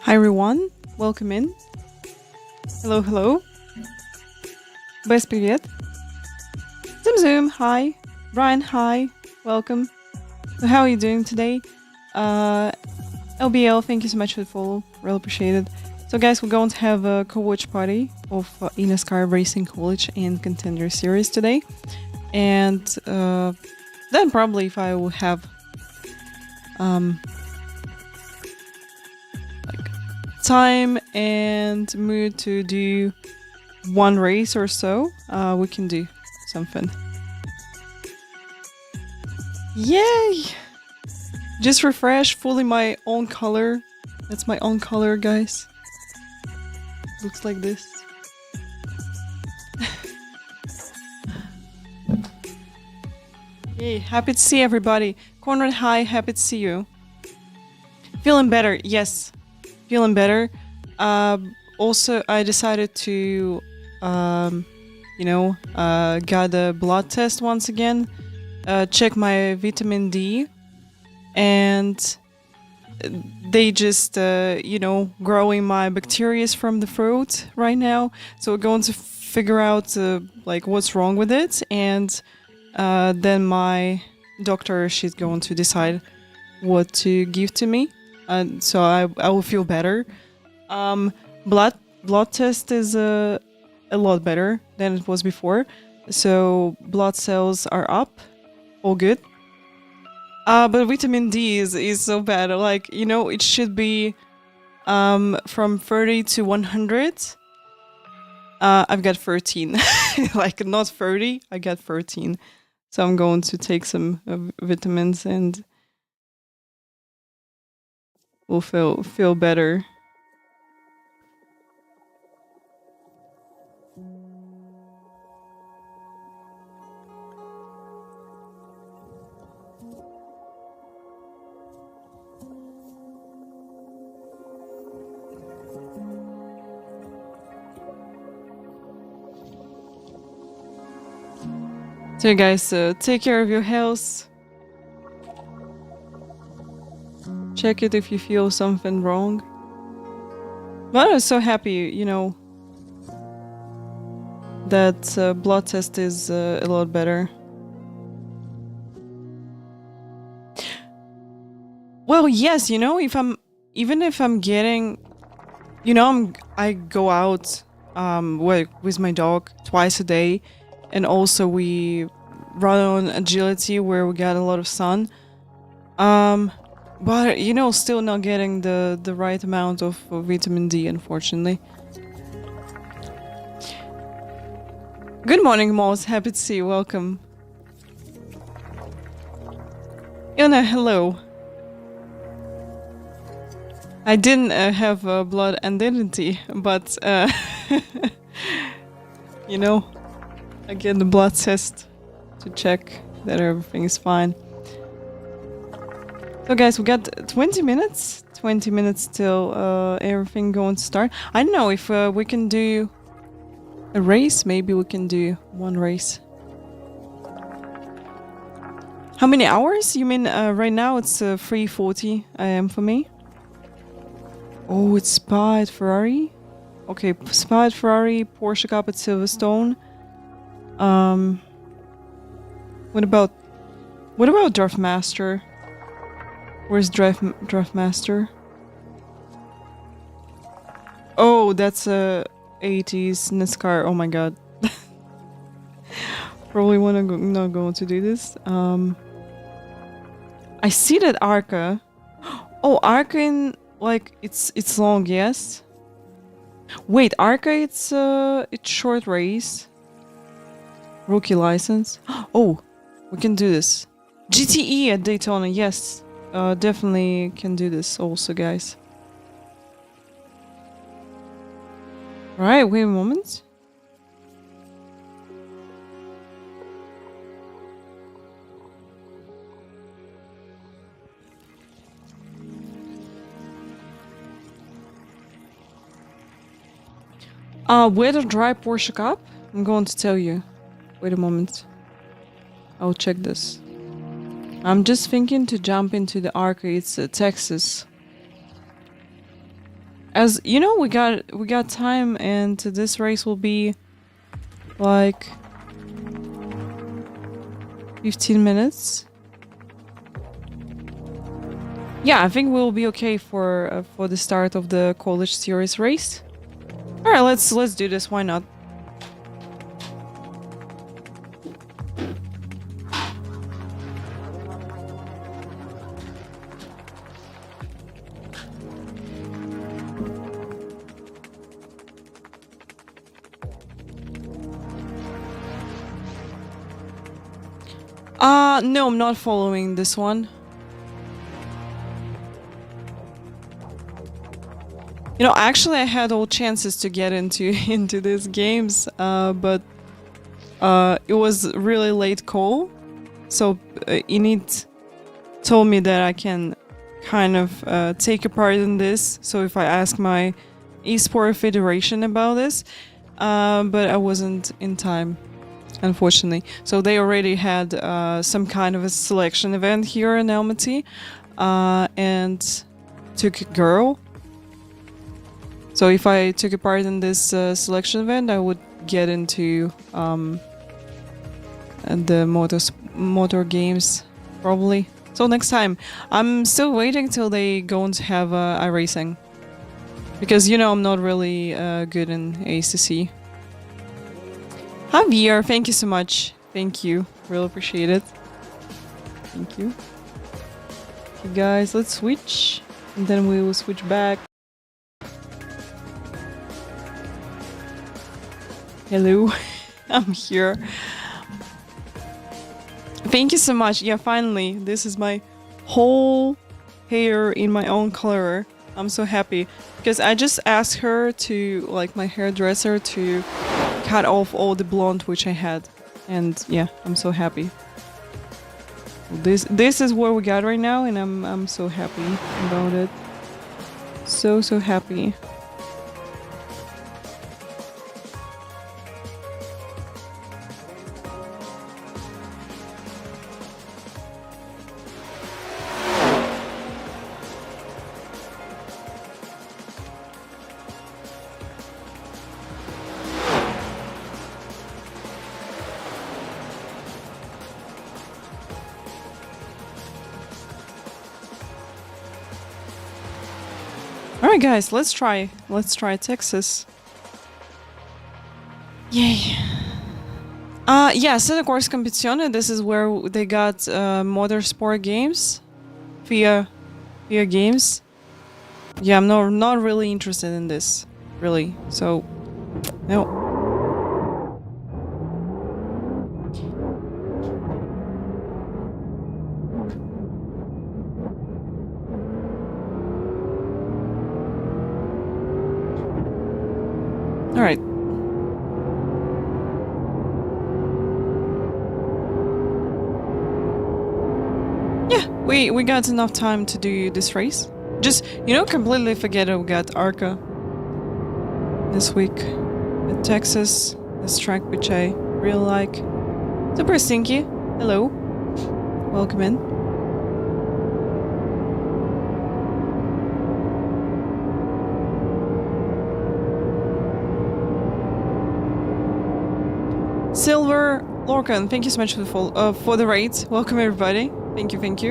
Hi everyone, welcome in. Hello, hello. Без привет. Zoom Zoom, hi. Brian, hi. Welcome. So how are you doing today? LBL, thank you so much for the follow. Really appreciate it. So guys, we're going to have a co-watch party of eNASCAR Racing College and Contender Series today. And then probably if I will have like time and mood to do one race or so, we can do something. Yay! Just refresh, fully my own color. That's my own color, guys. Looks like this. Yay, happy to see everybody. Conrad, hi, happy to see you. Feeling better, yes. Feeling better. Also, I decided to, got a blood test once again. Check my vitamin D. And they just, growing my bacteria from the throat right now. So we're going to figure out, what's wrong with it. And then my doctor, she's going to decide what to give to me. So I will feel better. Blood test is a lot better than it was before. So blood cells are up. All good. But vitamin D is so bad. Like, it should be from 30 to 100. I've got 13. Like, not 30, I got 13. So I'm going to take some vitamins and we'll feel better. So you guys, take care of your health. Check it if you feel something wrong. But I'm so happy, that blood test is a lot better. Well, yes, if I'm getting, I go out with my dog twice a day. And also we run on agility where we got a lot of sun. But, still not getting the right amount of vitamin D, unfortunately. Good morning, Moss. Happy to see you. Welcome. Ilna, hello. I didn't have a blood identity, but, I get the blood test to check that everything is fine. So guys, we got 20 minutes. 20 minutes till everything going to start. I don't know if we can do a race. Maybe we can do one race. How many hours? You mean right now it's 3:40 AM for me? Oh, it's Spa at Ferrari? Okay, Spa at Ferrari, Porsche Cup at Silverstone. What about Draftmaster? Where's Draftmaster? Oh, that's a 80s NASCAR. Oh my god. Probably not going to do this. I see that Arca. Oh, Arca in it's long, yes. Wait, Arca it's short race. Rookie license. Oh, we can do this. GTE at Daytona, yes. Definitely can do this also, guys. Right, wait a moment. Where to drive Porsche Cup? I'm going to tell you. Wait a moment. I'll check this. I'm just thinking to jump into the arcades at Texas. As you know, we got time, and this race will be like 15 minutes. Yeah, I think we'll be okay for the start of the College Series race. All right, let's do this. Why not? No, I'm not following this one. You know, actually I had all chances to get into these games, but it was really late call. So Init told me that I can kind of take a part in this. So if I ask my eSport Federation about this, but I wasn't in time, unfortunately. So they already had some kind of a selection event here in Almaty, and took a girl. So if I took a part in this selection event, I would get into the motor games, probably. So next time. I'm still waiting till they go and have iRacing. Because, you know, I'm not really good in ACC. Javier, thank you so much. Thank you. Really appreciate it. Thank you. Okay, guys, let's switch. And then we will switch back. Hello. I'm here. Thank you so much. Yeah, finally. This is my whole hair in my own color. I'm so happy. Because I just asked her to, like, my hairdresser to cut off all the blonde which I had. And yeah, I'm so happy. This is what we got right now, and I'm so happy about it. So happy. Alright guys, let's try Texas. Yay. Yeah, Sede Corsa Competizione, this is where they got motorsport games via games. Yeah, I'm not really interested in this, really. So, no. Alright. Yeah, we got enough time to do this race. Just, you know, completely forget we got ARCA this week at Texas. This track which I really like. Super Stinky, hello. Welcome in. Silver Lorcan, thank you so much for the raid. Welcome everybody. Thank you. Thank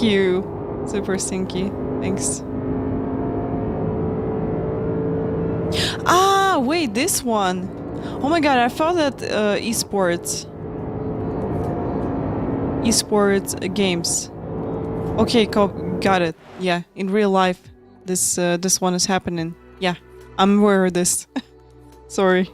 you. Super Stinky. Thanks. Ah, wait, this one. Oh my god, I thought that esports games. Okay, got it. Yeah, in real life, this one is happening. Yeah, I'm aware of this. Sorry.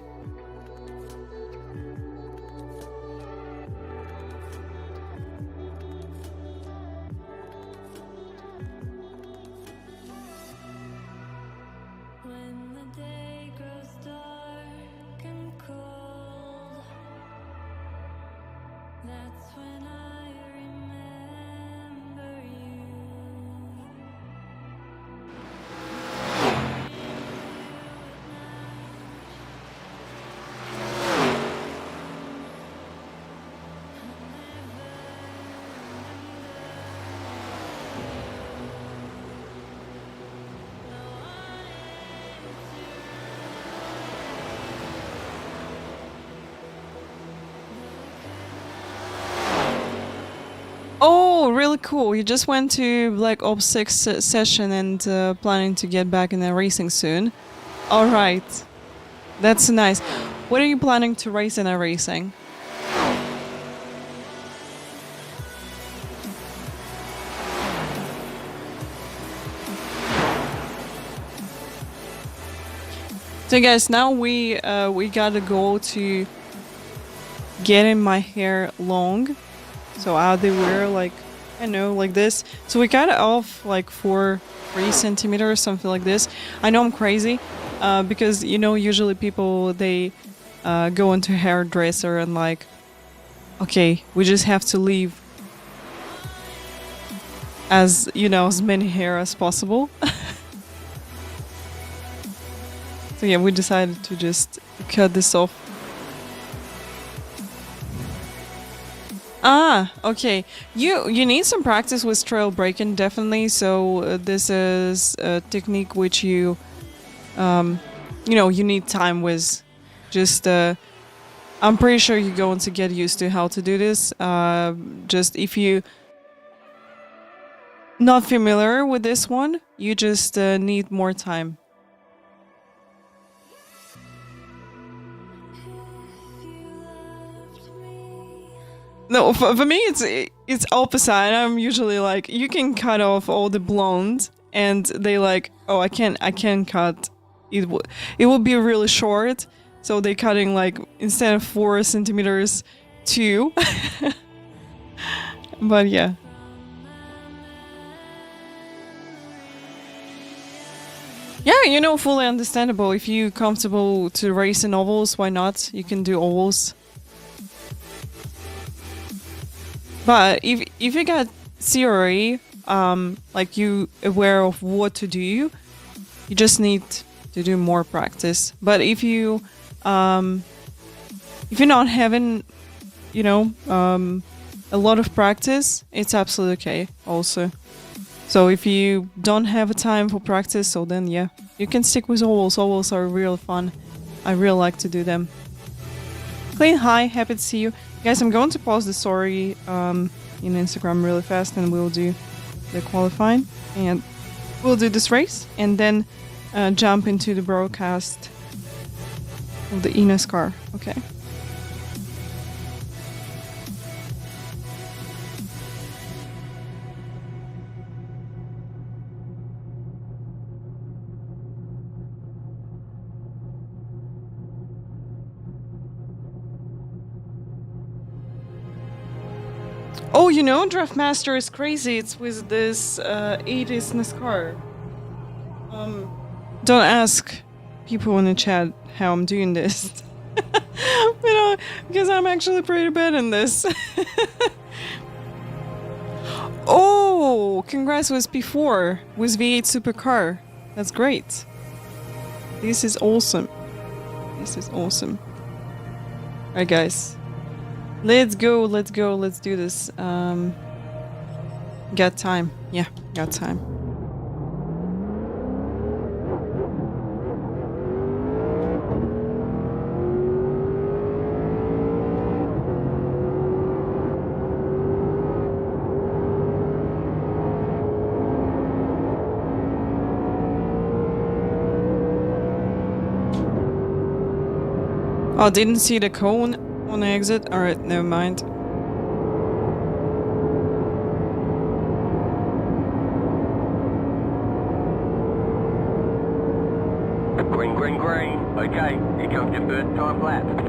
Oh, really cool. You just went to Black Ops 6 session and planning to get back in the racing soon. Alright. That's nice. What are you planning to race in a racing? So guys, now we gotta go to getting my hair long. So they were like, I know, like this. So we cut it off like 3 centimeters, something like this. I know I'm crazy, because you know, usually people they go into hairdresser and like, okay, we just have to leave as, you know, as many hair as possible. So yeah, we decided to just cut this off. Ah, okay. You need some practice with trail breaking, definitely. So this is a technique which you know, you need time with. Just I'm pretty sure you're going to get used to how to do this. Just if you not familiar with this one, you just need more time. No, for me it's opposite. I'm usually like, you can cut off all the blonde, and they like, oh, I can't cut. It will be really short, so they cutting like, instead of 4 centimeters, 2. But yeah. Yeah, you know, fully understandable. If you're comfortable to race in ovals, why not? You can do ovals. But if you got theory, like you aware of what to do, you just need to do more practice. But if you're not having, you know, a lot of practice, it's absolutely okay also. So if you don't have a time for practice, so then yeah, you can stick with ovals. Ovals are real fun. I really like to do them. Clean, hi, happy to see you. Guys, I'm going to pause the story in Instagram really fast, and we'll do the qualifying, and we'll do this race, and then jump into the broadcast of the eNASCAR. Okay. Oh, you know, Draftmaster is crazy. It's with this 80s NASCAR. Don't ask people in the chat how I'm doing this. You know, because I'm actually pretty bad in this. Oh, congrats with P4 with V8 supercar. That's great. This is awesome. This is awesome. Alright, guys. Let's go, let's go, let's do this. Got time. Yeah, got time. Oh, didn't see the cone on the exit? Alright, never mind. Green, green, green. Okay, here comes your first time lap.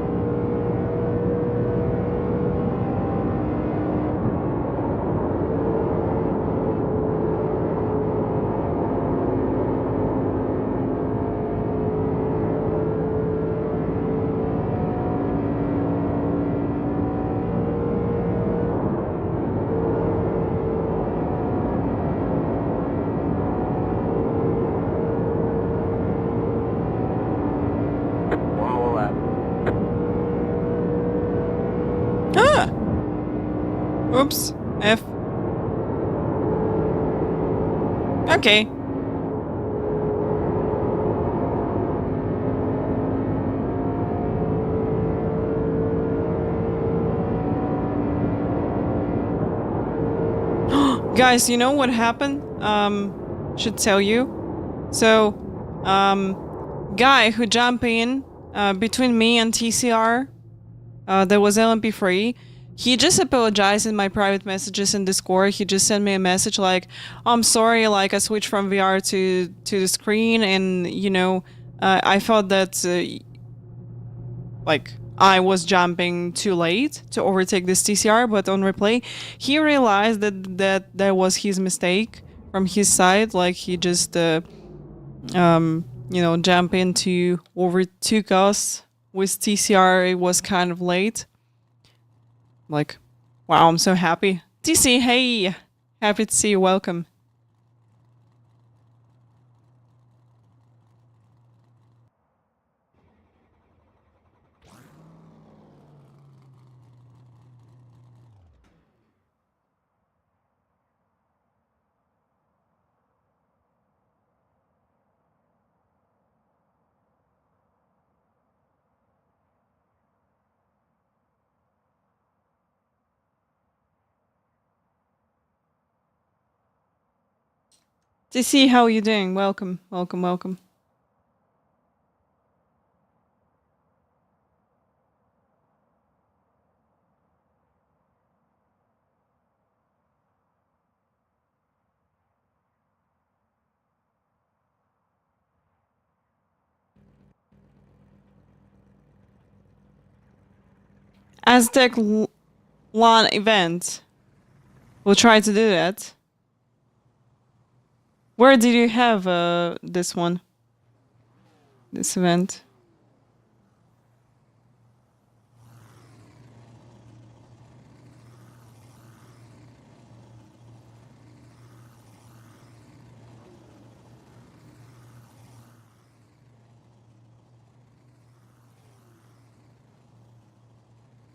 Oops. F. Okay. Guys, you know what happened? Should tell you. So, guy who jumped in between me and TCR, there was LMP3. He just apologized in my private messages in Discord. He just sent me a message like, I'm sorry, like I switched from VR to the screen, and you know, I thought that like I was jumping too late to overtake this TCR, but on replay, he realized that was his mistake from his side. Like he just, you know, jump into overtook us with TCR. It was kind of late. Like, wow, I'm so happy. TC, hey, happy to see you. Welcome. TC, how are you doing? Welcome, welcome, welcome. Aztec LAN event. We'll try to do that. Where did you have this one? This event?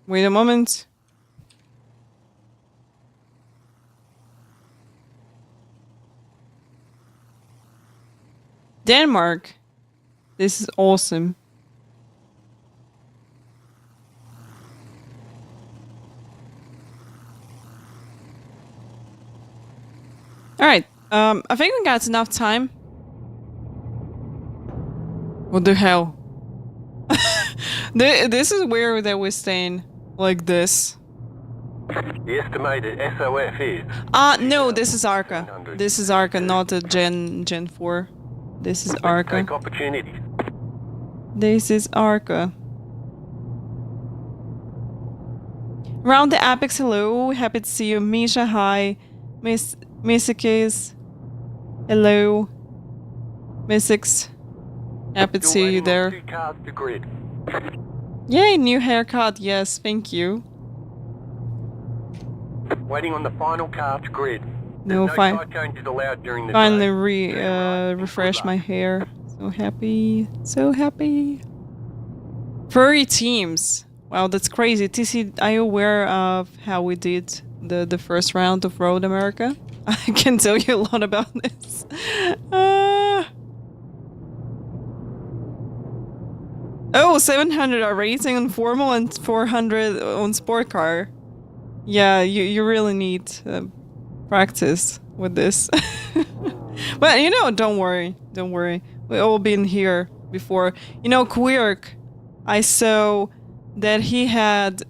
Wait a moment. Denmark. This is awesome. All right. I think we got enough time. What the hell? This is weird that we're staying like this. The estimated SOF is... No, this is Arca. This is Arca, not a Gen 4. This is Arca. Take opportunities. This is Arca. Round the Apex, hello. Happy to see you. Misha, hi. Mysicus, hello. Mysics, happy to see you there. 2 cars to grid. Yay, new haircut. Yes, thank you. Waiting on the final car to grid. No, no side changes allowed during the finally day. refresh my hair. So happy, so happy. 30 teams. Wow, that's crazy. TC, are you aware of how we did the first round of Road America? I can tell you a lot about this. Oh, 700 are racing on formal and 400 on sport car. Yeah, you really need practice with this. But you know, don't worry, don't worry. We've all been here before. You know, Quirk, I saw that he had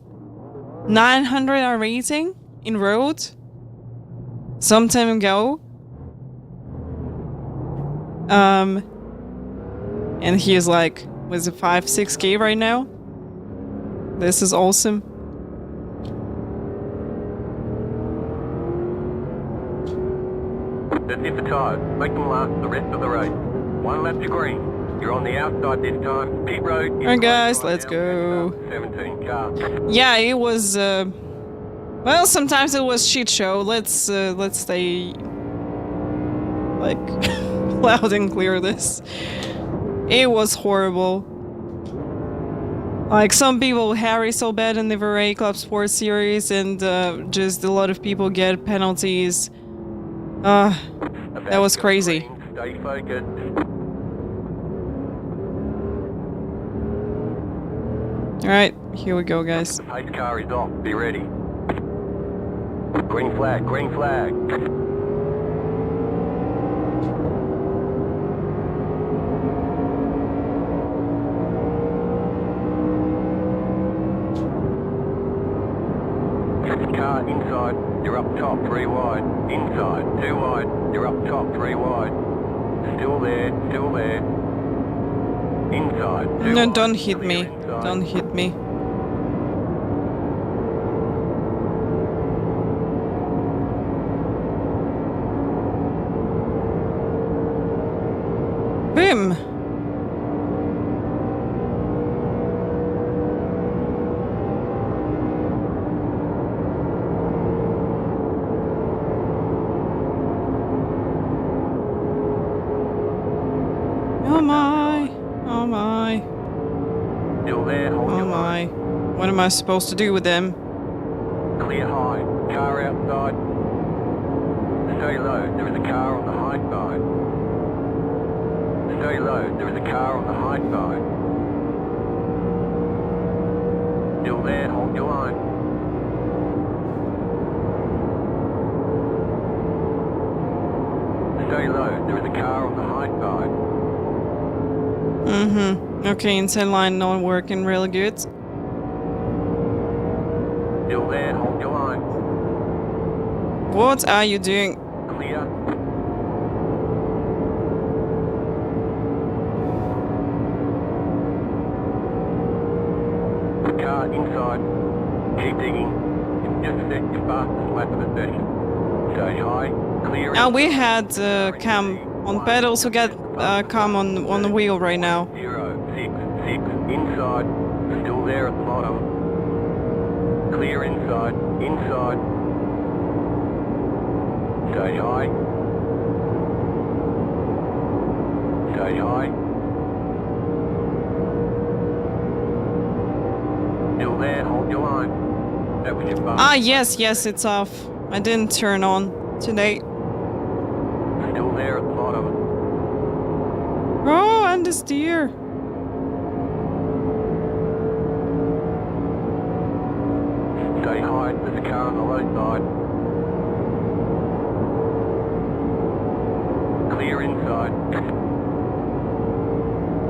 900 are rating in road some time ago. And he is like, was it 5-6K right now? This is awesome. That's it for tires. Make them last the rest of the race. 1 lap to green. You're on the outside this time. Pit road. Alright guys, let's go. 17 cars. Yeah, it was well, sometimes it was shit show. Let's stay like loud and clear this. It was horrible. Like, some people harry so bad in the Veray Club Sports Series, and just a lot of people get penalties. That was crazy. Stay focused. Alright, here we go, guys. The pace car is off. Be ready. Green flag, green flag. Car inside, you're up top, 3 wide. Inside, 2 wide, you're up top, 3 wide. Still there, still there. Inside, 2 No, wide, don't hit clear me. inside. Don't hit me. Boom! Oh my! Oh my! Still there, hold Oh your my! line. What am I supposed to do with them? Clear high. Car outside. Stay low. There is a car on the high side. Stay low. There is a car on the high side. Still there. Hold your line. Stay low. There is a car on the high side. Mm-hmm. Okay, inside line not working really good. Still there. Hold your line. What are you doing? Clear. Car inside. Keep digging. It's just set your fastest lap of the session. Stay high. Clear. Now we had cam on pedals, we got cam on the wheel right now. 066 inside. Still there at the bottom. Clear inside. Inside. Stay high. Stay high. Still there, hold your line. That was your button. Ah, yes, it's off. I didn't turn on today. Still there at the bottom. Oh, and the steer. Stay high, there's a car on the low side. Clear inside.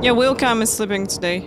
Yeah, wheel cam is slipping today.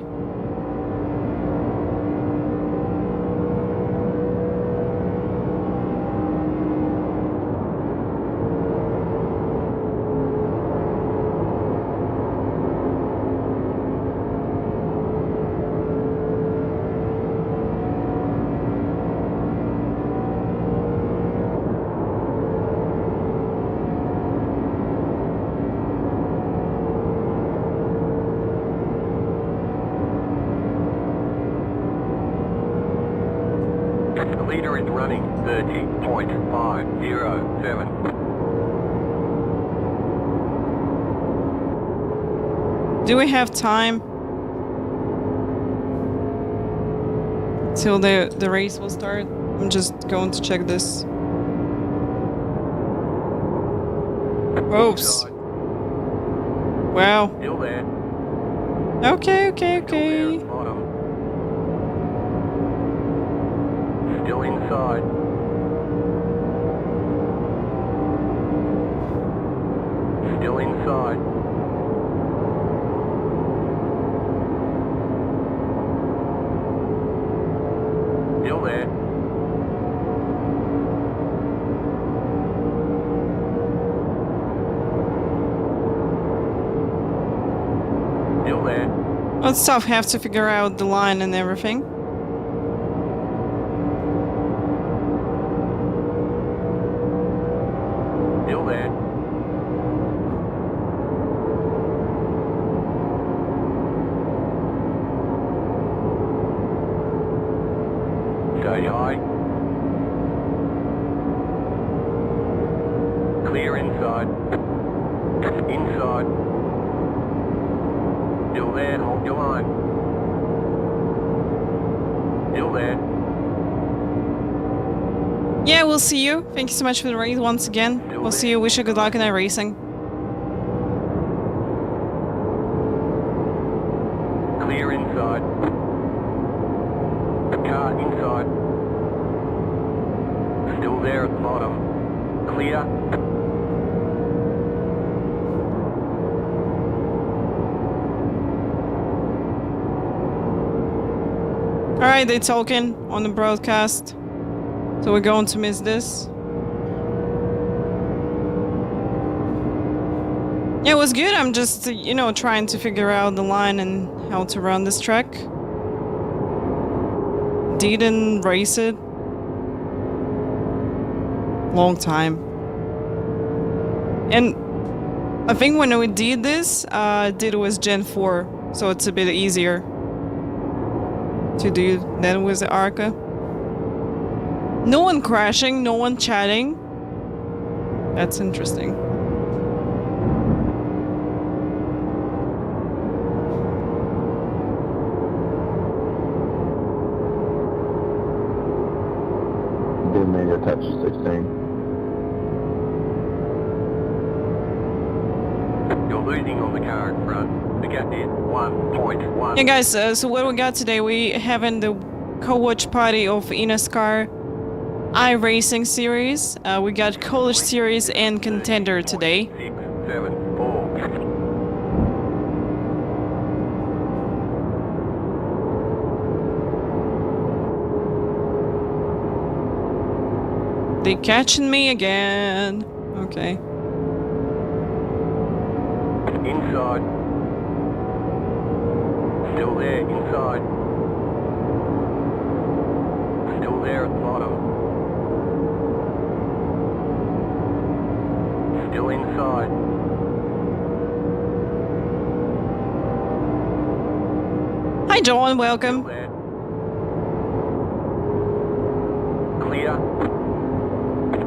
The leader is running 30.507. Do we have time till the race will start? I'm just going to check this. Oops. Wow. Still there. Okay. Still there at the bottom. Still inside. Still inside. Still there. Still there. Well, it's tough. Have to figure out the line and everything. Still there. Stay high. Clear inside. Inside. Still there, hold your line. Still there. Yeah, we'll see you. Thank you so much for the race once again. We'll see you. Wish you good luck in iRacing. Clear inside. Car inside. Still there at the bottom. Clear. Alright, they're talking on the broadcast. So we're going to miss this. Yeah, it was good. I'm just, you know, trying to figure out the line and how to run this track. Didn't race it. Long time. And I think when we did this, did it with Gen 4, so it's a bit easier to do than with the Arca. No one crashing, no one chatting. That's interesting. Didn't make a touch 16. You're losing on the car in front. The gap is 1.1. Yeah, guys, so what we got today, we having the co-watch party of eNASCAR iRacing series. We got College Series and Contender today. 6, 7, 4. They catching me again. Okay. Inside. Still there, inside. Still there at the bottom. Still inside. Hi, John. Welcome. Still there. Clear.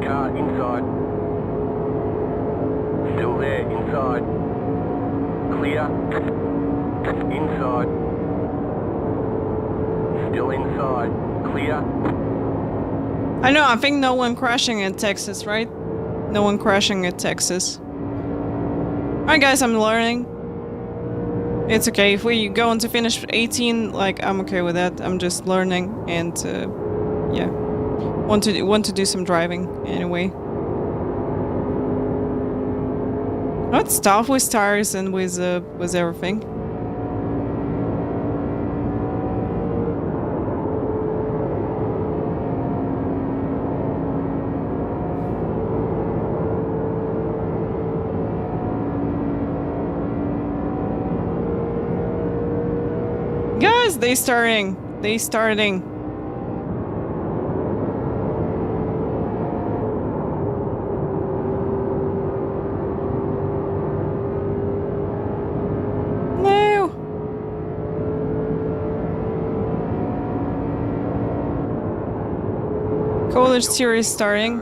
Car inside. Still there, inside. Clear. Inside. Still inside. Clear. I know, I think no one crashing at Texas, right? No one crashing at Texas. Alright guys, I'm learning. It's okay, if we go on to finish 18, like, I'm okay with that. I'm just learning and, yeah. Want to do some driving, anyway. Let's tough with tires and with everything. Guys, they starting. No. College series starting.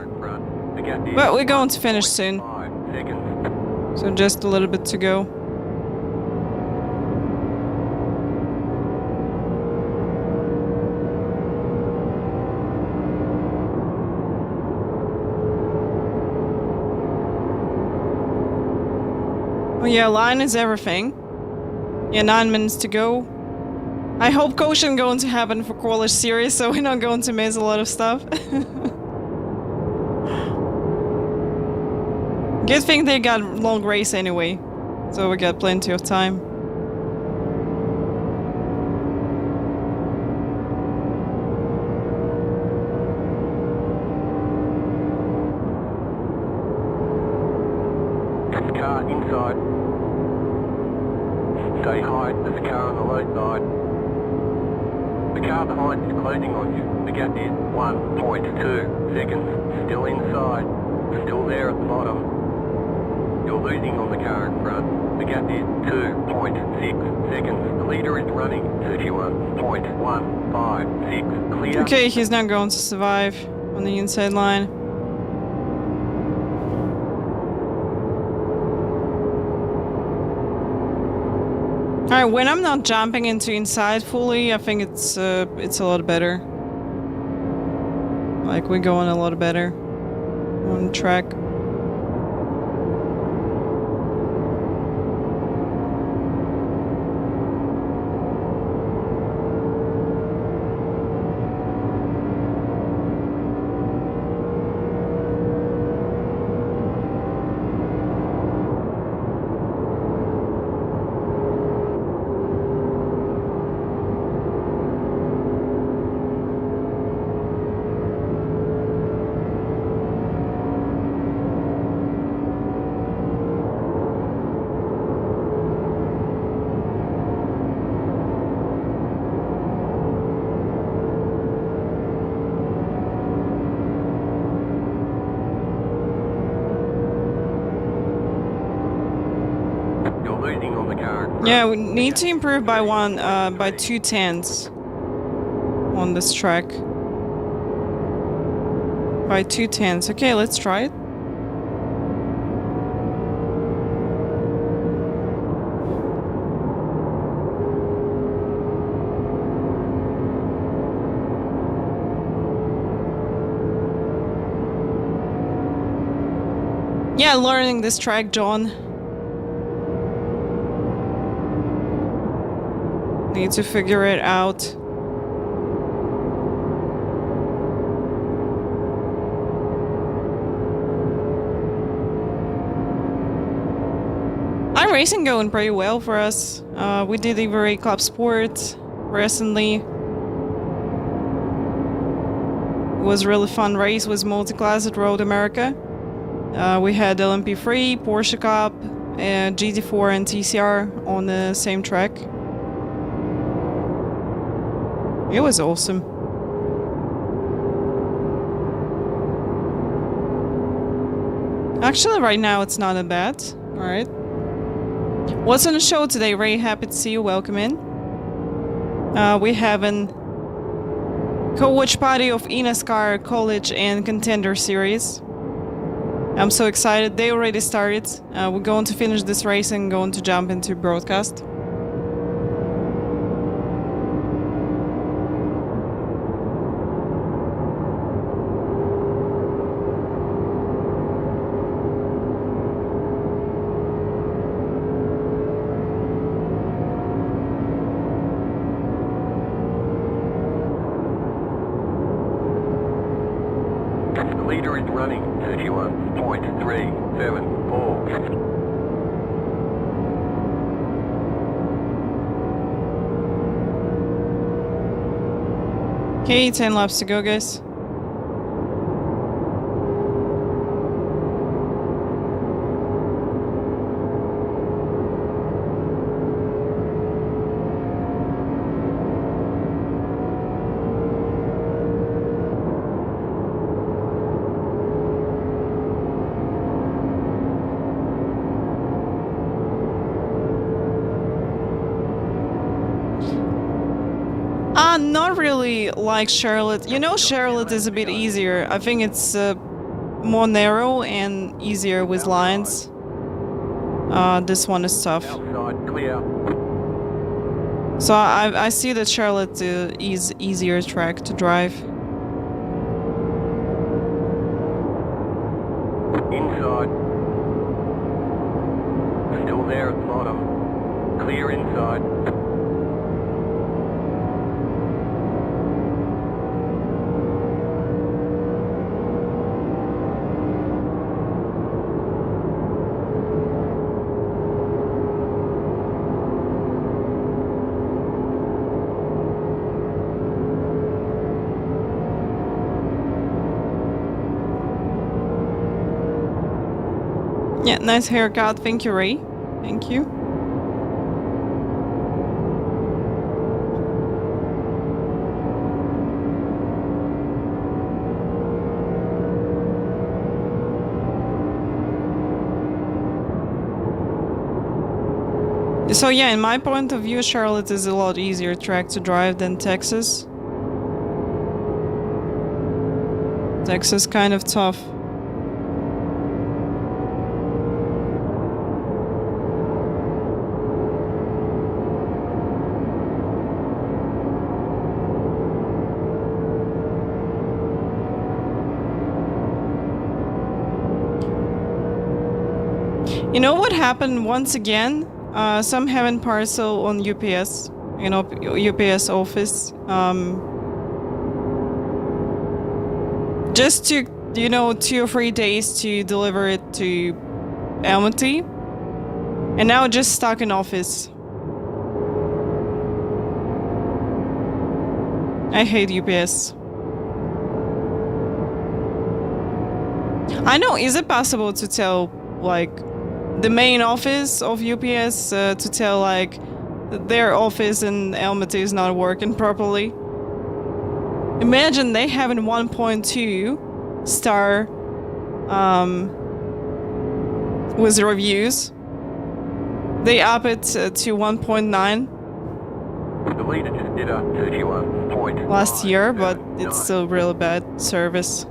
But we're going to finish soon. 5 seconds. So just a little bit to go. Oh yeah, line is everything. Yeah, 9 minutes to go. I hope caution going to happen for College series, so we're not going to miss a lot of stuff. Good thing they got long race anyway, so we got plenty of time. Car inside. Stay high, there's a car on the low side. The car behind is closing on you. The gap is 1.2 seconds. Still inside. Still there at the bottom. You're losing on the car in front. The gap is 2.6 seconds. The leader is running 31.156. Clear. Okay, he's not going to survive on the inside line. Alright, when I'm not jumping into inside fully, I think it's a lot better. Like, we're going a lot better on track. You're losing on the current. Yeah, we need to improve by by 2/10 on this track. By 2/10. Okay, let's try it. Yeah, learning this track, John. Need to figure it out. iRacing going pretty well for us. We did Ivory Club Sport recently. It was a really fun race with multi-class at Road America. We had LMP3, Porsche Cup, GT4 and TCR on the same track. It was awesome. Actually, right now it's not that bad. Alright. What's on the show today, Ray? Happy to see you. Welcome in. We have an co-watch party of eNASCAR College and Contender Series. I'm so excited. They already started. We're going to finish this race and going to jump into broadcast. Leader is running 31.34. Okay, 10 laps to go, guys. Not really like Charlotte. You know, Charlotte is a bit easier. I think it's more narrow and easier with lines. This one is tough. Outside, clear. So I see that Charlotte is easier track to drive. Inside. Still there at the bottom. Clear inside. Yeah, nice haircut. Thank you, Ray. Thank you. So yeah, in my point of view, Charlotte is a lot easier track to drive than Texas. Texas kind of tough. You know what happened once again? Some having parcel on UPS, you know, UPS office. Just took, you know, 2 or 3 days to deliver it to Almaty. And now just stuck in office. I hate UPS. I know, is it possible to tell, like, the main office of UPS to tell, like, their office in Almaty is not working properly? Imagine they having 1.2 star with reviews. They up it to 1.9 The leader just did a 31 last year, but it's still really bad service.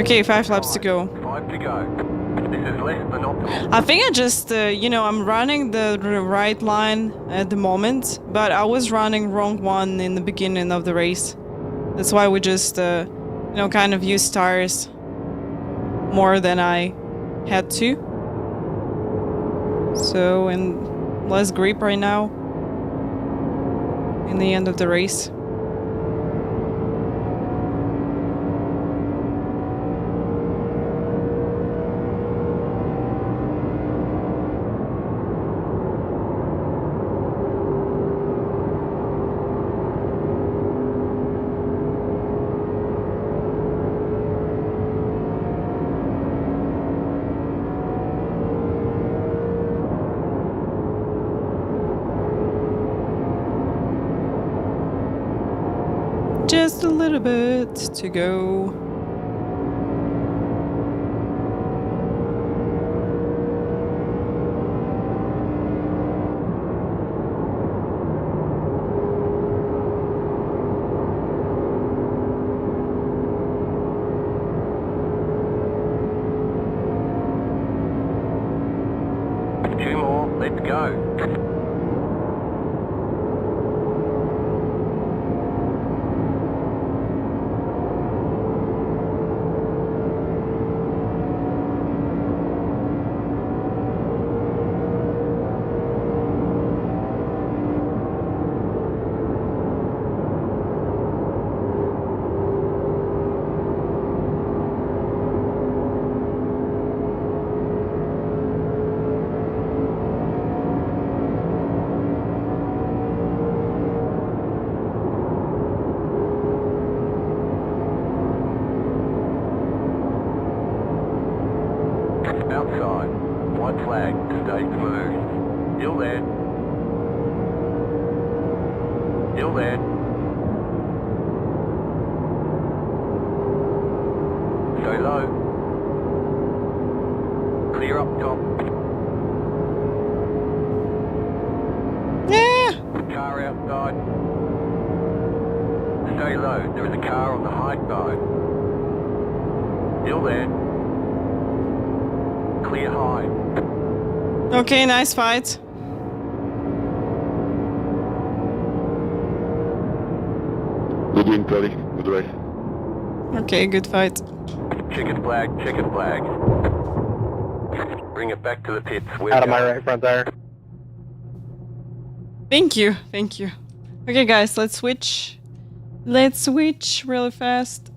Okay, 5 laps to go. 5 to go. This is less than optimal. I think I just, you know, I'm running the right line at the moment, but I was running wrong one in the beginning of the race. That's why we just, you know, kind of used tires more than I had to. So, and less grip right now in the end of the race. Just a little bit to go. Two more, let's go. Outside. White flag. Stay smooth. Still there. Still there. Stay low. Clear up top. Yeah. Car outside. Stay low. There is a car on the high side. Still there. Clear high. Okay, nice fight. Good win, Cody. Good race. Okay, good fight. Chicken flag, chicken flag. Bring it back to the pits. Out of my right front tire. Thank you, thank you. Okay, guys, let's switch. Let's switch really fast.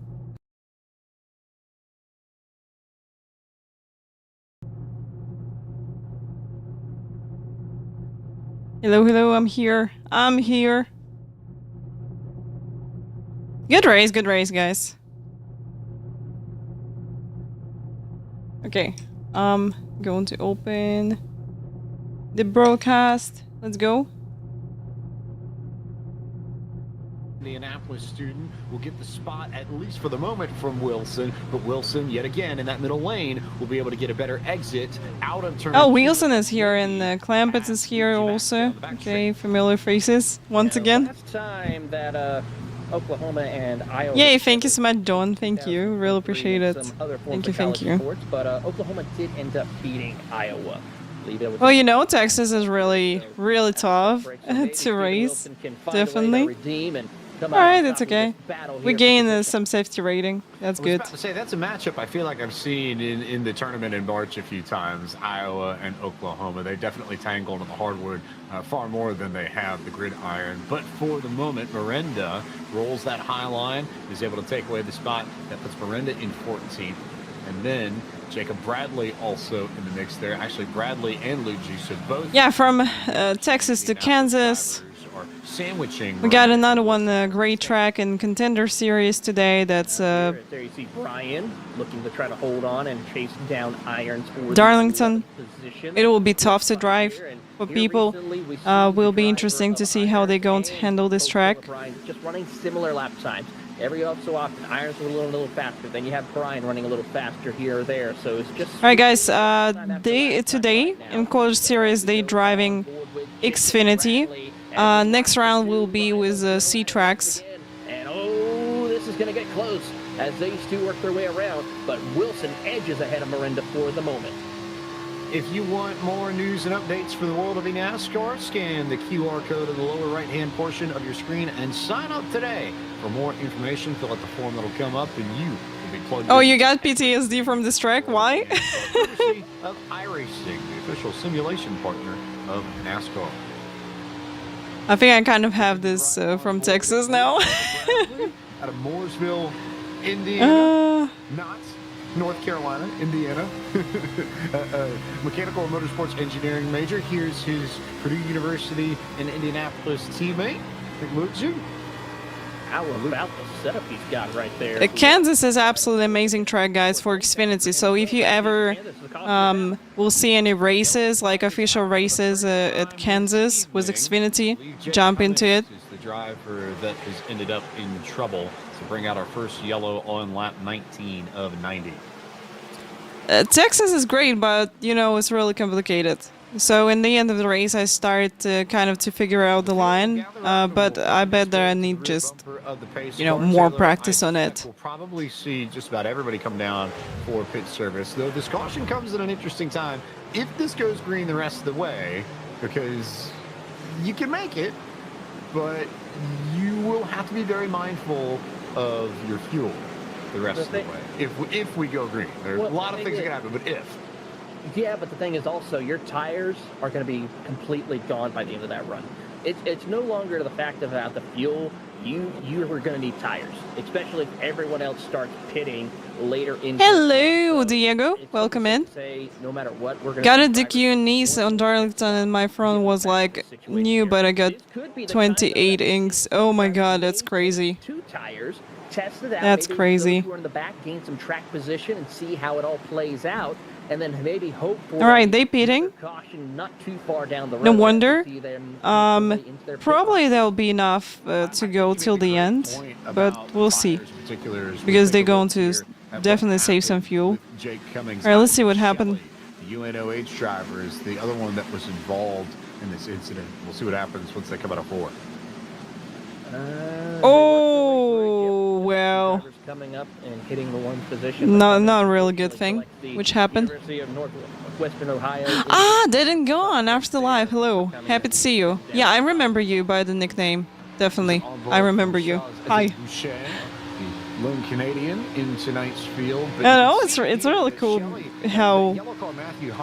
Hello, hello, I'm here. I'm here. Good race, guys. Okay, going to open the broadcast. Let's go. Indianapolis student will get the spot, at least for the moment, from Wilson. But Wilson, yet again, in that middle lane, will be able to get a better exit out of turn. Oh, Wilson is here and Clampett is here also. Okay, familiar faces once again. Last time that Oklahoma and Iowa. Yay, thank you so much, Don. Thank you. Really appreciate it. Thank you, thank you. Sports, but Oklahoma did end up beating Iowa. Well, you know, Texas is really tough to race. Definitely. Alright, that's okay. We gain some safety rating. That's good. I was about to say, that's a matchup I feel like I've seen in the tournament in March a few times. Iowa and Oklahoma. They definitely tangled on the hardwood far more than they have the gridiron. But for the moment, Miranda rolls that high line, is able to take away the spot. That puts Miranda in 14th. And then Jacob Bradley also in the mix there. Actually, Bradley and Luigi, so both. Yeah, from Texas to Kansas. Sandwiching. We got another one, great track in Contender Series today. That's there you see Brian looking to try to hold on and chase down Irons for Darlington. position. It will be tough to drive. for Here people. recently, we see Will the be driver interesting to of see how they're going to Irons handle and this Coach track. Brian just running similar lap times. Every so often, Irons are a little faster. Then you have Brian running a little faster here or there. So it's just. All right, guys. Today in College Series they driving Xfinity. Next round will be with C tracks. And oh, this is going to get close as these two work their way around. But Wilson edges ahead of Miranda for the moment. If you want more news and updates for the world of eNASCAR, scan the QR code in the lower right-hand portion of your screen and sign up today. For more information, fill out the form that'll come up and you will be plugged Oh, in. you got PTSD from this track? Why? Courtesy of iRacing, the official simulation partner of NASCAR. I think I kind of have this from Texas now. Out of Mooresville, Indiana. Not North Carolina, Indiana. Mechanical and motorsports engineering major. Here's his Purdue University in Indianapolis teammate, Luke Zhu. How about the setup he's got right there? Kansas is absolutely amazing track, guys, for Xfinity. So if you ever will see any races, like official races at Kansas with Xfinity, jump into it. Is the driver that has ended up in trouble to bring out our first yellow on lap 19 of 90. Texas is great, but you know it's really complicated. So in the end of the race, I start kind of to figure out the line, but I bet that I need just more practice on it. We'll probably see just about everybody come down for pit service. Though this caution comes at an interesting time. If this goes green the rest of the way, because you can make it, but you will have to be very mindful of your fuel the rest of the way. If we go green, there's a lot of things that can happen, but if. Yeah, but the thing is also your tires are going to be completely gone by the end of that run. It's no longer the fact about the fuel. You are going to need tires, especially if everyone else starts pitting later in. Hello, Diego. Welcome in. Say, no matter what, we're Got a DQ niece on Darlington, and my front was like new, but I got 28 inks. Oh my god, that's crazy. Two tires. Test it out. That's maybe crazy. Those who are in the back, gain some track position and see how it all plays out, and then maybe hope for. All right, they pitting. Caution not too far down the road. No wonder. Probably there'll be enough to go till the end, but we'll see. Because they're going to definitely save some fuel. All right, let's see what happened. The UNOH driver is the other one that was involved in this incident. We'll see what happens once they come out of 4. Oh, well. Coming up and hitting the one position. Not a really good thing. Which happened? University of Northwestern Ohio. Ah, they didn't go on after the live. Hello. Happy to see you. Yeah, I remember you by the nickname. Definitely. I remember you. Hi. The lone Canadian in tonight's field. I know, it's really cool how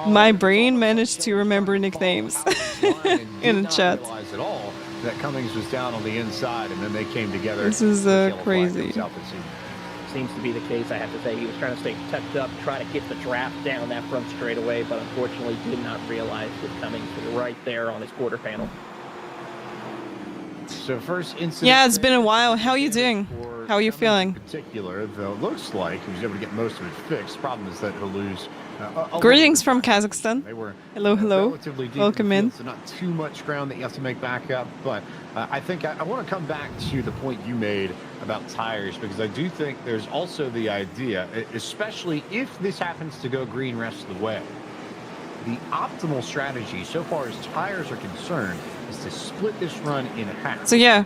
my brain managed to remember nicknames in the chat. That Cummings was down on the inside, and then they came together. This is crazy. Seems to be the case, I have to say. He was trying to stay tucked up, try to get the draft down that front straightaway, but unfortunately did not realize that Cummings was right there on his quarter panel. So first incident. Yeah, it's been a while. How are you doing? How are you feeling? In particular, though, it looks like he was able to get most of it fixed. Problem is that he'll lose. Greetings from Kazakhstan. They were hello. Relatively deep Welcome in. So not too much ground that you have to make back up. But I think I want to come back to the point you made about tires, because I do think there's also the idea, especially if this happens to go green rest of the way, the optimal strategy so far as tires are concerned is to split this run in half. So yeah,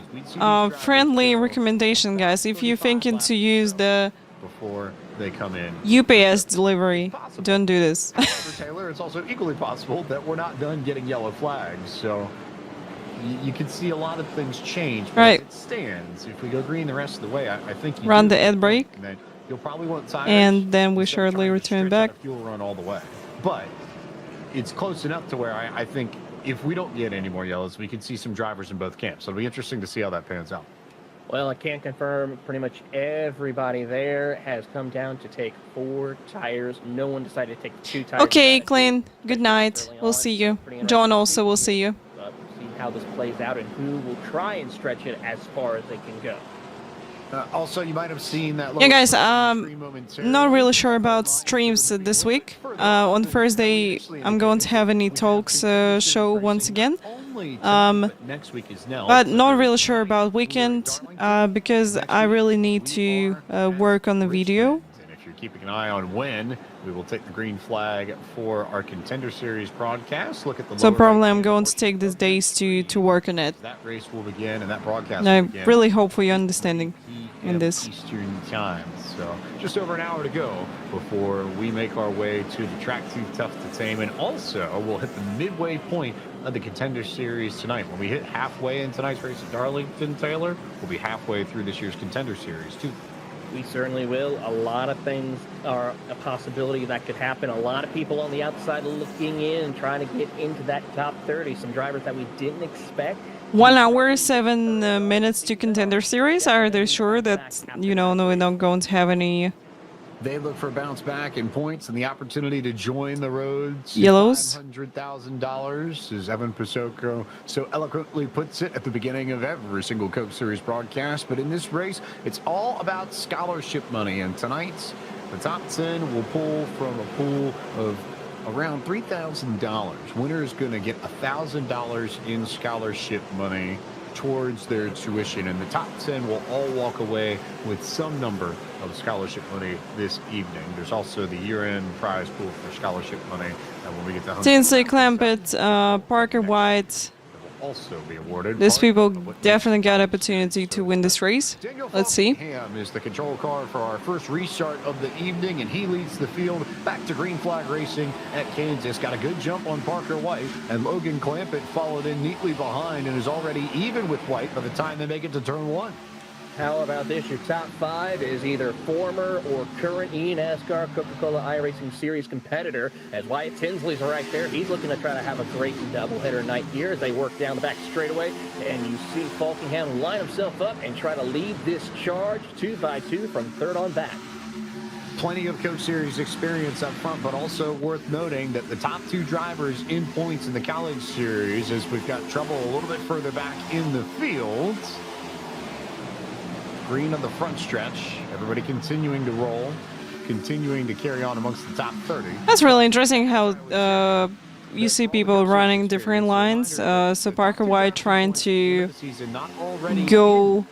friendly recommendation, guys. If you're thinking to use the before they come in UPS delivery, don't do this. Taylor, it's also equally possible that we're not done getting yellow flags, so you can see a lot of things change. But right. As it stands, if we go green the rest of the way, I think you run the ad brake, you'll probably want tires, and then we shortly return back. Fuel run all the way, but it's close enough to where I think if we don't get any more yellows, we can see some drivers in both camps. So it'll be interesting to see how that pans out. Well, I can confirm pretty much everybody there has come down to take 4 tires. No one decided to take 2 tires. Okay, Clint. Good night. We'll see you. John also will see you. See how this plays out and who will try and stretch it as far as they can go. Also, you might have seen that. Yeah, guys, not really sure about streams this week. On Thursday, I'm going to have any talks show once again. Next week is now. But not really sure about weekend because I really need to work on the video. And if you're keeping an eye on when we will take the green flag for our Contender Series broadcast, look at the. So probably I'm going to take these days to work on it. That race will begin and that broadcast And I will begin. really hope for your understanding in this. Eastern time. So just over an hour to go before we make our way to the track too tough to tame. And also we'll hit the midway point of the Contender Series tonight. When we hit halfway in tonight's race at Darlington, Taylor, we'll be halfway through this year's Contender Series too. We certainly will. A lot of things are a possibility that could happen. A lot of people on the outside looking in and trying to get into that top 30. Some drivers that we didn't expect. 1 hour, 7 minutes to Contender Series. Are they sure that, we're not going to have any They look for a bounce back in points and the opportunity to join the roads. yellows? $500,000, as Evan Pasoko so eloquently puts it at the beginning of every single Coke Series broadcast. But in this race, it's all about scholarship money. And tonight, the top 10 will pull from a pool of around $3,000. Winner is going to get $1,000 in scholarship money towards their tuition, and the top 10 will all walk away with some number of scholarship money this evening. There's also the year-end prize pool for scholarship money, and when we get to Tinsley Clampett, Parker White. will also be awarded. These Part people of what definitely makes got opportunity to win this race. Daniel Let's see. Ham is the control car for our first restart of the evening, and he leads the field back to green flag racing at Kansas. Got a good jump on Parker White, and Logan Clampett followed in neatly behind and is already even with White by the time they make it to turn 1. How about this? Your top 5 is either former or current eNASCAR Coca-Cola iRacing Series competitor. As Wyatt Tinsley's right there, he's looking to try to have a great doubleheader night here as they work down the back straightaway. And you see Falkingham line himself up and try to lead this charge 2x2 from third on back. Plenty of Coke Series experience up front, but also worth noting that the top 2 drivers in points in the College Series, as we've got trouble a little bit further back in the field. Green on the front stretch. Everybody continuing to roll, continuing to carry on amongst the top 30. That's really interesting how you see people running different lines. So Parker White trying to go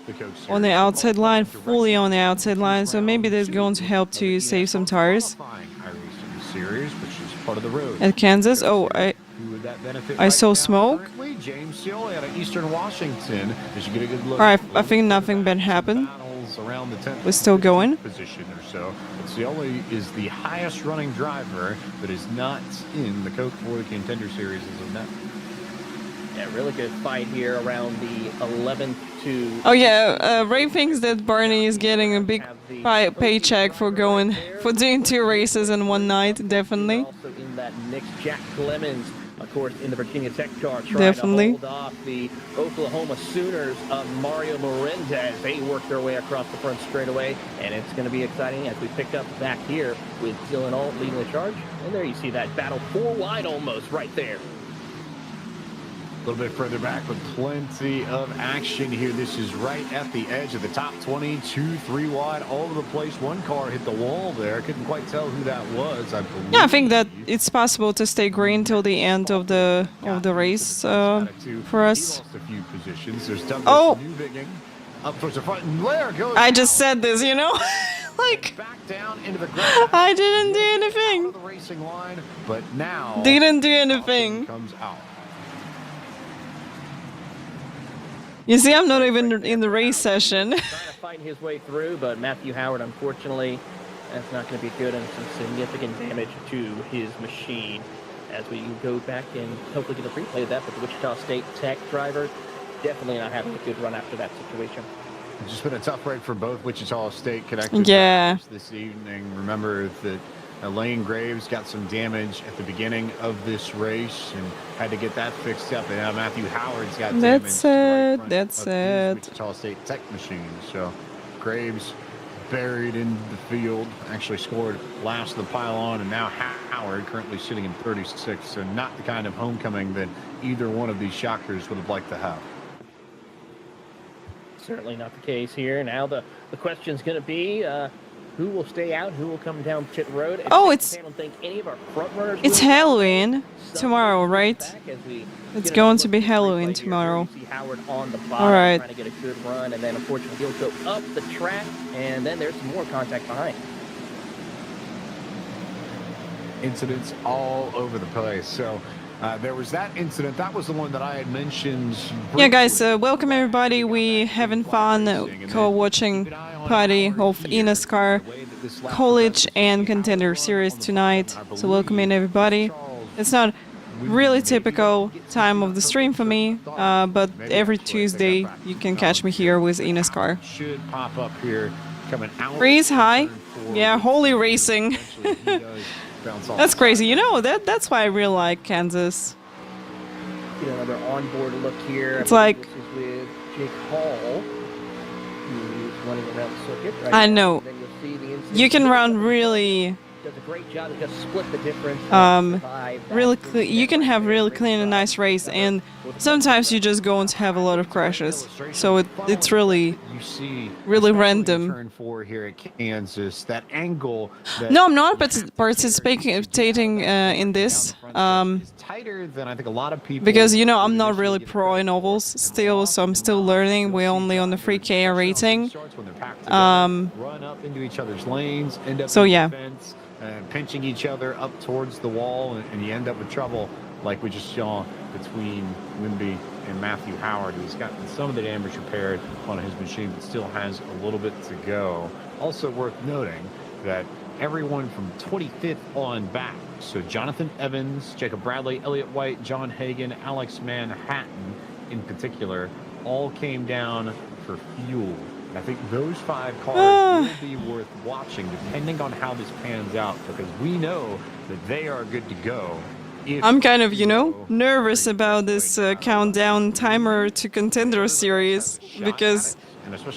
on the outside line, fully on the outside line. So maybe that's going to help to save some tires Series, which is part of the road. at Kansas. Oh, I saw smoke. James Seal out of Eastern Washington. As you get a good look. All right, I think nothing bad happened. Around the 10th We're still going. position or so. Cioli is the highest running driver that is not in the Coke for the Contender Series as of now. Yeah, really good fight here around the 11th to... Oh yeah, Ray thinks that Barney is getting a big paycheck for doing 2 races in one night, definitely. Also in that Nick's Jack Clemens, of course, in the Virginia Tech car, trying Definitely. to hold off the Oklahoma Sooners of Mario Melendez. They work their way across the front straightaway, and it's going to be exciting as we pick up back here with Dylan Alt leading the charge. And there you see that battle 4 wide almost right there. A little bit further back with plenty of action here. This is right at the edge of the top 20, 2-3 wide, all over the place. One car hit the wall there. Couldn't quite tell who that was, I believe. Yeah, I think that it's possible to stay green till the end of the race for us. He lost a few positions. There's Douglas Oh. Newbigging up towards the front, and there goes. I just said this, like back down into the ground. I didn't do Out of anything. the racing line, but now Didn't do anything. comes out. You see, I'm not even in the race session. Trying to fight his way through, but Matthew Howard, unfortunately, that's not going to be good, and some significant damage to his machine. As we go back and hopefully get a replay of that, but the Wichita State Tech driver definitely not having a good run after that situation. It's just been a tough break for both Wichita State connected Yeah. drivers this evening. Remember that Lane Graves got some damage at the beginning of this race and had to get that fixed up. And now Matthew Howard's got damage. That's to the right it. front That's of his it. Wichita State Tech machine. So Graves buried in the field, actually scored last of the pylon, and now Howard currently sitting in 36. So not the kind of homecoming that either one of these shockers would have liked to have. certainly not the case here. Now the question's going to be who will stay out, who will come down pit road. Oh, I don't think any of our front runners it's will. Halloween tomorrow, right? It's going to be Halloween tomorrow. All right. Trying to get a good run, and then unfortunately he'll go up the track, and then there's some more contact behind. Incidents all over the place. So there was that incident. That was the one that I had mentioned. Yeah, guys, welcome everybody. We having fun co-watching party of eNASCAR College and Contender Series tonight. So welcome in everybody. It's not really typical time of the stream for me, but every Tuesday you can catch me here with eNASCAR. Should pop up here coming out. Freeze, hi. Yeah, holy racing. That's crazy. You know, that's why I really like Kansas. Get another onboard look here. It's like this is with Jake Hall, who's running around the circuit. Right I now. know. Then you'll see the incident. You can run really Does a great job to just split the difference. really you can have really clean and nice race, and sometimes you just going to have a lot of crashes, so it's really random. Turn 4 here at Kansas, that angle No, I'm not participating in this is tighter than I think a lot of people, because you know I'm not really pro in ovals still, so I'm still learning. We're only on the 3K rating. Run up into each other's lanes, end up So in yeah. defense, pinching each other up towards the wall, and you end up with trouble like we just saw between Wimby and Matthew Howard, who's gotten some of the damage repaired on his machine, but still has a little bit to go. Also worth noting that everyone from 25th on back, so Jonathan Evans, Jacob Bradley, Elliott White, John Hagan, Alex Manhattan in particular, all came down for fuel. I think those 5 cars will be worth watching depending on how this pans out, because we know that they are good to go. I'm kind of, you know, nervous about this countdown timer to Contender Series, because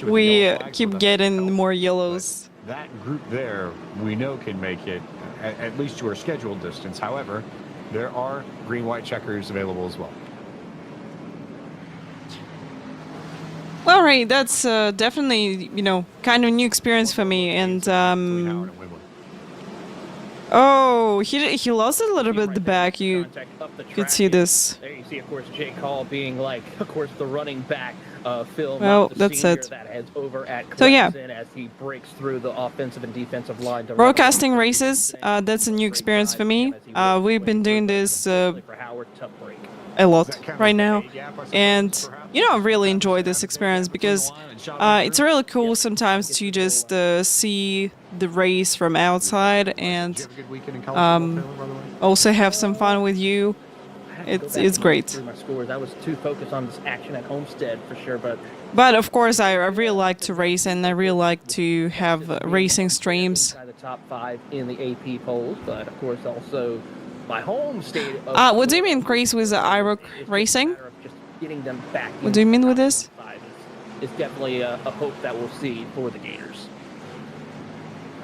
we keep getting more yellows. That group there, we know can make it at least to our scheduled distance. However, there are green-white checkers available as well. Well, right, that's definitely, you know, kind of new experience for me, and oh, he lost a little bit at the back. You could see this. There you see, of course, Jake Hall being like, of course, the running back. Phil, well, that's it. That heads over at so yeah, as he breaks through the offensive and defensive line. Broadcasting races, that's a new experience for me. We've been doing this a lot right now, and you know, I really enjoy this experience because it's really cool sometimes to just see the race from outside and also have some fun with you. It's great. My scores. I was too focused on this action at Homestead for sure, but of course I really like to race, and I really like to have racing streams. The top 5 in the AP polls, but of course also my home state. What do you mean, Chris, with iRacing? Just getting them back. What do you mean with this? It's definitely a hope that we'll see for the Gators.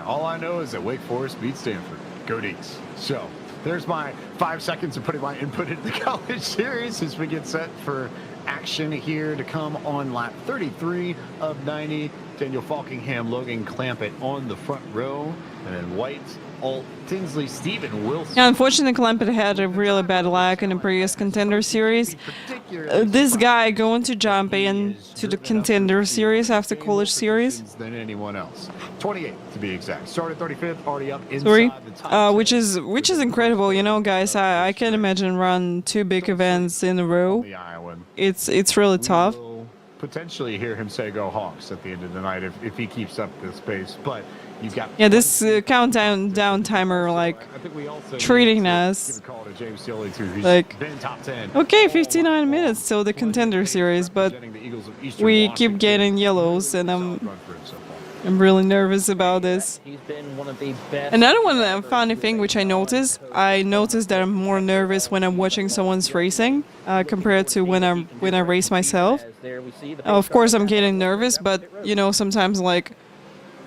All I know is that Wake Forest beat Stanford. Go Deeks. So there's my 5 seconds of putting my input into the College Series as we get set for action here to come on lap 33 of 90. Daniel Falkingham, Logan Clampett on the front row, and then White, Alt, Tinsley, Steven Wilson. Yeah, unfortunately, Clampett had a really bad lag in the previous Contender Series. This guy going to jump in to the Contender Series after College Series. Than anyone else. 28 to be exact. Started 35th, already up inside the top. Which is incredible, you know, guys. I can't imagine run 2 big events in a row. It's really tough. Potentially hear him say "Go Hawks" at the end of the night if he keeps up this pace, but you've got this countdown timer like treating us like okay, 59 minutes till the Contender Series, but we keep getting yellows, and I'm really nervous about this. He's been one of the best. Another funny thing which I noticed that I'm more nervous when I'm watching someone's racing compared to when I race myself. Of course, I'm getting nervous, but you know, sometimes like.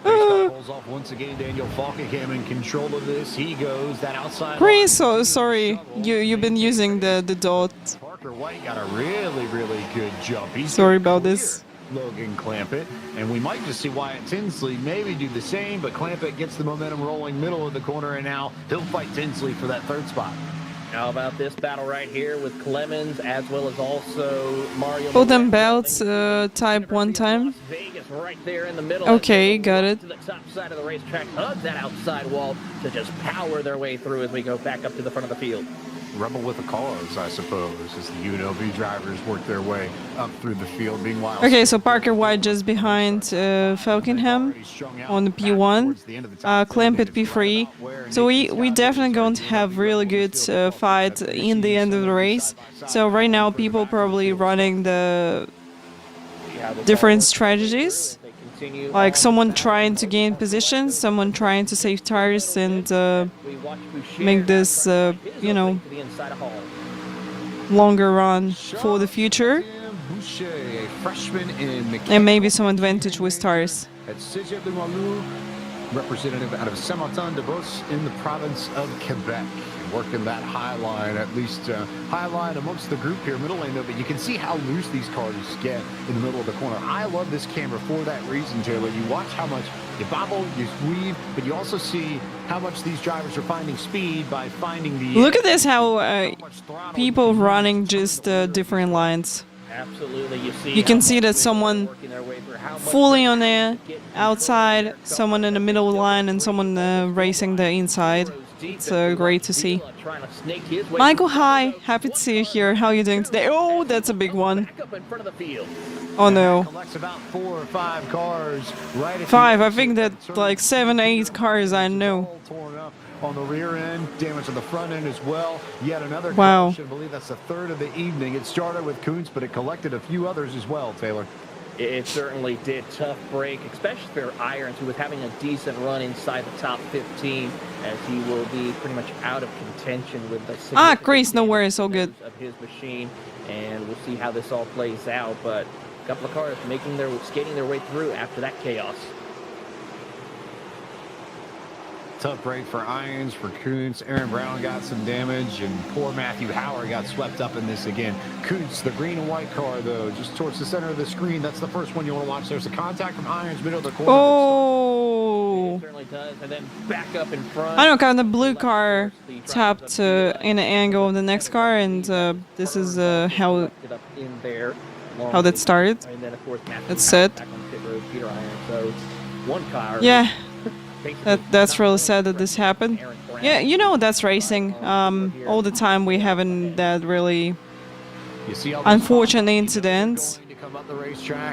Pulls off once again. Daniel Falkingham in control of this. He goes that outside. Chris, so sorry, you've been using the dot. Parker White got a really good jump. Sorry about this. Logan Clampett, and we might just see Wyatt Tinsley maybe do the same, but Clampett gets the momentum rolling middle of the corner, and now he'll fight Tinsley for that third spot. How about this battle right here with Clemens as well as also Mario? Both them belts type one time. Las Vegas right there in the middle. Okay, got it. To the top side of the racetrack, hug that outside wall to just power their way through as we go back up to the front of the field. Rebel with the cause, I suppose, as the UNLV drivers work their way up through the field. Meanwhile, Okay, so Parker White just behind Falkenham on the P1, Clampett P3. So we definitely going to have really good fight in the end of the race. So right now people probably running the different strategies, like someone trying to gain position, someone trying to save tires and make this, you know, longer run for the future, a freshman in and maybe some advantage with tires. at Cégep de Moilou, representative out of Saint-Martin-de-Beauce in the province of Quebec. Working that high line, at least high line amongst the group here, middle lane though, but you can see how loose these cars get in the middle of the corner. I love this camera for that reason, Taylor. You watch how much you bobble, you weave, but you also see how much these drivers are finding speed by finding the... Look at this, how people running just different lines. Absolutely, You can see that someone fully on the outside, someone in the middle line, and someone racing the inside. It's great to see. Michael, hi. Happy to see you here. How are you doing today? Oh, that's a big one. Oh no. About 4 or 5 cars right at 5. I think that like 7, 8 cars I know. torn up on the rear end, damage on the front end as well. Yet another Wow. caution. I believe that's the third of the evening. It started with Kuntz, but it collected a few others as well, Taylor. It certainly did. Tough break, especially for Irons, who was having a decent run inside the top 15, as he will be pretty much out of contention with the Grace, no worries, all good. of his machine, and we'll see how this all plays out. But a couple of cars skating their way through after that chaos. Tough break for Irons, for Kuntz. Aaron Brown got some damage, and poor Matthew Howard got swept up in this again. Kuntz, the green and white car, though, just towards the center of the screen. That's the first one you want to watch. There's a contact from Irons, middle of the corner. Oh! It certainly does, and then back up in front. I don't know, the blue car tapped in the angle of the next car, and this is how that started. And then, of course, That's set. back on pit road, Peter Irons. So one car. Yeah, that's really sad that this happened. Yeah, you know that's racing. All the time we having that really You see all unfortunate incidents.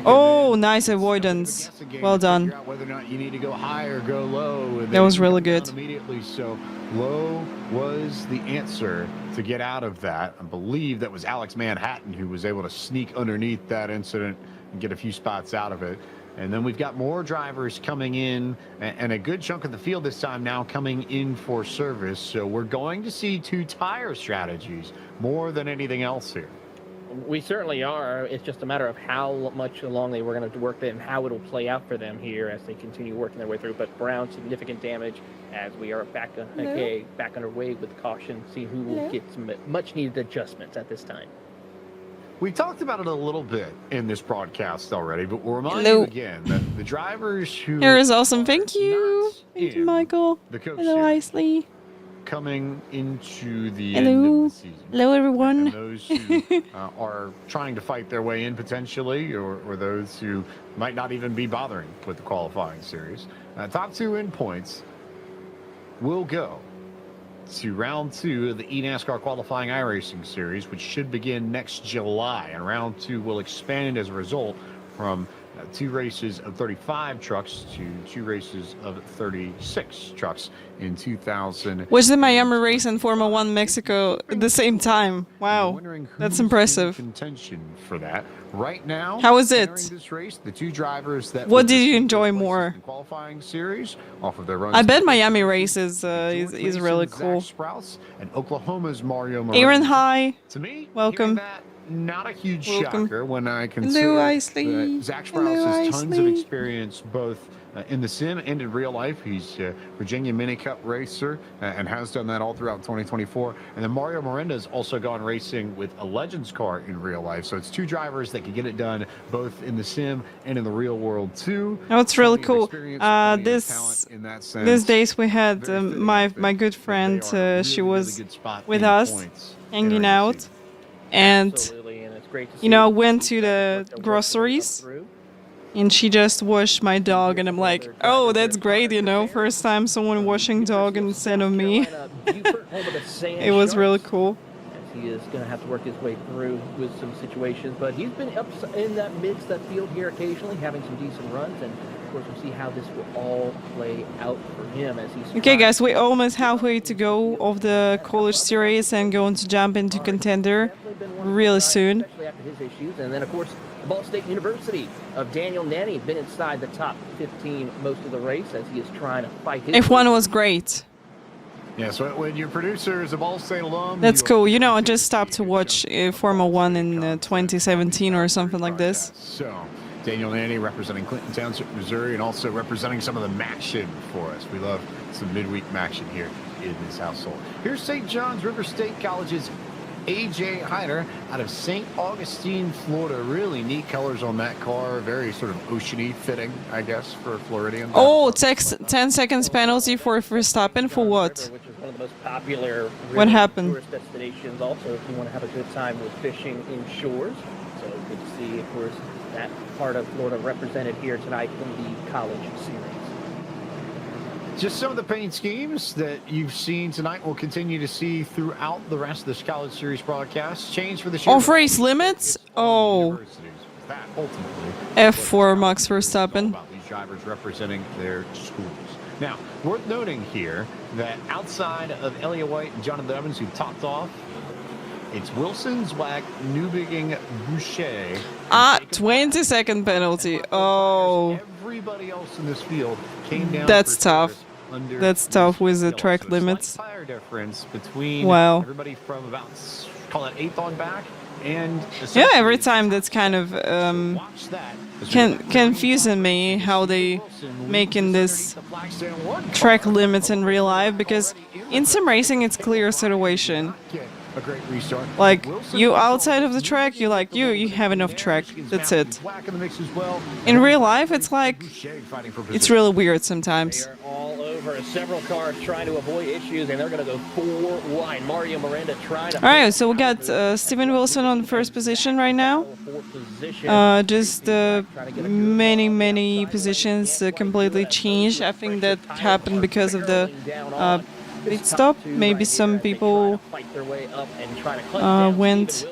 Oh, nice avoidance. Well done. Whether or not you need to go high or go low. That was really good. Immediately, so low was the answer to get out of that. I believe that was Alex Manhattan who was able to sneak underneath that incident and get a few spots out of it. And then we've got more drivers coming in, and a good chunk of the field this time now coming in for service. So we're going to see 2 tire strategies more than anything else here. We certainly are. It's just a matter of how much along they were going to work and how it'll play out for them here as they continue working their way through. But Brown, significant damage as we are back underway with caution. See who will get some much needed adjustments at this time. We talked about it a little bit in this broadcast already, but we'll remind Hello. you again that the drivers who Here is awesome. Thank are you. not Thank you, in Michael. the Coke Hello, Series Isley. coming into the Hello. end of the season. Hello, everyone. And those who are trying to fight their way in potentially, or those who might not even be bothering with the qualifying series. Top 2 in points will go to round 2 of the eNASCAR qualifying iRacing series, which should begin next July. And round 2 will expand as a result from 2 races of 35 trucks to 2 races of 36 trucks in 2000. Was the Miami race and Formula 1 Mexico at the same time? Wow, that's impressive. Contention for that right now. How was it? entering This race, the 2 drivers that What will did you receive enjoy their places more? in qualifying series off of their runs. I bet Miami race is really Zach cool. Sprouse and Oklahoma's Mario Moretti. Aaron, hi. To me, Welcome. hearing that, not a huge Welcome. shocker when I consider Hello, Isley. that Zach Hello, Sprouse has tons of Isley. experience both in the sim and in real life. He's a Virginia Mini Cup racer and has done that all throughout 2024. And then Mario Miranda's also gone racing with a Legends car in real life. So it's two drivers that can get it done both in the sim and in the real world too. Oh, it's really cool. These days we had my good friend. She was with us, hanging out, and Absolutely, and it's great to see you know, went to the groceries, and she just washed my dog, and I'm like, oh, that's great, you know, first time someone washing dog instead of me. It was really cool. He is going to have to work his way through with some situations, but he's been up in that that field here occasionally, having some decent runs, and of course we'll see how this will all play out for him as he's. Okay, guys, we're almost halfway to go of the college series and going to jump into contender really soon. Especially after his issues, and then of course Ball State University of Daniel Nanny been inside the top 15 most of the race as he is trying to fight his. F1 was great. Yeah, so when your producer is a Ball State alum... That's cool. You know, I just stopped to watch Formula 1 in 2017 or something like this. So, Daniel Nanny representing Clinton Township, Missouri, and also representing some of the MACtion for us. We love some midweek MACtion here in this household. Here's St. John's River State College's A.J. Hyder out of St. Augustine, Florida. Really neat colors on that car. Very sort of oceany fitting, I guess, for a Floridian. Oh, 10 seconds penalty for Verstappen for what? Which is one of the most popular What happened? tourist destinations. Also, if you want to have a good time with fishing in shores. So good to see, of course, that part of Florida represented here tonight in the college series. Just some of the paint schemes that you've seen tonight will continue to see throughout the rest of this college series broadcast. Change for the Off-race limits? Oh. That ultimately F for Max Verstappen. about these drivers representing their schools. Now, worth noting here that outside of Elliott White and Jonathan Evans, who topped off, it's Wilson, Zweig, Newbegin, Boucher. 20-second penalty. Oh. Everybody else in this field came down. That's for tough. under That's tough with the yellow. track So a slight limits. tire difference between Wow. everybody from about, call it 8th on back, and Yeah, every time that's kind of watch that. confusing me how they making this track limits in real life, because in sim racing it's clear situation. A great restart. Like, you outside of the track, you like you have enough track. That's it. In real life, it's like it's really weird sometimes. They're all over. Several cars trying to avoid issues, and they're going to go 4 wide. Mario Miranda trying to. All right, so we got Steven Wilson on first position right now. Just many positions completely changed. I think that happened because of the pit stop. Maybe some people went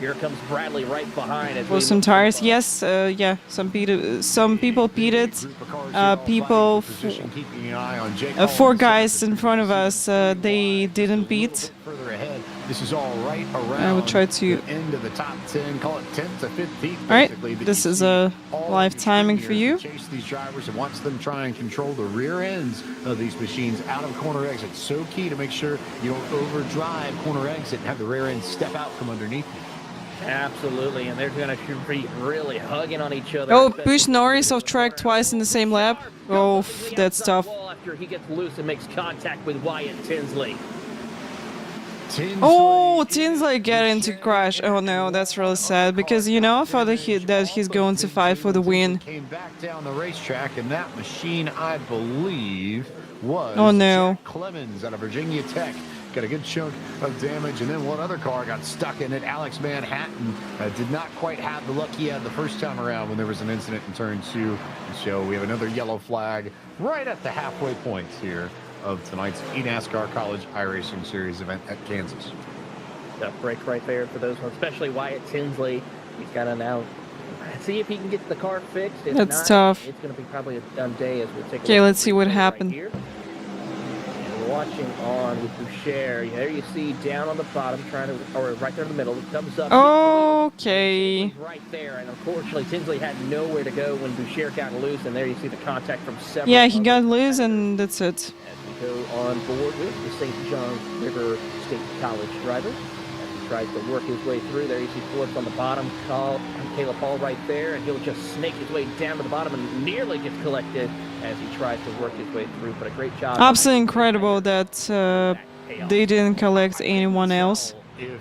Here comes Bradley right behind as for some tires. Yes, yeah, some people pitted. People, 4 guys in front of us, they didn't beat. Further ahead, this is all right around. I will try to. the end of the top 10, call it 10th to 15th. All right, basically, that this you is see a all live these timing for figures you. Chase these drivers and watch them try and control the rear ends of these machines out of corner exits. So key to make sure you don't overdrive corner exit and have the rear end step out from underneath you. Absolutely, and they're going to be really hugging on each other. Oh, push Norris off track twice in the same lap. Oh, that's tough. After he gets loose and makes contact with Wyatt Tinsley. Oh, Tinsley get into crash. Oh no, that's really sad, because you know I thought that he's going to fight for the win. Came back down the racetrack, and that machine, I believe, was Oh, no. Jack Clemens out of Virginia Tech. Got a good chunk of damage, and then one other car got stuck in it. Alex Manhattan did not quite have the luck he had the first time around when there was an incident in turn 2. So we have another yellow flag right at the halfway point here of tonight's eNASCAR College iRacing Series event at Kansas. Tough break right there for those ones, especially Wyatt Tinsley. He's got to now see if he can get the car fixed. If That's not, tough. It's going to be probably a done day as we take a Okay, look let's see what right happened. here. And watching on with Boucher. There you see down on the bottom, trying to, or right there in the middle, it comes up. Okay. Right there, and unfortunately Tinsley had nowhere to go when Boucher got loose, and there you see the contact from several. Yeah, he got loose, and that's it. As we go on board with the St. John's River State College driver. As he tries to work his way through, there you see fourth on the bottom, Caleb Hall right there, and he'll just snake his way down to the bottom and nearly gets collected as he tries to work his way through. But a great job. Absolutely incredible that they didn't collect anyone else. If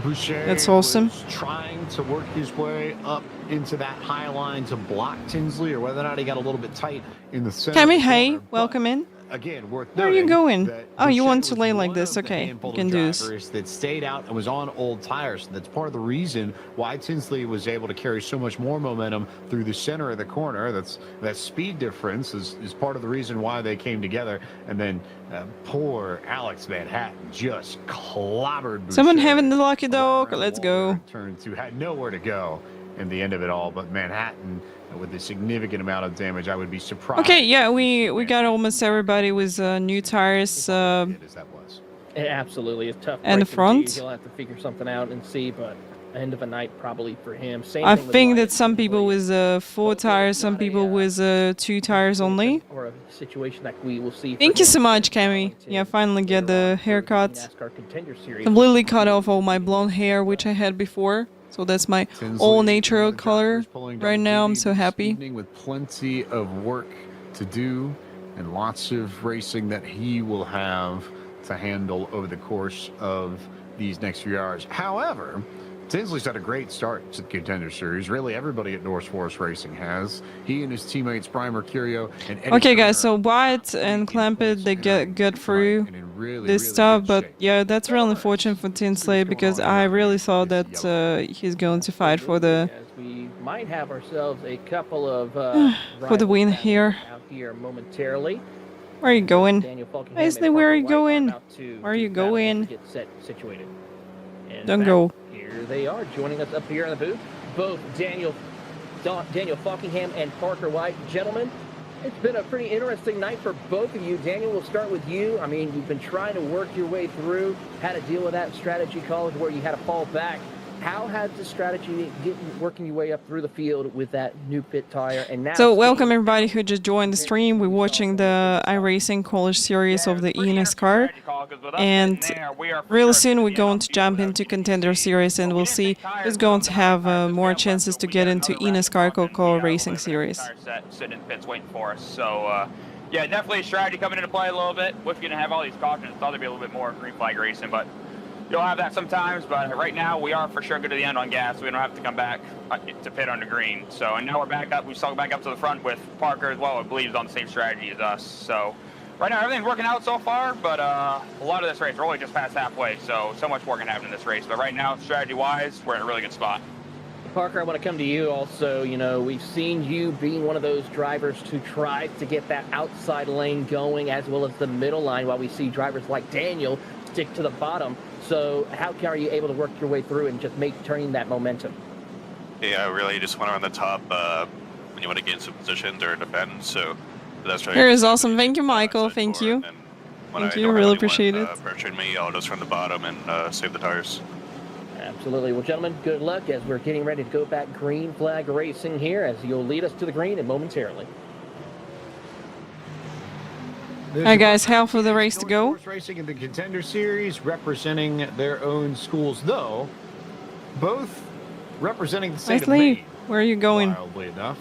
Boucher That's awesome. was trying to work his way up into that high line to block Tinsley, or whether or not he got a little bit tight in the center. Cammy, of the hey, corner. welcome in. Again, worth Where are you noting going? that Oh, you Boucher want to was lay like one this? of the Okay, handful you can of do this. drivers that stayed out and was on old tires. That's part of the reason why Tinsley was able to carry so much more momentum through the center of the corner. That speed difference is part of the reason why they came together. And then poor Alex Manhattan just clobbered Boucher. Someone having the lucky dog. Around Let's Walter go. Turn two, had nowhere to go in the end of it all, but Manhattan with a significant amount of damage. I would be surprised. Okay, yeah, we got almost everybody with new tires. As that was. It absolutely is tough. And the break front? indeed. He'll have to figure something out and see, but end of a night probably for him. Same I thing with think Wyatt that some people Tinsley. with 4 tires, some people with 2 tires only. Or a situation that we will see. Thank you so much, Cammy. Yeah, finally get the haircut. NASCAR Contender Series. Completely cut off all my blonde hair, which I had before. So that's my all natural color right now. I'm so happy. With plenty of work to do and lots of racing that he will have to handle over the course of these next few hours. However, Tinsley's had a great start to the Contender Series. Really, everybody at North Forest Racing has. He and his teammates, Brian Mercurio and Eddie Okay, guys, so Turner, Wyatt and Clampett, they get through and in really, this really stuff, good but shape. yeah, that's really unfortunate for Tinsley because I really thought that he's going to fight for the As we might have ourselves a couple of for the win rivals here. out here momentarily. Where are you going? Daniel Falkenham Leslie, and where are Parker you White going? about to Where are you battle to going? Get set situated. In Don't fact, go. Here they are joining us up here in the booth. Both Daniel Falkenham and Parker White. Gentlemen, it's been a pretty interesting night for both of you. Daniel, we'll start with you. I mean, you've been trying to work your way through, had to deal with that strategy college where you had to fall back. How has the strategy working your way up through the field with that new pit tire? And now So welcome everybody who just joined the stream. We're watching the iRacing College Series of the eNASCAR, and real soon we're going to jump into Contender Series, and we'll see who's going to have more chances to get into eNASCAR Coca-Cola Racing Series. Sitting in the pits waiting for us. So yeah, definitely a strategy coming into play a little bit. If you're gonna have all these cautions, thought there'd be a little bit more green flag racing, but you'll have that sometimes. But right now we are for sure good to the end on gas. We don't have to come back to pit on the green. So and now we're back up. We stuck back up to the front with Parker as well. I believe is on the same strategy as us. So right now everything's working out so far. But a lot of this race we're only just past halfway. So much more can happen in this race. But right now, strategy-wise, we're in a really good spot. Parker, I want to come to you also. You know, we've seen you being one of those drivers who tries to get that outside lane going as well as the middle line, while we see drivers like Daniel stick to the bottom. So how are you able to work your way through and just turning that momentum? Yeah, really just went around the top when you want to gain some positions or defend. So that's right. Here is awesome. Thank you, Michael. Thank you. Thank you. Really appreciate it. Pressuring me, I'll just run the bottom and save the tires. Absolutely. Well, gentlemen, good luck as we're getting ready to go back green flag racing here, as you'll lead us to the green and momentarily. Alright guys, half of the race to go. Racing in the Contender Series, representing their own schools, though both representing the state of Nicely. Maine. Where are you going? Wildly enough,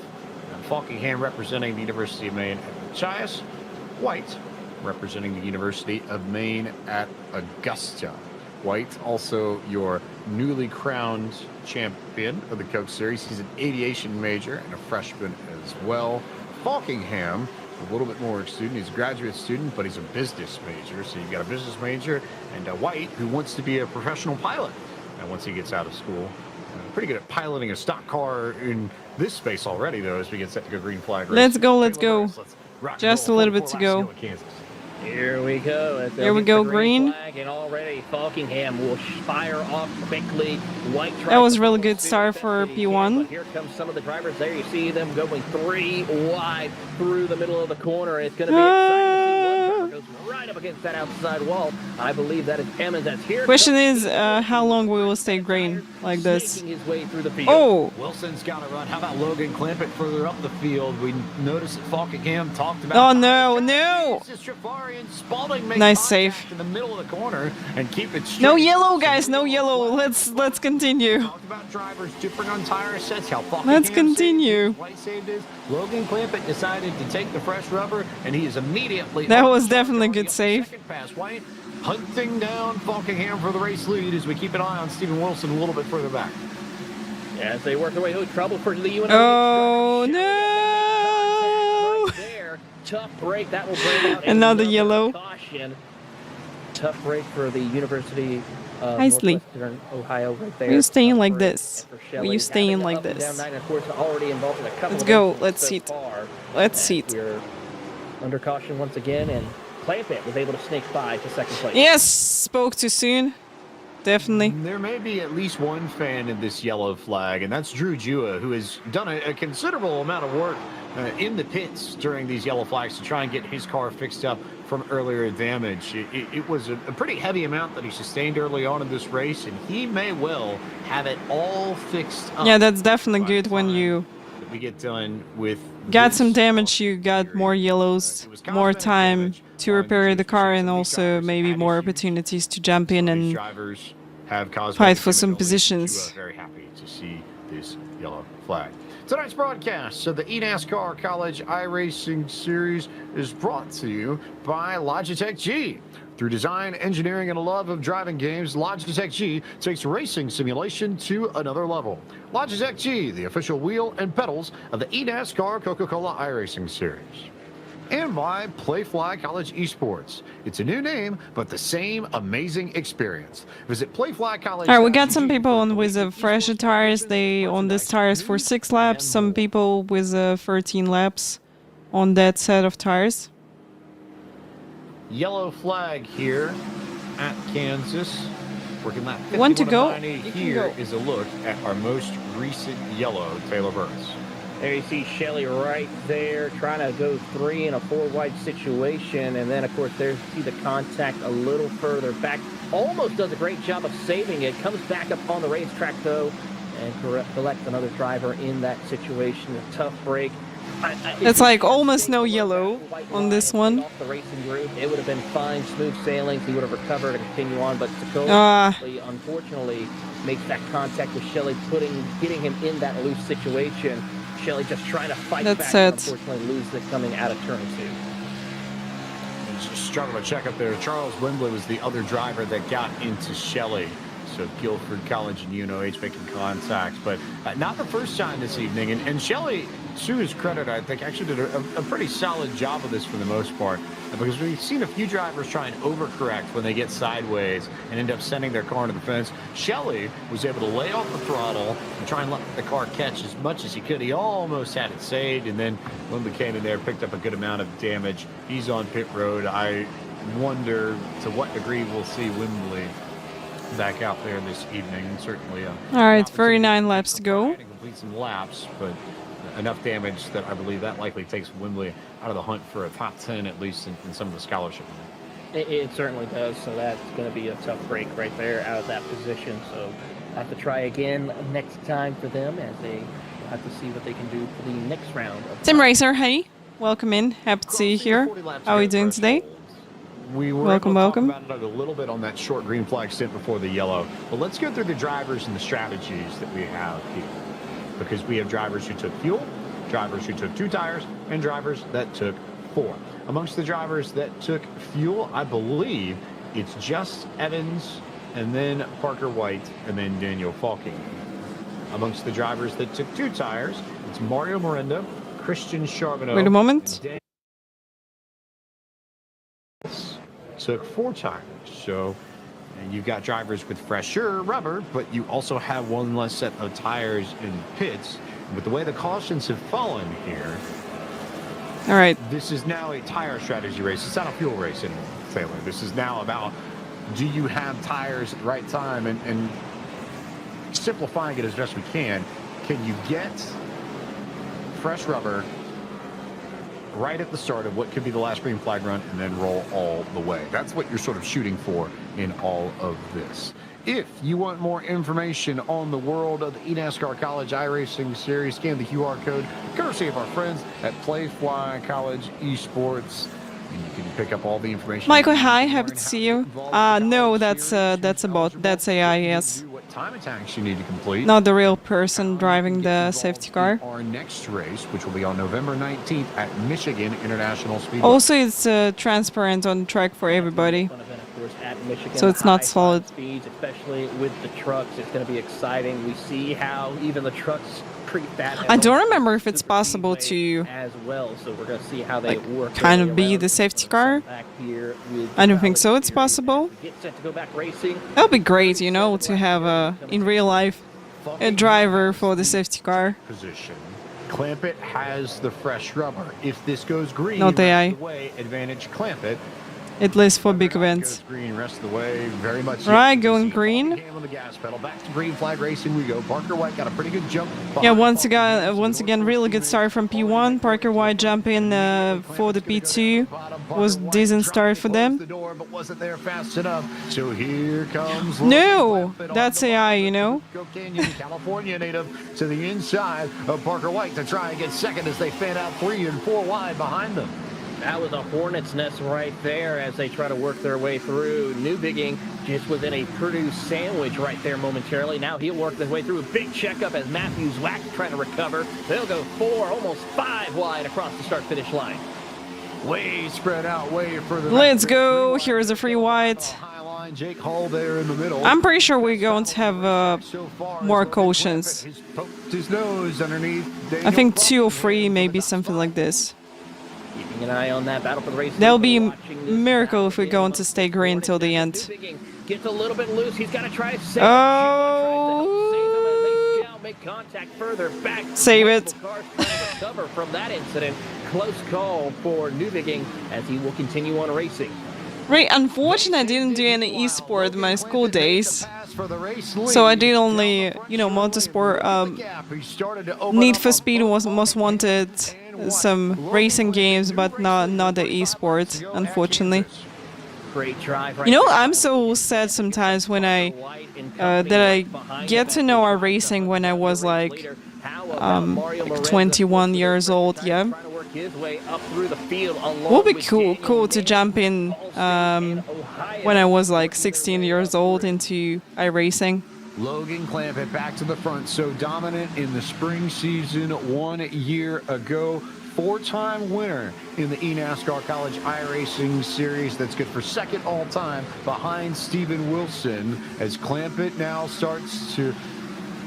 and Falkingham representing the University of Maine at Machias, White representing the University of Maine at Augusta. White, also your newly crowned champion of the Coke Series. He's an aviation major and a freshman as well. Falkingham, a little bit more student. He's a graduate student, but he's a business major. So you've got a business major and White, who wants to be a professional pilot. And once he gets out of school, pretty good at piloting a stock car in this space already, though, as we get set to go green flag. Let's go, let's go. Just a little bit to go. Here we go. Here we go, green. Flag, and already Falkingham will fire off quickly. White That was a really good start for P1. But here comes some of the drivers there. You see them going 3 wide through the middle of the corner. It's going to be exciting to see one driver goes right up against that outside wall. I believe that is Emmons that's here. Question is, how long we will stay green like this? Snaking his way through the field. Oh, Wilson's got to run. How about Logan Clampett further up the field? We noticed that Falkingham talked about. oh no, no! Nice save. In the middle of the corner and keep it straight. No yellow, guys, no yellow. Let's continue. Talked about drivers different on tire sets. How Falkingham Let's continue. saved his. Logan Clampett decided to take the fresh rubber, and he is immediately. That was definitely a good save. Second pass, White hunting down Falkingham for the race lead as we keep an eye on Stephen Wilson a little bit further back. As they work their way through trouble for the UNO. Oh no! Right there. Tough break. That will bring out Another yellow. Caution. Tough break for the University of Nicely. Northwestern Ohio right there. Were you staying Tough like break this? for Were Shelley. you staying Having like up and this? down night, of course, already involved in a couple Let's of go. incidents Let's so see it. far. Let's see it. We're under caution once again, and Clampett was able to snake by to second place. Yes, spoke too soon. Definitely. There may be at least one fan in this yellow flag, and that's Drew Jua, who has done a considerable amount of work in the pits during these yellow flags to try and get his car fixed up from earlier damage. It was a pretty heavy amount that he sustained early on in this race, and he may well have it all fixed up. Yeah, that's definitely good when you We get done with got this some damage, you got more yellows, more time to repair the car, and also maybe more opportunities to jump in and drivers have fight for some damage. positions. Very happy to see this yellow flag. Tonight's broadcast of the eNASCAR College iRacing Series is brought to you by Logitech G. Through design, engineering, and a love of driving games, Logitech G takes racing simulation to another level. Logitech G, the official wheel and pedals of the eNASCAR Coca-Cola iRacing Series. And by Playfly College Esports. It's a new name, but the same amazing experience. Visit Playfly College. Alright, we got some people on with fresher tires. They on this tires for 6 laps. Some people with 13 laps on that set of tires. Yellow flag here at Kansas. Working lap 51 Want to go? 90. You can Here go. is a look at our most recent yellow Taylor Burns. There you see Shelley right there trying to go 3 in a 4-wide situation. And then, of course, there's see the contact a little further back. Almost does a great job of saving it. Comes back up on the racetrack, though, and collects another driver in that situation. A tough break. It's like almost no yellow on this one. Off the racing group, it would have been fine, smooth sailing. He would have recovered and continue on. But Tacoma, unfortunately, makes that contact with Shelley, getting him in that loose situation. Shelley just trying to fight That's back, it. and unfortunately loses it coming out of turn 2. Just struggle to check up there. Charles Wembley was the other driver that got into Shelley. So Guilford College and UNOH making contact, but not the first time this evening. And Shelley, to his credit, I think actually did a pretty solid job of this for the most part, because we've seen a few drivers try and overcorrect when they get sideways and end up sending their car into the fence. Shelley was able to lay off the throttle and try and let the car catch as much as he could. He almost had it saved, and then Wembley came in there, picked up a good amount of damage. He's on pit road. I wonder to what degree we'll see Wembley back out there this evening. Certainly Alright, 39 laps to go. complete some laps, but enough damage that I believe that likely takes Wembley out of the hunt for a top 10, at least in some of the scholarship. It certainly does, so that's going to be a tough break right there out of that position. So have to try again next time for them, as they have to see what they can do for the next round. Tim Racer, hey, welcome in. Happy to see you here. How are you doing today? We were Welcome, able to welcome. talk about it a little bit on that short green flag stint before the yellow. But let's go through the drivers and the strategies that we have here. Because we have drivers who took fuel, drivers who took 2 tires, and drivers that took 4. Amongst the drivers that took fuel, I believe it's just Evans, and then Parker White, and then Daniel Falking. Amongst the drivers that took 2 tires, it's Mario Morendo, Christian Charbonneau. Wait a moment. Took 4 tires. So and you've got drivers with fresher rubber, but you also have one less set of tires in pits. With the way the cautions have fallen here, All right. this is now a tire strategy race. It's not a fuel race anymore, Taylor. This is now about, do you have tires at the right time? And simplifying it as best we can you get fresh rubber right at the start of what could be the last green flag run and then roll all the way. That's what you're sort of shooting for in all of this. If you want more information on the world of the eNASCAR College iRacing Series, scan the QR code, courtesy of our friends at Playfly College Esports. And you can pick up all the information. Michael, hi, happy to see you. No, that's a bot. That's AI, yes. What time attacks you need to complete. Not the real person driving the safety car. Our next race, which will be on November 19th at Michigan International Speedway. Also, it's transparent on the track for everybody. So it's not solid. Speeds, especially with the trucks, it's going to be exciting. We see how even the trucks treat that. I don't remember if it's possible to as well. So we're going to see how they work. Kind of be the safety car. I don't think so. It's possible. Get set to go back racing. That would be great, you know, to have in real life a driver for the safety car. Position. Clampett has the fresh rubber. If this goes green, not AI. Advantage Clampett. At least for big events. Green rest of the way, very much. Right, going green. On the gas pedal, back to green flag racing we go. Parker White got a pretty good jump. Yeah, once again, really good start from P1. Parker White jumping for the P2 was decent start for them. But wasn't there fast enough. So here comes. No, that's AI, you know. Canyon, California native to the inside of Parker White to try and get second as they fan out 3 and 4 wide behind them. That was a hornet's nest right there as they try to work their way through. Newbigging just within a Purdue sandwich right there momentarily. Now he'll work his way through a big checkup as Matthews Wax trying to recover. They'll go 4, almost 5 wide across the start-finish line. Way spread out, way further. Let's go. Here's a free white. Jake Hall there in the middle. I'm pretty sure we're going to have more cautions. His nose underneath. I think 2 or 3, maybe something like this. Keeping an eye on that battle for the race. That'll be a miracle if we're going to stay green till the end. Gets a little bit loose. He's got to try to save make contact further back. Save it. Recover from that incident. Close call for Newbigging as he will continue on racing. Right, unfortunately, I didn't do any esport in my school days. So I did only, you know, motorsport. Need for Speed was most wanted. Some racing games, but not the esport, unfortunately. Great drive. You know, I'm so sad sometimes when I get to know iRacing when I was like 21 years old. Yeah, would be cool to jump in when I was like 16 years old into iRacing. Logan Clampett back to the front, so dominant in the spring season 1 year ago. 4-time winner in the eNASCAR College iRacing Series. That's good for second all-time behind Steven Wilson as Clampett now starts to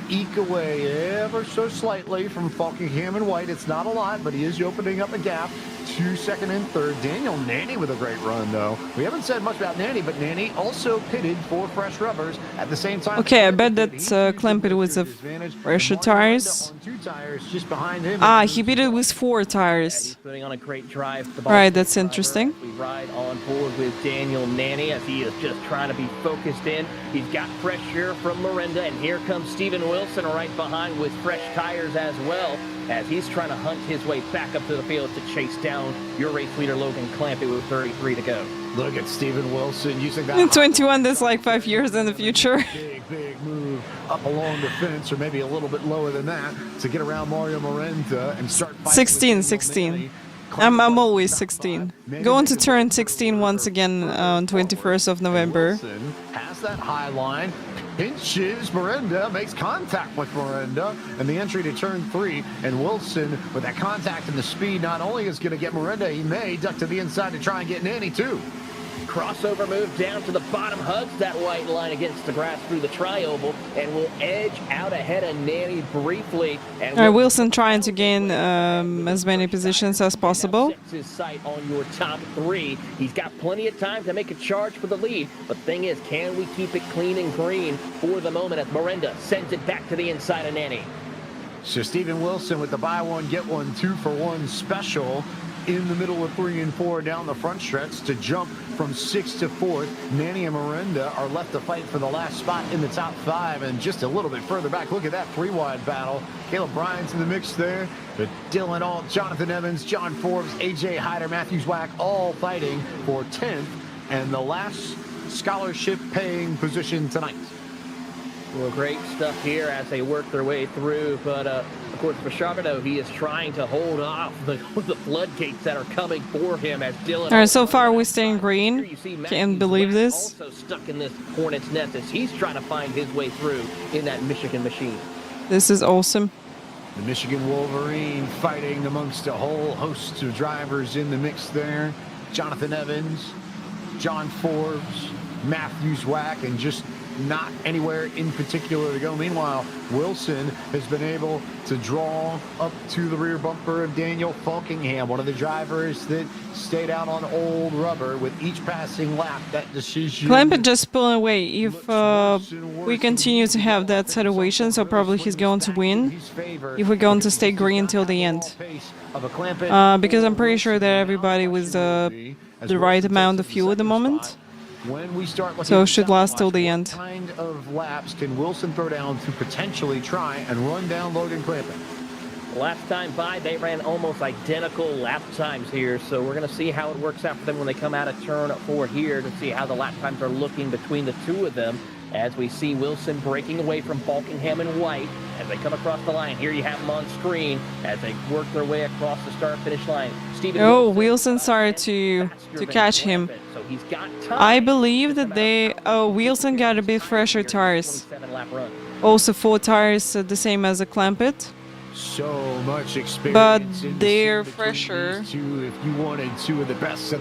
eke away ever so slightly from Falkingham and White. It's not a lot, but he is opening up a gap to second and third. Daniel Nanny with a great run, though. We haven't said much about Nanny, but Nanny also pitted for fresh rubbers at the same time. Okay, I bet that Clampett was a fresher tires. 2 tires just behind him. He pitted with 4 tires. He's putting on a great drive. Right, that's interesting. We ride on board with Daniel Nanny as he is just trying to be focused in. He's got pressure from Miranda, and here comes Steven Wilson right behind with fresh tires as well, as he's trying to hunt his way back up to the field to chase down your race leader Logan Clampett with 33 to go. Look at Steven Wilson using that. In 21, that's like 5 years in the future. Big move up along the fence, or maybe a little bit lower than that, to get around Mario Miranda and start fighting. 16. I'm always 16. Going to turn 16 once again on 21st of November. Wilson has that high line. Pinches Miranda, makes contact with Miranda, and the entry to turn 3. And Wilson, with that contact and the speed, not only is going to get Miranda, he may duck to the inside to try and get Nanny too. Crossover move down to the bottom, hugs that white line against the grass through the tri-oval, and will edge out ahead of Nanny briefly. And Wilson trying to gain as many positions as possible. Sets his sight on your top 3. He's got plenty of time to make a charge for the lead. But the thing is, can we keep it clean and green for the moment as Miranda sends it back to the inside of Nanny? So Steven Wilson with the buy one, get one, 2-for-1 special in the middle of 3 and 4 down the front stretch to jump from 6th to 4th. Nanny and Miranda are left to fight for the last spot in the top 5, and just a little bit further back, look at that 3-wide battle. Caleb Bryant's in the mix there, but Dylan Alt, Jonathan Evans, John Forbes, AJ Hyder, Matthews Wack, all fighting for 10th and the last scholarship-paying position tonight. Well, great stuff here as they work their way through, but of course for Charbonneau, he is trying to hold off the floodgates that are coming for him as Dylan. All right, so far we're staying green. Can't believe this. Also stuck in this hornet's nest as he's trying to find his way through in that Michigan machine. This is awesome. The Michigan Wolverine fighting amongst a whole host of drivers in the mix there. Jonathan Evans, John Forbes, Matthews Wack, and just not anywhere in particular to go. Meanwhile, Wilson has been able to draw up to the rear bumper of Daniel Falkingham, one of the drivers that stayed out on old rubber with each passing lap. That decision. Clampett just pulling away. If we continue to have that situation, so probably he's going to win. If we're going to stay green till the end. Because I'm pretty sure that everybody with the right amount of fuel at the moment. When we start so it should last till the end. What kind of laps can Wilson throw down to potentially try and run down Logan Clampett? Last time by, they ran almost identical lap times here, so we're going to see how it works out for them when they come out of turn 4 here to see how the lap times are looking between the two of them. As we see Wilson breaking away from Falkingham and White as they come across the line. Here you have them on screen as they work their way across the start-finish line. Wilson started to catch him. So he's got time. I believe that Wilson got a bit fresher tires. Also 4 tires the same as a Clampett. So much experience. But they're fresher. If you wanted 2 of the best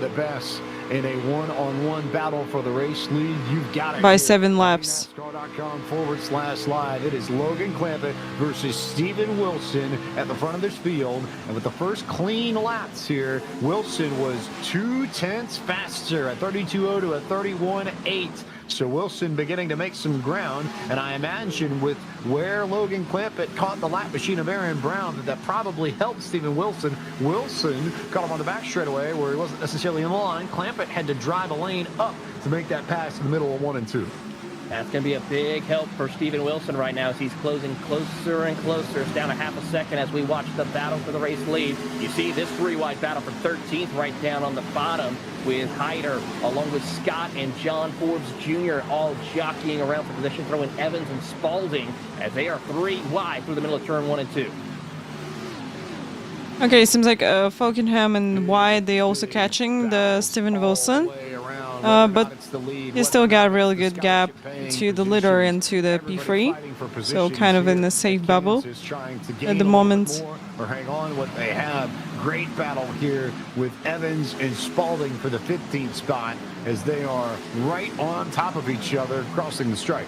in a one-on-one battle for the race lead, you've got it. By 7 laps. NASCAR.com/live. It is Logan Clampett versus Steven Wilson at the front of this field. And with the first clean laps here, Wilson was 2 tenths faster at 32.0 to a 31.8. So Wilson beginning to make some ground, and I imagine with where Logan Clampett caught the lap machine of Aaron Brown, that probably helped Steven Wilson. Wilson caught him on the back straightaway where he wasn't necessarily in line. Clampett had to drive a lane up to make that pass in the middle of 1 and 2. That's going to be a big help for Steven Wilson right now as he's closing closer and closer. It's down a half a second as we watch the battle for the race lead. You see this 3-wide battle for 13th right down on the bottom with Hyder along with Scott and John Forbes Jr. all jockeying around for position, throwing Evans and Spalding as they are 3 wide through the middle of turn 1 and 2. Okay, seems like Falkingham and White, they also catching the Steven Wilson. But he still got a really good gap to the leader and to the P3, so kind of in a safe bubble at the moment. Or hang on what they have. Great battle here with Evans and Spalding for the 15th spot as they are right on top of each other crossing the stripe.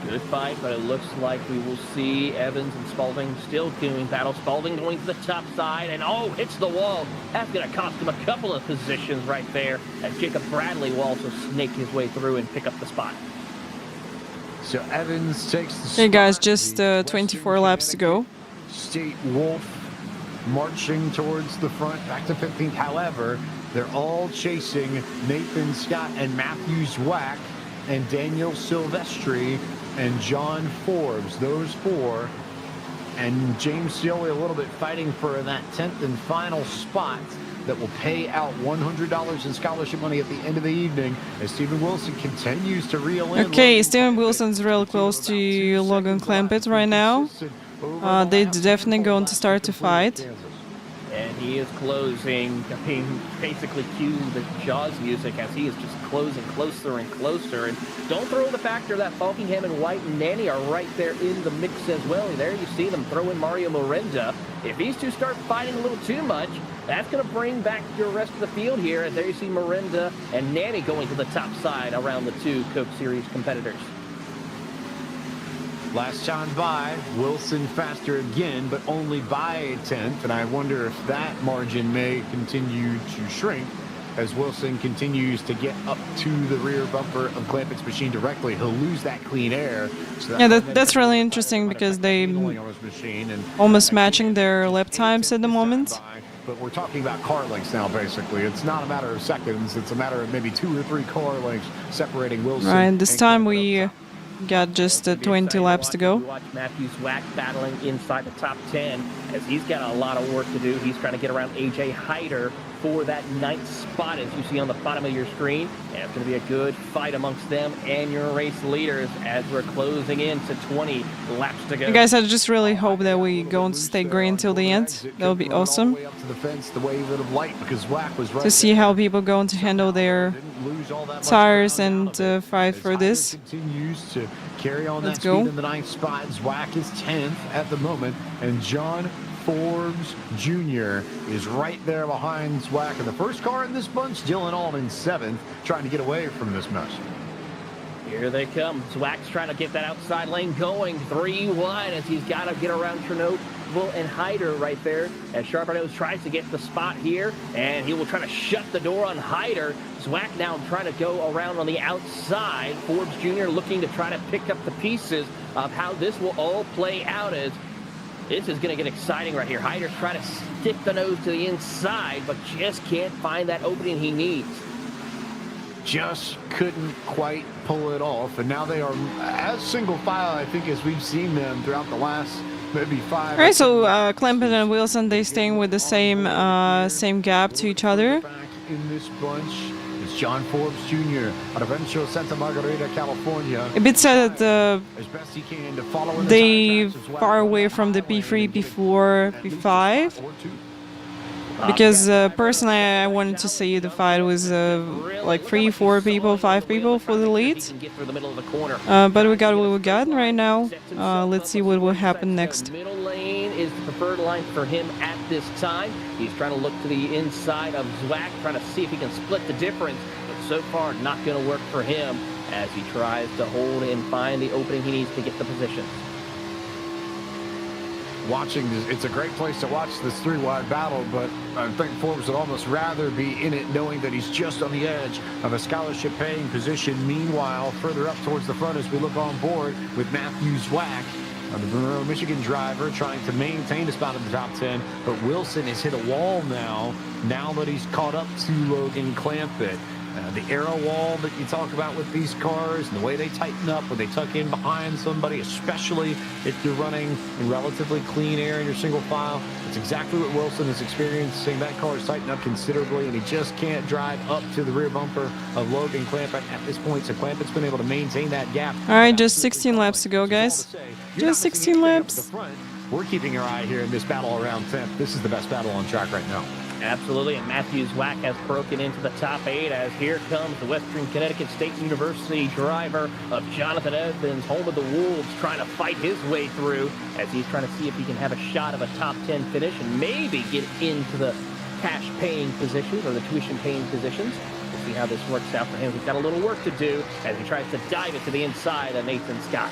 Good fight, but it looks like we will see Evans and Spalding still doing battle. Spalding going to the top side, and hits the wall. That's going to cost him a couple of positions right there, as Jacob Bradley will also snake his way through and pick up the spot. So Evans takes the Hey guys, just 24 laps to go. State Wolf marching towards the front, back to 15th. However, they're all chasing Nathan Scott and Matthews Wack and Daniel Silvestri and John Forbes, those 4, and James Scioli a little bit fighting for that 10th and final spot that will pay out $100 in scholarship money at the end of the evening as Steven Wilson continues to reel in. Okay, Steven Wilson's real close to Logan Clampett right now. They're definitely going to start to fight. And he is closing, basically cue the Jaws music as he is just closing closer and closer. And don't throw the factor that Falkingham and White and Nanny are right there in the mix as well. There you see them throw in Mario Miranda. If these two start fighting a little too much, that's going to bring back your rest of the field here. And there you see Miranda and Nanny going to the top side around the 2 Coke Series competitors. Last time by, Wilson faster again, but only by a 10th, and I wonder if that margin may continue to shrink as Wilson continues to get up to the rear bumper of Clampett's machine directly. He'll lose that clean air. So that's really interesting because they almost matching their lap times at the moment. but we're talking about car lengths now, basically. It's not a matter of seconds. It's a matter of maybe 2 or 3 car lengths separating Wilson. Right, this and time Clement we up top. got just It'll be 20 exciting laps to go. watch Matthew Zwack battling inside the top 10 as he's got a lot of work to do. He's trying to get around AJ Hyder for that 9th spot, as you see on the bottom of your screen. And it's going to be a good fight amongst them and your race leaders as we're closing in to 20 laps to go. You guys, I just really hope that we going to stay green till the end. That would be awesome. To see how people going to handle their tires and fight for this. Continues to carry on Let's that go. speed in the 9th spot. Zwack is 10th at the moment, and John Forbes Jr. is right there behind Zwack. And the first car in this bunch, Dylan Allman 7th, trying to get away from this mess. Here they come. Zwack's trying to get that outside lane going. 3 wide as he's got to get around Chernobyl and Hyder right there. As Charbonneau tries to get the spot here, and he will try to shut the door on Hyder. Zwack now trying to go around on the outside. Forbes Jr. looking to try to pick up the pieces of how this will all play out as this is going to get exciting right here. Hyder's trying to stick the nose to the inside, but just can't find that opening he needs. Just couldn't quite pull it off, and now they are as single file, I think, as we've seen them throughout the last maybe 5. Alright, so Clement and Wilson, they staying with the same gap to each other. Back in this bunch is John Forbes Jr. out of Rancho Santa Margarita, California. A bit sad that As best he can to follow in the they time tracks as well. far away from the P3, P4, P5. Because personally, I wanted to see the fight was like 3, 4 people, 5 people for the lead. But we got what we got right now. Let's see what will happen next. Middle lane is the preferred line for him at this time. He's trying to look to the inside of Zwack, trying to see if he can split the difference. But so far, not going to work for him as he tries to hold and find the opening he needs to get the position. Watching this, it's a great place to watch this 3-wide battle, but I think Forbes would almost rather be in it knowing that he's just on the edge of a scholarship paying position. Meanwhile, further up towards the front as we look on board with Matthew Zwack, the Monroe, Michigan driver, trying to maintain a spot in the top 10, but Wilson has hit a wall now that he's caught up to Logan Clampett. The arrow wall that you talk about with these cars and the way they tighten up when they tuck in behind somebody, especially if you're running in relatively clean air in your single file. It's exactly what Wilson is experiencing. That car is tightened up considerably, and he just can't drive up to the rear bumper of Logan Clampett at this point. So Clampett's been able to maintain that gap. All right, just 16 laps to go, guys. Just 16 laps. We're keeping our eye here in this battle around 10th. This is the best battle on track right now. Absolutely, and Matthew Zwack has broken into the top 8 as here comes the Western Connecticut State University driver of Jonathan Evans, home of the Wolves, trying to fight his way through as he's trying to see if he can have a shot of a top 10 finish and maybe get into the cash-paying positions or the tuition-paying positions. We'll see how this works out for him. He's got a little work to do as he tries to dive it to the inside of Nathan Scott.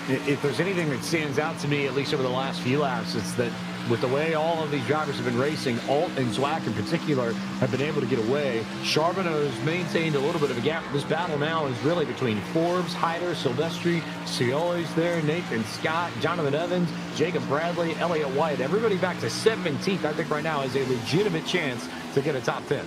If there's anything that stands out to me, at least over the last few laps, it's that with the way all of these drivers have been racing, Alt and Zwack in particular have been able to get away. Charbonneau's maintained a little bit of a gap. This battle now is really between Forbes, Hyder, Silvestri, Cioli's there, Nathan Scott, Jonathan Evans, Jacob Bradley, Elliott White. Everybody back to 17th, I think right now has a legitimate chance to get a top 10.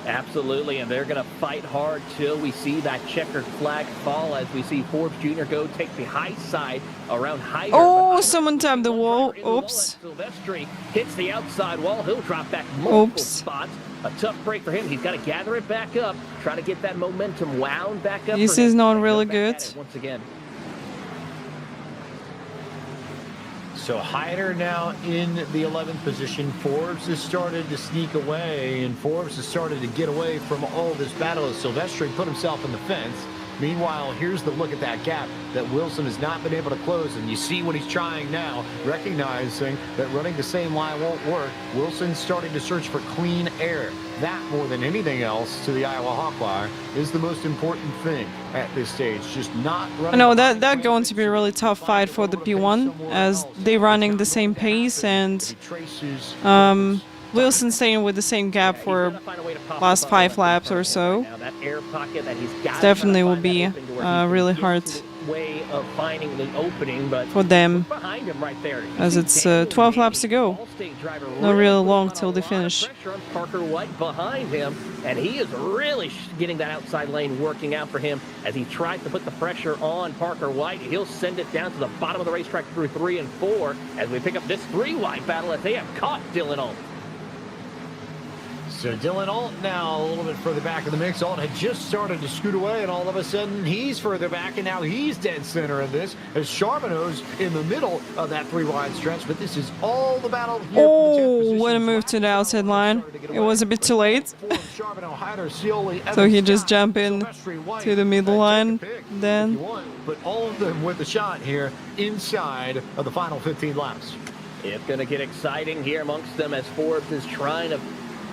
Absolutely, and they're going to fight hard till we see that checkered flag fall as we see Forbes Jr. go take the high side around Hyder. Oh, someone tapped the wall. Oops. Silvestri hits the outside wall. He'll drop back multiple Oops. spots. A tough break for him. He's got to gather it back up, try to get that momentum wound back up. This for him. is not And really go back good. at it once again. So Hyder now in the 11th position. Forbes has started to sneak away, and Forbes has started to get away from all this battle as Silvestri put himself in the fence. Meanwhile, here's the look at that gap that Wilson has not been able to close, and you see what he's trying now, recognizing that running the same line won't work. Wilson's starting to search for clean air. That, more than anything else, to the Iowa Hawkeye, is the most important thing at this stage. Just not running. I know that going to be a really tough fight for the P1 as they running the same pace and Wilson staying with the same gap for last 5 laps or so. Now that air pocket that he's got Definitely will be really hard way of finding the opening, but for them, behind him right there, as it's 12 laps to go. Not really long till they finish. Pressure on Parker White behind him, and he is really getting that outside lane working out for him as he tries to put the pressure on Parker White. He'll send it down to the bottom of the racetrack through 3 and 4 as we pick up this 3-wide battle as they have caught Dylan Alt. So Dylan Alt now a little bit further back in the mix. Alt had just started to scoot away, and all of a sudden he's further back, and now he's dead center of this as Charbonneau's in the middle of that 3-wide stretch. But this is all the battle here. Oh, what a move to the outside line. It was a bit too late. So he just jumped in to the middle line then. But all of them with the shot here inside of the final 15 laps. It's going to get exciting here amongst them as Forbes is trying to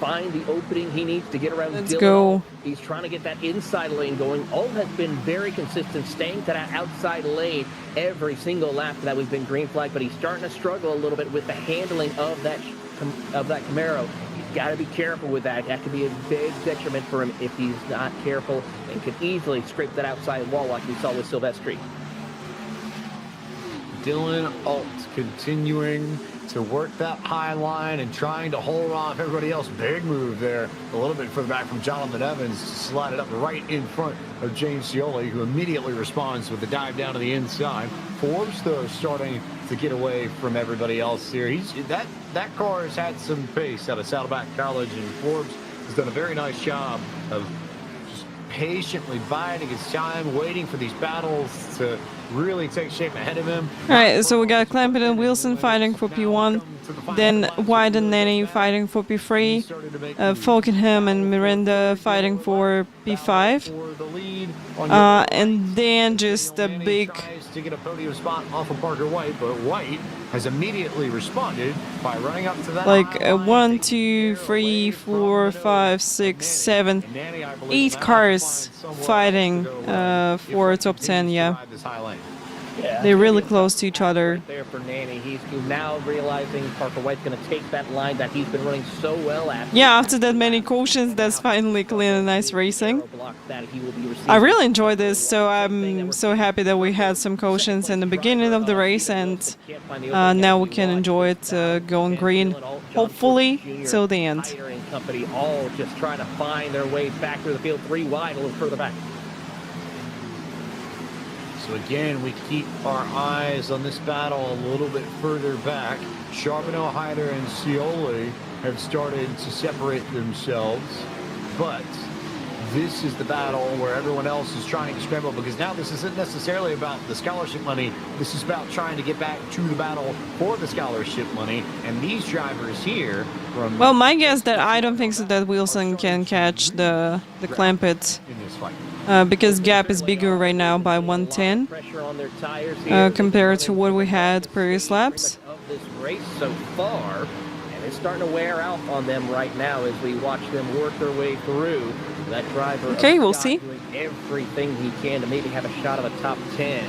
find the opening he needs to get around Let's Dylan. go. He's trying to get that inside lane going. Alt has been very consistent, staying to that outside lane every single lap that we've been green flag, but he's starting to struggle a little bit with the handling of that Camaro. He's got to be careful with that. That could be a big detriment for him if he's not careful and could easily scrape that outside wall like we saw with Silvestri. Dylan Alt continuing to work that high line and trying to hold off everybody else. Big move there, a little bit further back from Jonathan Evans, slide it up right in front of James Scioli, who immediately responds with a dive down to the inside. Forbes, though, starting to get away from everybody else here. That car has had some pace out of Saddleback College, and Forbes has done a very nice job of just patiently biding his time, waiting for these battles to really take shape ahead of him. Alright, so we got Clampett and Wilson fighting for P1, then White and Nenny fighting for P3, Falkenham and Miranda fighting for P5, and then just a big... to get a podium spot off of Parker White, but White has immediately responded by running up to that. Like 1, 2, 3, 4, 5, 6, 7, 8 cars fighting for top 10, yeah. They're really close to each other. Right there for Nanny. He's now realizing Parker White's going to take that line that he's been running so well at. Yeah, after that many cautions, that's finally clean and nice racing. I really enjoyed this, so I'm so happy that we had some cautions in the beginning of the race, and now we can enjoy it going green, hopefully, till the end. Company all just trying to find their way back through the field 3 wide, a little further back. So again, we keep our eyes on this battle a little bit further back. Charbonneau, Hyder, and Scioli have started to separate themselves, but this is the battle where everyone else is trying to scramble, because now this isn't necessarily about the scholarship money. This is about trying to get back to the battle for the scholarship money, and these drivers here from... Well, my guess that I don't think so that Wilson can catch the Clampett. In this fight. Because gap is bigger right now by 110 compared to what we had previous laps. Of this race so far, and it's starting to wear out on them right now as we watch them work their way through. That driver, okay, we'll see. Doing everything he can to maybe have a shot of a top 10,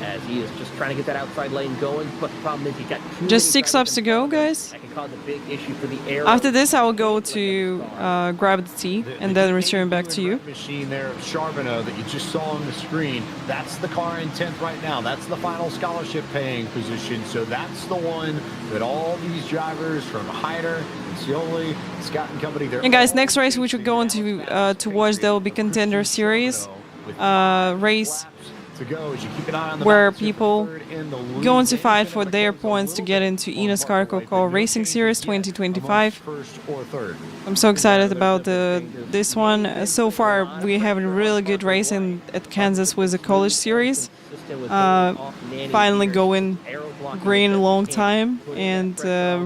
as he is just trying to get that outside lane going. But the problem is he got just 6 laps to go, guys. That can cause a big issue for the aero. After this, I will go to grab the tea and then return back to you. Machine there of Charbonneau that you just saw on the screen. That's the car in 10th right now. That's the final scholarship paying position. So that's the one that all these drivers from Hyder, Scioli, Scott and company. And guys, next race which we're going to watch, there will be Contender Series race, where people going to fight for their points to get into eNASCAR Coca-Cola Racing Series 2025. I'm so excited about this one. So far, we have a really good racing at Kansas with the College Series. Finally going green a long time, and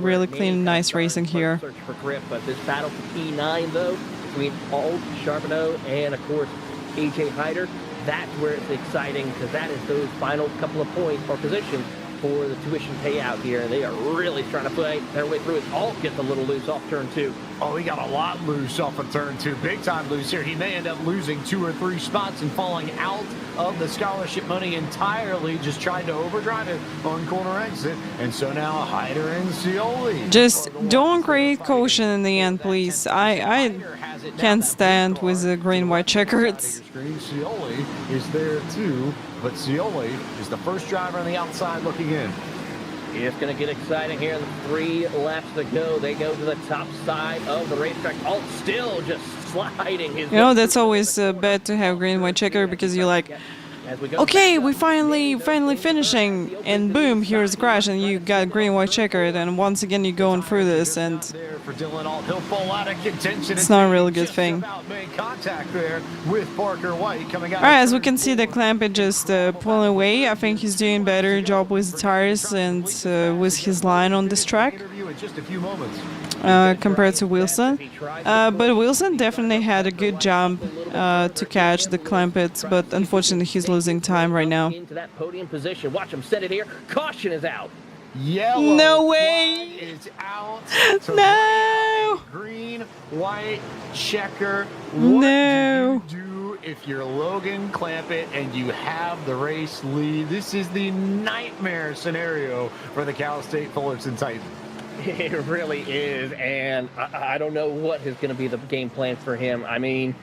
really clean and nice racing here. Search for grip, but this battle for P9 though, between Alt, Charbonneau, and of course AJ Hyder, that's where it's exciting, because that is those final couple of points or positions for the tuition payout here. They are really trying to fight their way through it. Alt gets a little loose off turn 2. Oh, he got a lot loose off of turn 2. Big time loose here. He may end up losing 2 or 3 spots and falling out of the scholarship money entirely, just trying to overdrive it on corner exit. And so now Hyder and Scioli. Just don't create caution in the end, please. I can't stand with the green-white checkers. Scioli is there too, but Scioli is the first driver on the outside looking in. It's going to get exciting here. 3 laps to go. They go to the top side of the racetrack. Alt still just sliding his. You know, that's always bad to have green-white checker because you're like, okay, we finally finishing, and boom, here's a crash, and you got green-white checkered, and once again you're going through this, and it's not a really good thing. Alright, as we can see, the Clampett just pulling away. I think he's doing better job with the tires and with his line on this track compared to Wilson. But Wilson definitely had a good jump to catch the Clampett, but unfortunately he's losing time right now. Into that podium position. Watch him set it here. Caution is out. Yellow No way! is out. No! Green, white, checker. No. What do you do if you're Logan Clampett and you have the race lead? This is the nightmare scenario for the Cal State Fullerton Titan. It really is, and I don't know what is going to be the game plan for him. I mean,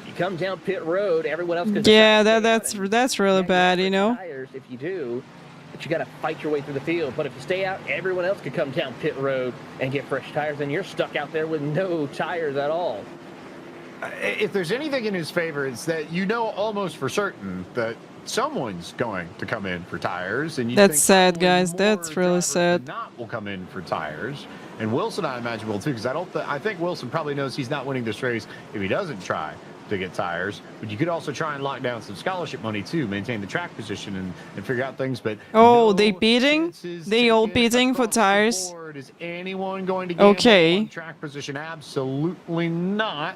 you come down pit road, everyone else could. Yeah, that's really bad, you know. Tires if you do, but you got to fight your way through the field. But if you stay out, everyone else could come down pit road and get fresh tires, and you're stuck out there with no tires at all. If there's anything in his favor, it's that you know almost for certain that someone's going to come in for tires, and you That's think sad, probably guys. more That's really drivers sad. than not will come in for tires, and Wilson, I imagine, will too, because I think Wilson probably knows he's not winning this race if he doesn't try to get tires. But you could also try and lock down some scholarship money too, maintain the track position and figure out things. But Oh, no they beating? chances They to all get beating for across the tires? board. Is anyone going to gamble Okay. on track position? Absolutely not.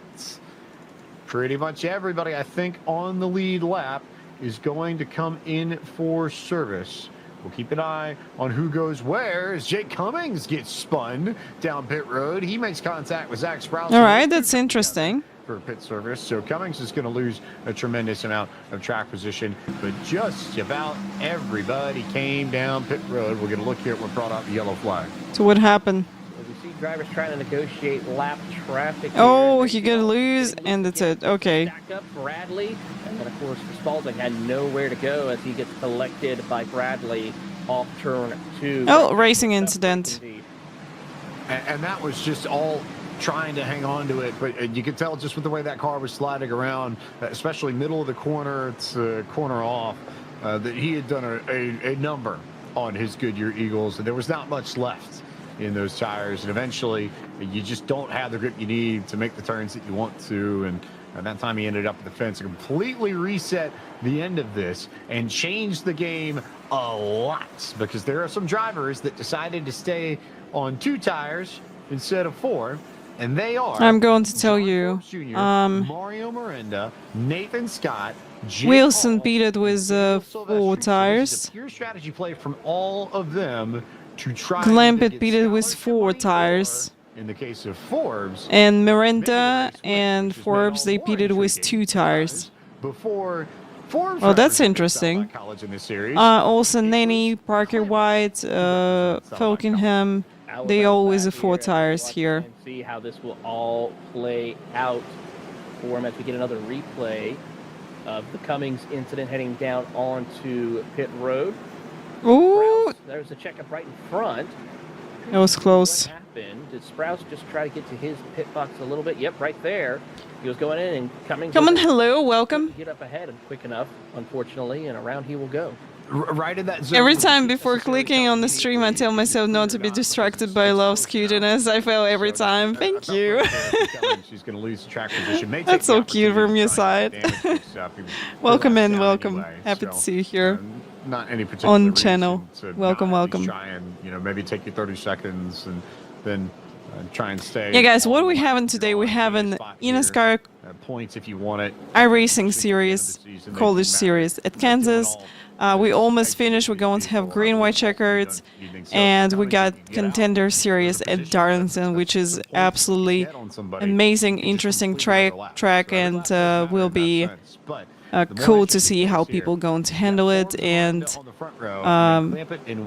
Pretty much everybody, I think, on the lead lap is going to come in for service. We'll keep an eye on who goes where as Jake Cummings gets spun down pit road. He makes contact with Zach Sprouse. All right, that's interesting. For pit service. So Cummings is going to lose a tremendous amount of track position, but just about everybody came down pit road. We're going to look here at what brought out the yellow flag. So what happened? We see drivers trying to negotiate lap traffic. Oh, here. he gonna lose, and that's it. Okay. Back up Bradley, and then of course Spalding had nowhere to go as he gets collected by Bradley off turn 2. Oh, racing incident. And that was just all trying to hang on to it, but you could tell just with the way that car was sliding around, especially middle of the corner to corner off, that he had done a number on his Goodyear Eagles, and there was not much left in those tires, and eventually you just don't have the grip you need to make the turns that you want to, and at that time he ended up at the fence and completely reset the end of this and changed the game a lot, because there are some drivers that decided to stay on 2 tires instead of 4, and they are I'm going to tell you. Jr., Mario Miranda, Nathan Scott, Jake Wilson Hall, beat it with Daniel 4 Silvestri. So this is tires. a pure strategy play from all of them to try Clampett to beat get it with scholarship 4 money, tires. or in the case of Forbes, And Miranda and Forbes, they beat it with 2 tires. before Forbes. Well, that's drivers interesting. by College in this series. Also, Nanny, Parker White, Falkenham, they always have 4 tires here. And see how this will all play out for him as we get another replay of the Cummings incident heading down onto pit road. Ooh, There's a checkup right in front. that was close. What happened? Did Sprouse just try to get to his pit box a little bit? Yep, right there. He was going in and Cummings. Come on, hello, welcome. Get up ahead and quick enough, unfortunately, and around he will go. Right in that zone. Every time before clicking on the stream, I tell myself not to be distracted by Love's cuteness. I fail every time. Thank you. She's going to lose track position. May That's take the so cute from your opportunity to side. try and damage this, Welcome relax in, down welcome. anyway. Happy to So, see you here. Not any particular On reason channel. to Welcome, not welcome. Try and maybe take you 30 seconds and then try and stay. Yeah, guys, what we having today? We have an eNASCAR points if you want it. iRacing series, college series at Kansas. We almost finished. We're going to have green-white checkers, and we got contender series at Darlington, which is absolutely amazing, interesting track, and will be cool to see how people going to handle it, and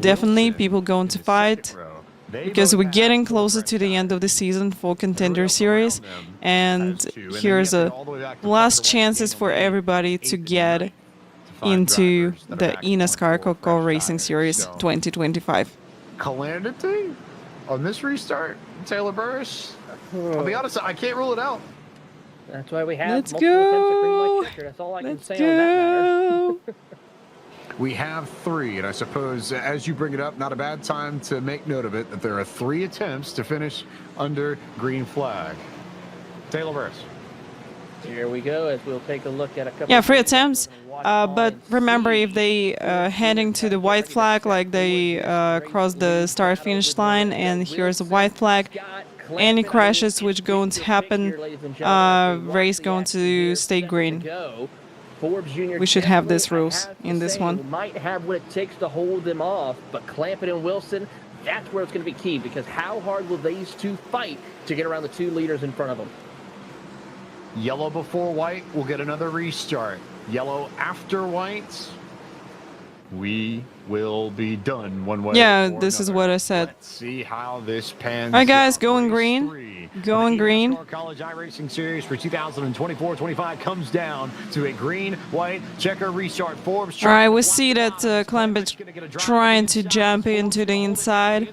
definitely people going to fight. because we're getting closer to the end of the season for Contender Series, and here's a last chances for everybody to get into the eNASCAR Coca-Cola Racing Series 2025. Calamity on this restart, Taylor Burris. I'll be honest, I can't rule it out. That's why we have Let's multiple attempts at green go. light checker. That's all I can Let's say on that matter. go. We have 3, and I suppose as you bring it up, not a bad time to make note of it, that there are 3 attempts to finish under green flag. Taylor Burris. Here we go, as we'll take a look at a couple. Yeah, 3 attempts. But remember, if they heading to the white flag, like they cross the start-finish line, and here's a white flag, any crashes which going to happen, race going to stay green. We should have these rules in this one. Might have what it takes to hold them off, but Clampett and Wilson, that's where it's going to be key, because how hard will these two fight to get around the 2 leaders in front of them? Yellow before white, we'll get another restart. Yellow after white, we will be done one way. Yeah, or this is another. what I said. Let's see how this pans. All right, guys, out. going Race green. 3 Going of the green. eNASCAR College iRacing Series for 2024-25 comes down to a green-white checker restart. Forbes. All right, we see that Clampett trying to jump into the inside.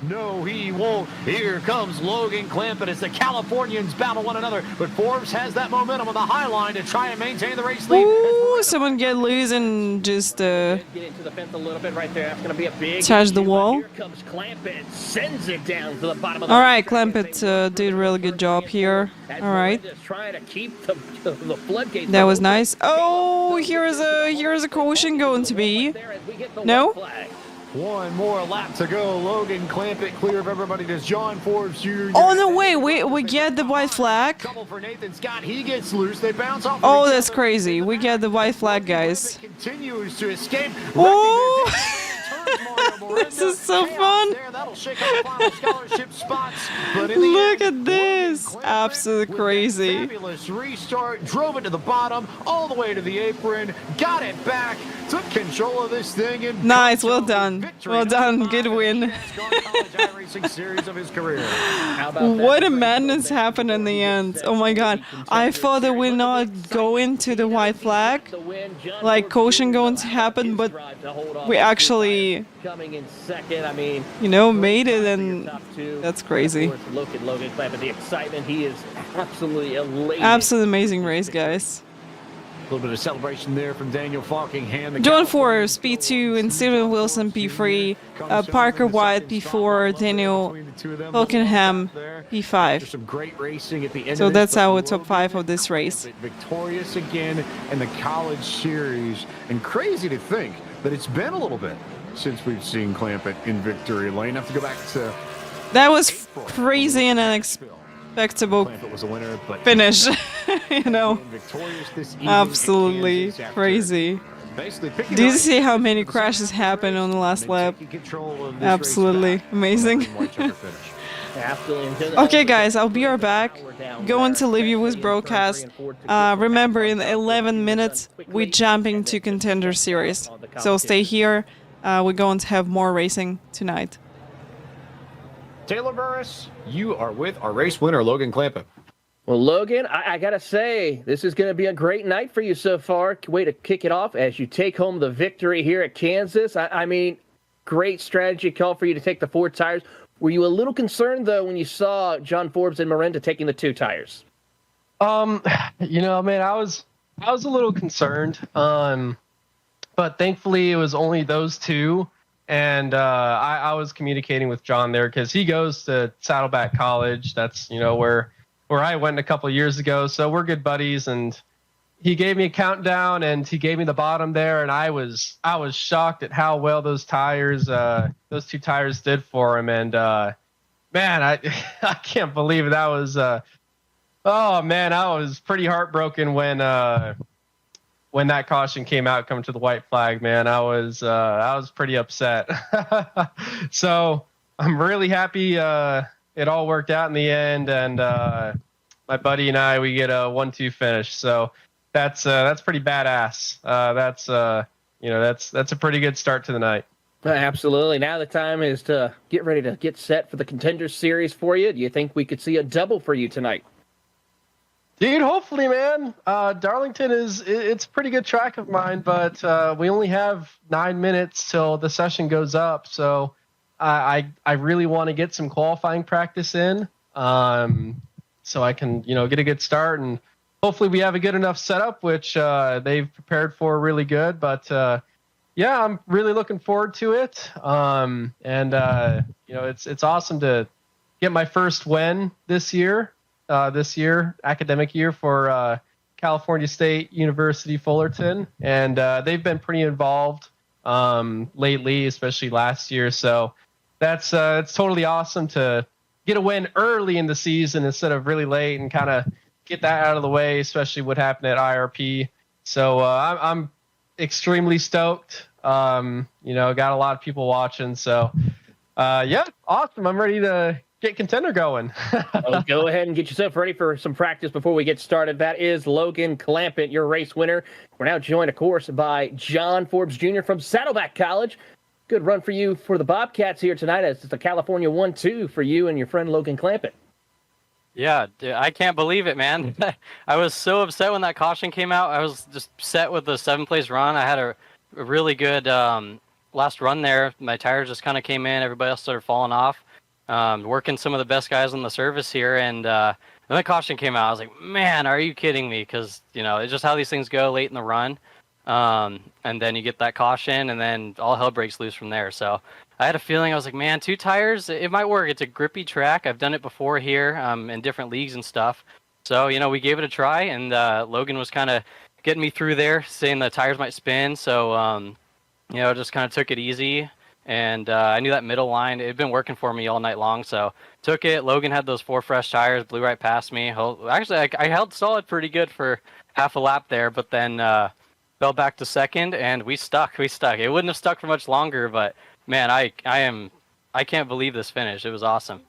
No, he won't. Here comes Logan Clampett as the Californians battle one another, but Forbes has that momentum on the high line to try and maintain the race lead. Ooh, someone get loose and just Get into the fence a little bit right there. That's going to be a big touch the issue, but wall. Here comes Clampett, sends it down to the bottom of the All right, Clampett did a really good job here. All right, trying to keep the floodgates that was open. nice. Oh, here's a caution going to be. No? One more lap to go. Logan Clampett clear of everybody. Does John Forbes Jr. Oh no, wait, we get the white flag. Trouble for Nathan Scott. He gets loose. They bounce off. Oh, of each that's other. crazy. We get the white flag, guys. Continues to escape. Oh, this is so fun. That'll shake up the final scholarship spots. But in the Look end, at this. Logan Clampett Absolutely with a crazy. Fabulous restart. Drove it to the bottom, all the way to the apron. Got it back. Took control of this thing. And Nice, well done. Well done, good win. What a madness happened in the end. Oh my god. I thought that we're not going to the white flag, like caution going to happen, but we actually, coming in second. I mean, you know, made it, and that's crazy. Look at Logan Clampett, the excitement. He is absolutely elated. Absolutely amazing race, guys. A little bit of celebration there from Daniel Falkingham. John Forrest, P2, and Steven Wilson, P3, Parker White, P4, Daniel Falkingham, P5. Some great racing at the end. So that's our top 5 of this race. Victorious again in the College Series, and crazy to think that it's been a little bit since we've seen Clampett in victory lane. Have to go back to That was crazy and unexpected Clampett was a winner, but finish, you know, victorious this evening absolutely at Kansas after crazy. basically picking Do you right see how many crashes happened on the last lap? taking control of this Absolutely race back. amazing. White checker finish. Absolutely. Okay, guys, I'll be right back. Going to leave you with broadcast. Remember, in 11 minutes, we're jumping to Contender Series. So stay here. We're going to have more racing tonight. Taylor Burris, you are with our race winner, Logan Clampett. Well, Logan, I got to say, this is going to be a great night for you so far. Way to kick it off as you take home the victory here at Kansas. I mean, great strategy call for you to take the 4 tires. Were you a little concerned, though, when you saw John Forbes and Miranda taking the 2 tires? You know, man, I was a little concerned. But thankfully it was only those 2. And I was communicating with John there because he goes to Saddleback College. That's, you know, where I went a couple of years ago. So we're good buddies. And he gave me a countdown and he gave me the bottom there. And I was shocked at how well those 2 tires did for him. And man, I can't believe that was. Oh man, I was pretty heartbroken when that caution came out coming to the white flag, man. I was pretty upset. So I'm really happy it all worked out in the end, and my buddy and I, we get a 1-2 finish. So that's pretty badass. That's a pretty good start to the night. Absolutely. Now the time is to get ready to get set for the Contender Series for you. Do you think we could see a double for you tonight? Dude, hopefully, man. Darlington it's a pretty good track of mine, but we only have 9 minutes till the session goes up. So I really want to get some qualifying practice in, so I can, get a good start, and hopefully we have a good enough setup, which they've prepared for really good. But yeah, I'm really looking forward to it. It's awesome to get my first win this year, academic year for California State University Fullerton. And they've been pretty involved lately, especially last year. So it's totally awesome to get a win early in the season instead of really late, and kind of get that out of the way, especially what happened at IRP. So I'm extremely stoked. Got a lot of people watching. So yeah, awesome. I'm ready to get Contender going. Well, go ahead and get yourself ready for some practice before we get started. That is Logan Clampett, your race winner. We're now joined, of course, by John Forbes Jr. from Saddleback College. Good run for you for the Bobcats here tonight, as it's a California 1-2 for you and your friend Logan Clampett. Yeah, dude, I can't believe it, man. I was so upset when that caution came out. I was just set with the 7th-place run. I had a really good last run there. My tires just kind of came in. Everybody else started falling off. Working some of the best guys on the service here, and then the caution came out. I was like, man, are you kidding me? Because, it's just how these things go late in the run. And then you get that caution, and then all hell breaks loose from there. So I had a feeling, I was like, man, 2 tires, it might work. It's a grippy track. I've done it before here in different leagues and stuff. So, we gave it a try, and Logan was kind of getting me through there, saying the tires might spin. So, just kind of took it easy. And I knew that middle line, it had been working for me all night long. So took it. Logan had those 4 fresh tires, blew right past me. Actually, I held solid pretty good for half a lap there, but then fell back to second, and we stuck. It wouldn't have stuck for much longer, but man, I can't believe this finish. It was awesome.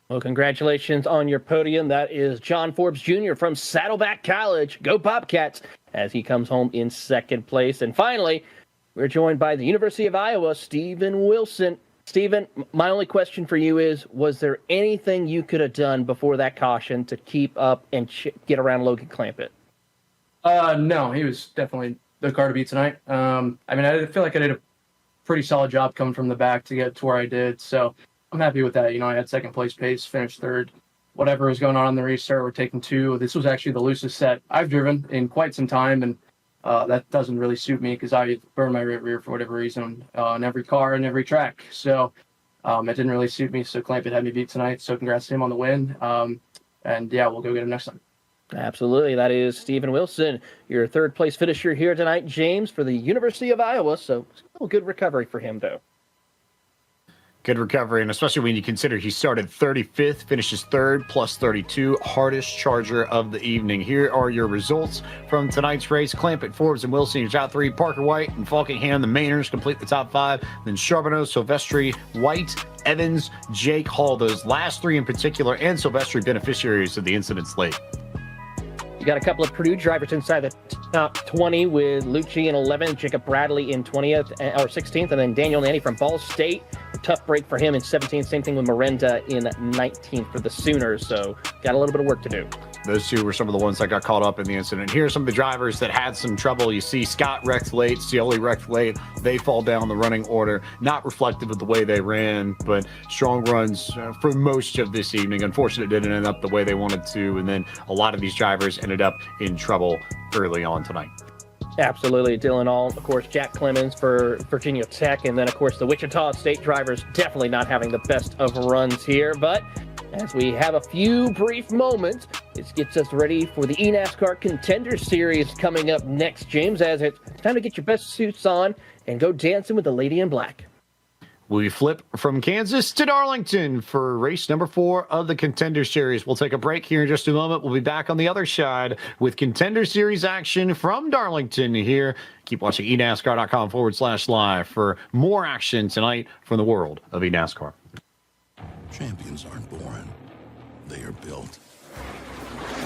Well, congratulations on your podium. That is John Forbes Jr. from Saddleback College. Go Bobcats, as he comes home in 2nd place. And finally, we're joined by the University of Iowa, Stephen Wilson. Stephen, my only question for you is, was there anything you could have done before that caution to keep up and get around Logan Clampett? No, he was definitely the car to beat tonight. I feel like I did a pretty solid job coming from the back to get to where I did, so I'm happy with that. I had 2nd place pace, finished 3rd. Whatever was going on the restart, we're taking 2. This was actually the loosest set I've driven in quite some time, and that doesn't really suit me because I burn my rear for whatever reason on every car and every track. So it didn't really suit me. So Clampett had me beat tonight. So congrats to him on the win. And yeah, we'll go get him next time. Absolutely. That is Stephen Wilson, your 3rd place finisher here tonight, James, for the University of Iowa. So still good recovery for him, though. Good recovery, and especially when you consider he started 35th, finishes 3rd, plus 32, hardest charger of the evening. Here are your results from tonight's race. Clampett, Forbes, and Wilson, your top 3. Parker White and Falkingham, the Mainers, complete the top 5. Then Charbonneau, Silvestri, White, Evans, Jake Hall. Those last 3 in particular, and Silvestri, beneficiaries of the incidents late. You got a couple of Purdue drivers inside the top 20 with Lucci in 11th, Jacob Bradley in 20th or 16th, and then Daniel Nanny from Ball State. A tough break for him in 17th. Same thing with Miranda in 19th for the Sooners. So got a little bit of work to do. Those 2 were some of the ones that got caught up in the incident. Here are some of the drivers that had some trouble. You see Scott wrecked late, Scioli wrecked late. They fall down the running order. Not reflective of the way they ran, but strong runs for most of this evening. Unfortunately, it didn't end up the way they wanted to, and then a lot of these drivers ended up in trouble early on tonight. Absolutely. Dylan Ault, of course, Jack Clemens for Virginia Tech, and then, of course, the Wichita State drivers definitely not having the best of runs here. But as we have a few brief moments, this gets us ready for the eNASCAR Contender Series coming up next, James, as it's time to get your best suits on and go dancing with the lady in black. We flip from Kansas to Darlington for race number 4 of the Contender Series. We'll take a break here in just a moment. We'll be back on the other side with Contender Series action from Darlington here. Keep watching eNASCAR.com/live for more action tonight from the world of eNASCAR. Champions aren't born. They are built.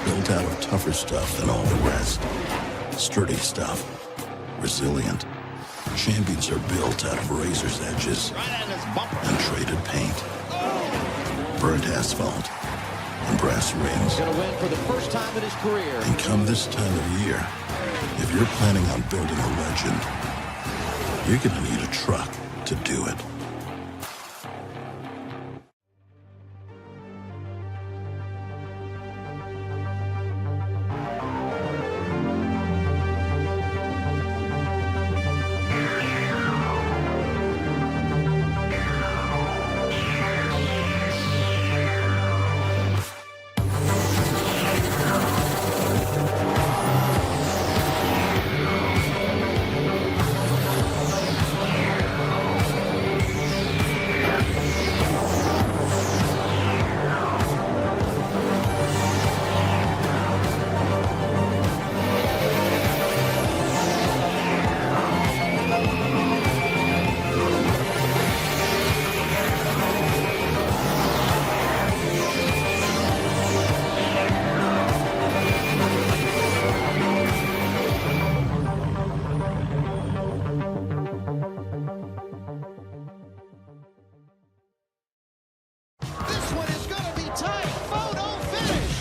Built out of tougher stuff than all the rest. Sturdy stuff. Resilient. Champions are built out of razor's edges and traded paint, burnt asphalt, and brass rings. Gonna win for the first time in his career. And come this time of year, if you're planning on building a legend, you're gonna need a truck to do it.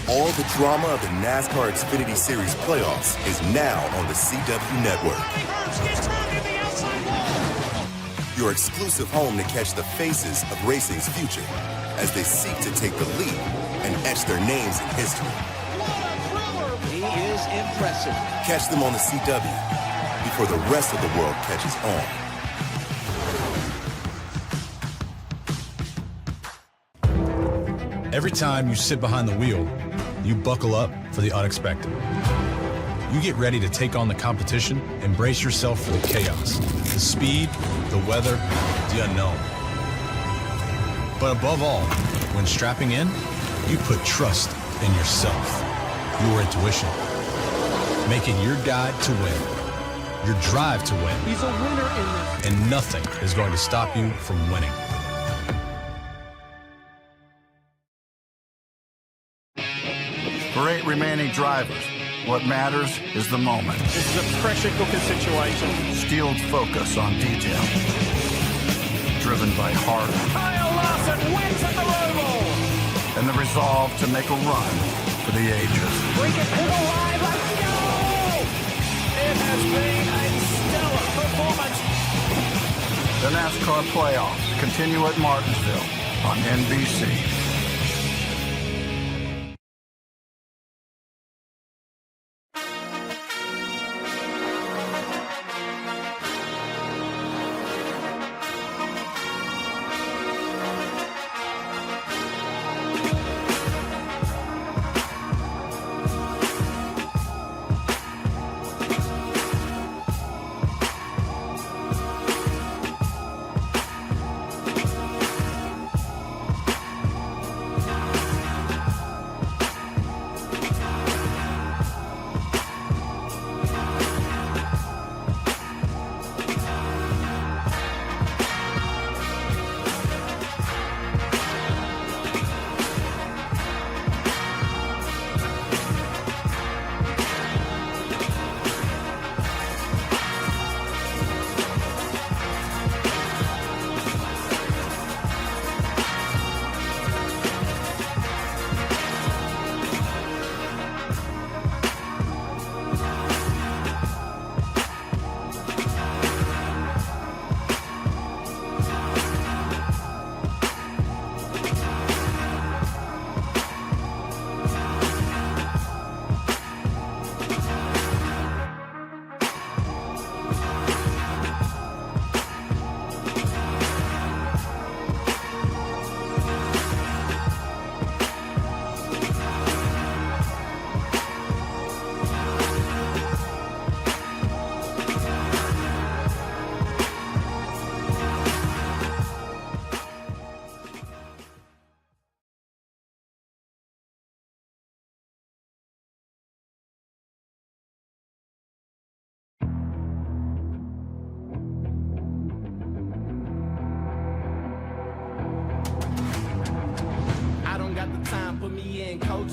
All the drama of the NASCAR Xfinity Series playoffs is now on the CW Network. Your exclusive home to catch the faces of racing's future as they seek to take the lead and etch their names in history. He is impressive. Catch them on the CW before the rest of the world catches on. Every time you sit behind the wheel, you buckle up for the unexpected. You get ready to take on the competition and brace yourself for the chaos, the speed, the weather, the unknown. But above all, when strapping in, you put trust in yourself, your intuition. Make it your guide to win, your drive to win. He's a winner in this. And nothing is going to stop you from winning. For 8 remaining drivers, what matters is the moment. This is a pressure cooker situation. Steeled focus on detail. Driven by heart. Kyle Larson wins at the Roval. And the resolve to make a run for the ages. Bring it to the line, let's go! It has been a stellar performance. The NASCAR playoffs continue at Martinsville on NBC.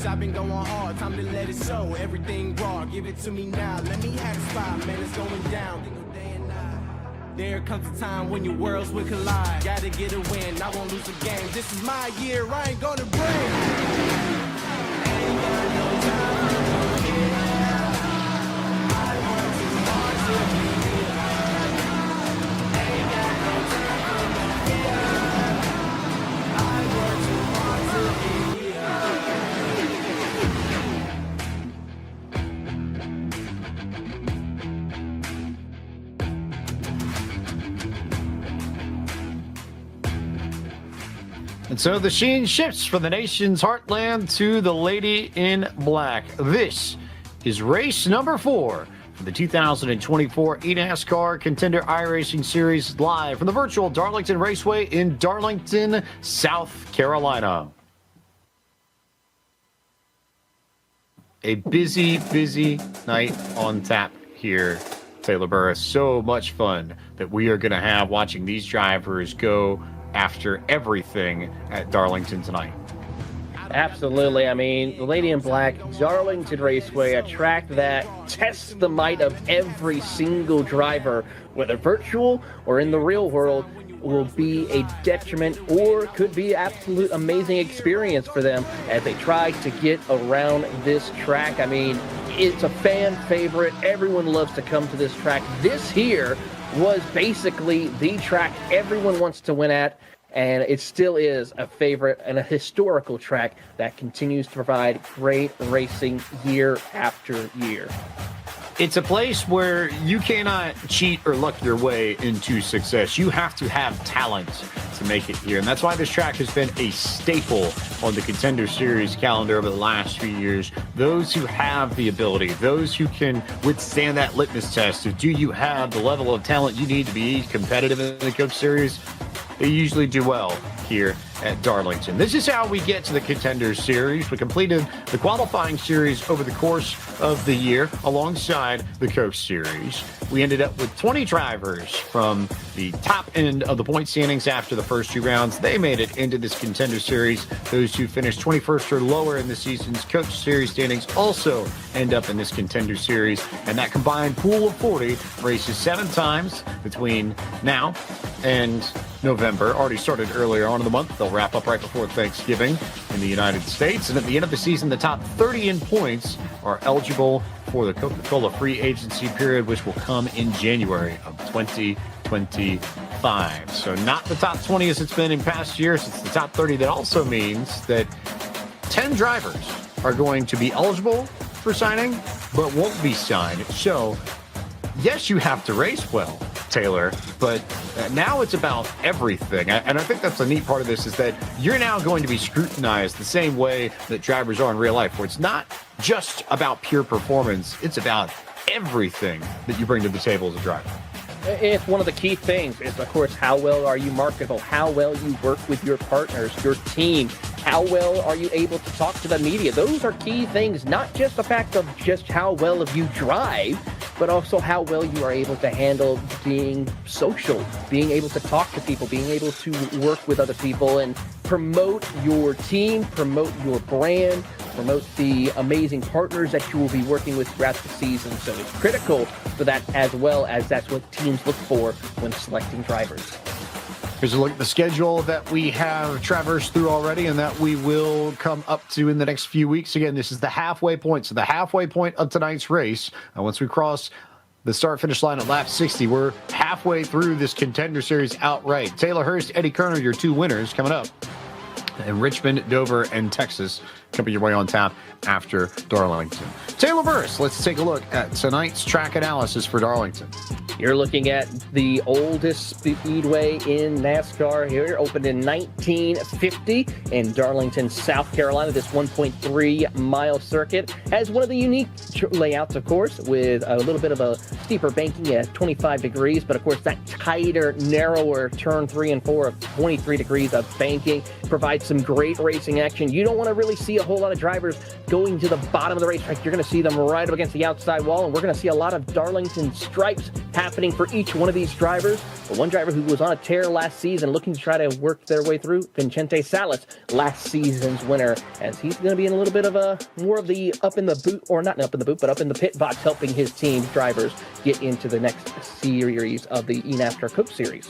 I've been going hard, time to let it show. Everything raw, give it to me now. Let me have a spot, man, it's going down. There comes a time when your worlds will collide. Gotta get a win, I won't lose a game. This is my year, I ain't gonna break. And so the sheen shifts from the nation's heartland to the lady in black. This is race number 4 for the 2024 eNASCAR Contender iRacing Series, live from the virtual Darlington Raceway in Darlington, South Carolina. A busy, busy night on tap here, Taylor Burris. So much fun that we are going to have watching these drivers go after everything at Darlington tonight. Absolutely. I mean, the Lady in Black, Darlington Raceway, a track that tests the might of every single driver, whether virtual or in the real world, will be a detriment or could be absolute amazing experience for them as they try to get around this track. I mean, it's a fan favorite. Everyone loves to come to this track. This here was basically the track everyone wants to win at, and it still is a favorite and a historical track that continues to provide great racing year after year. It's a place where you cannot cheat or luck your way into success. You have to have talent to make it here. And that's why this track has been a staple on the Contender Series calendar over the last few years. Those who have the ability, those who can withstand that litmus test of do you have the level of talent you need to be competitive in the Cup Series, they usually do well here at Darlington. This is how we get to the Contender Series. We completed the qualifying series over the course of the year alongside the Coach Series. We ended up with 20 drivers from the top end of the point standings after the first 2 rounds. They made it into this Contender Series. Those who finished 21st or lower in the season's Coach Series standings also end up in this Contender Series. And that combined pool of 40 races 7 times between now and November. Already started earlier on in the month. They'll wrap up right before Thanksgiving in the United States. And at the end of the season, the top 30 in points are eligible for the Coca-Cola free agency period, which will come in January of 2025. So not the top 20 as it's been in past years. It's the top 30. That also means that 10 drivers are going to be eligible for signing, but won't be signed. So yes, you have to race well, Taylor, but now it's about everything. And I think that's the neat part of this is that you're now going to be scrutinized the same way that drivers are in real life, where it's not just about pure performance. It's about everything that you bring to the table as a driver. It's one of the key things is, of course, how well are you marketable? How well you work with your partners, your team? How well are you able to talk to the media? Those are key things, not just the fact of just how well you drive, but also how well you are able to handle being social, being able to talk to people, being able to work with other people and promote your team, promote your brand, promote the amazing partners that you will be working with throughout the season. So it's critical for that, as well as that's what teams look for when selecting drivers. Here's a look at the schedule that we have traversed through already and that we will come up to in the next few weeks. Again, this is the halfway point. So the halfway point of tonight's race. Once we cross the start-finish line at lap 60, we're halfway through this Contender Series outright. Taylor Hurst, Eddie Kerner, your 2 winners coming up. And Richmond, Dover, and Texas coming your way on tap after Darlington. Taylor Burris, let's take a look at tonight's track analysis for Darlington. You're looking at the oldest speedway in NASCAR here, opened in 1950 in Darlington, South Carolina. This 1.3-mile circuit has one of the unique layouts, of course, with a little bit of a steeper banking at 25 degrees, but of course that tighter, narrower turn 3 and 4 of 23 degrees of banking provides some great racing action. You don't want to really see a whole lot of drivers going to the bottom of the racetrack. You're going to see them right up against the outside wall, and we're going to see a lot of Darlington stripes have happening for each one of these drivers. The one driver who was on a tear last season, looking to try to work their way through, Vincente Salas, last season's winner, as he's going to be in a little bit of a more of the up in the boot, or not up in the boot, but up in the pit box, helping his team's drivers get into the next series of the eNASCAR Cup Series.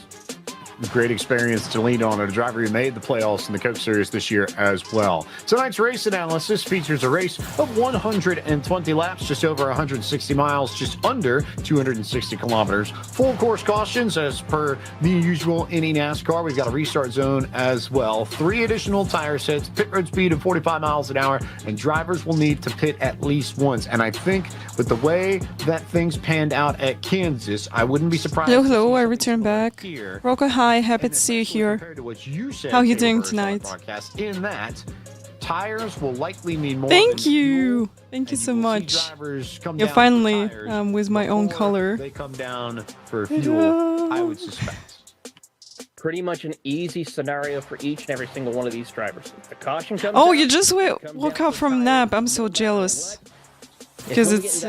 Great experience to lean on, and a driver who made the playoffs in the Cup Series this year as well. Tonight's race analysis features a race of 120 laps, just over 160 miles, just under 260 kilometers. Full course cautions as per the usual in eNASCAR. We've got a restart zone as well. 3 additional tire sets, pit road speed of 45 miles an hour, and drivers will need to pit at least once. And I think with the way that things panned out at Kansas, I wouldn't be surprised. Hello, I return back. Rocco, hi, happy to see you here. How are you doing tonight? In that, tires will likely need more. Thank you so much. You're finally with my own color. They come down for fuel, I would suspect. Pretty much an easy scenario for each and every single one of these drivers. The caution comes Oh, out, you just woke up from nap. I'm so jealous. Because it's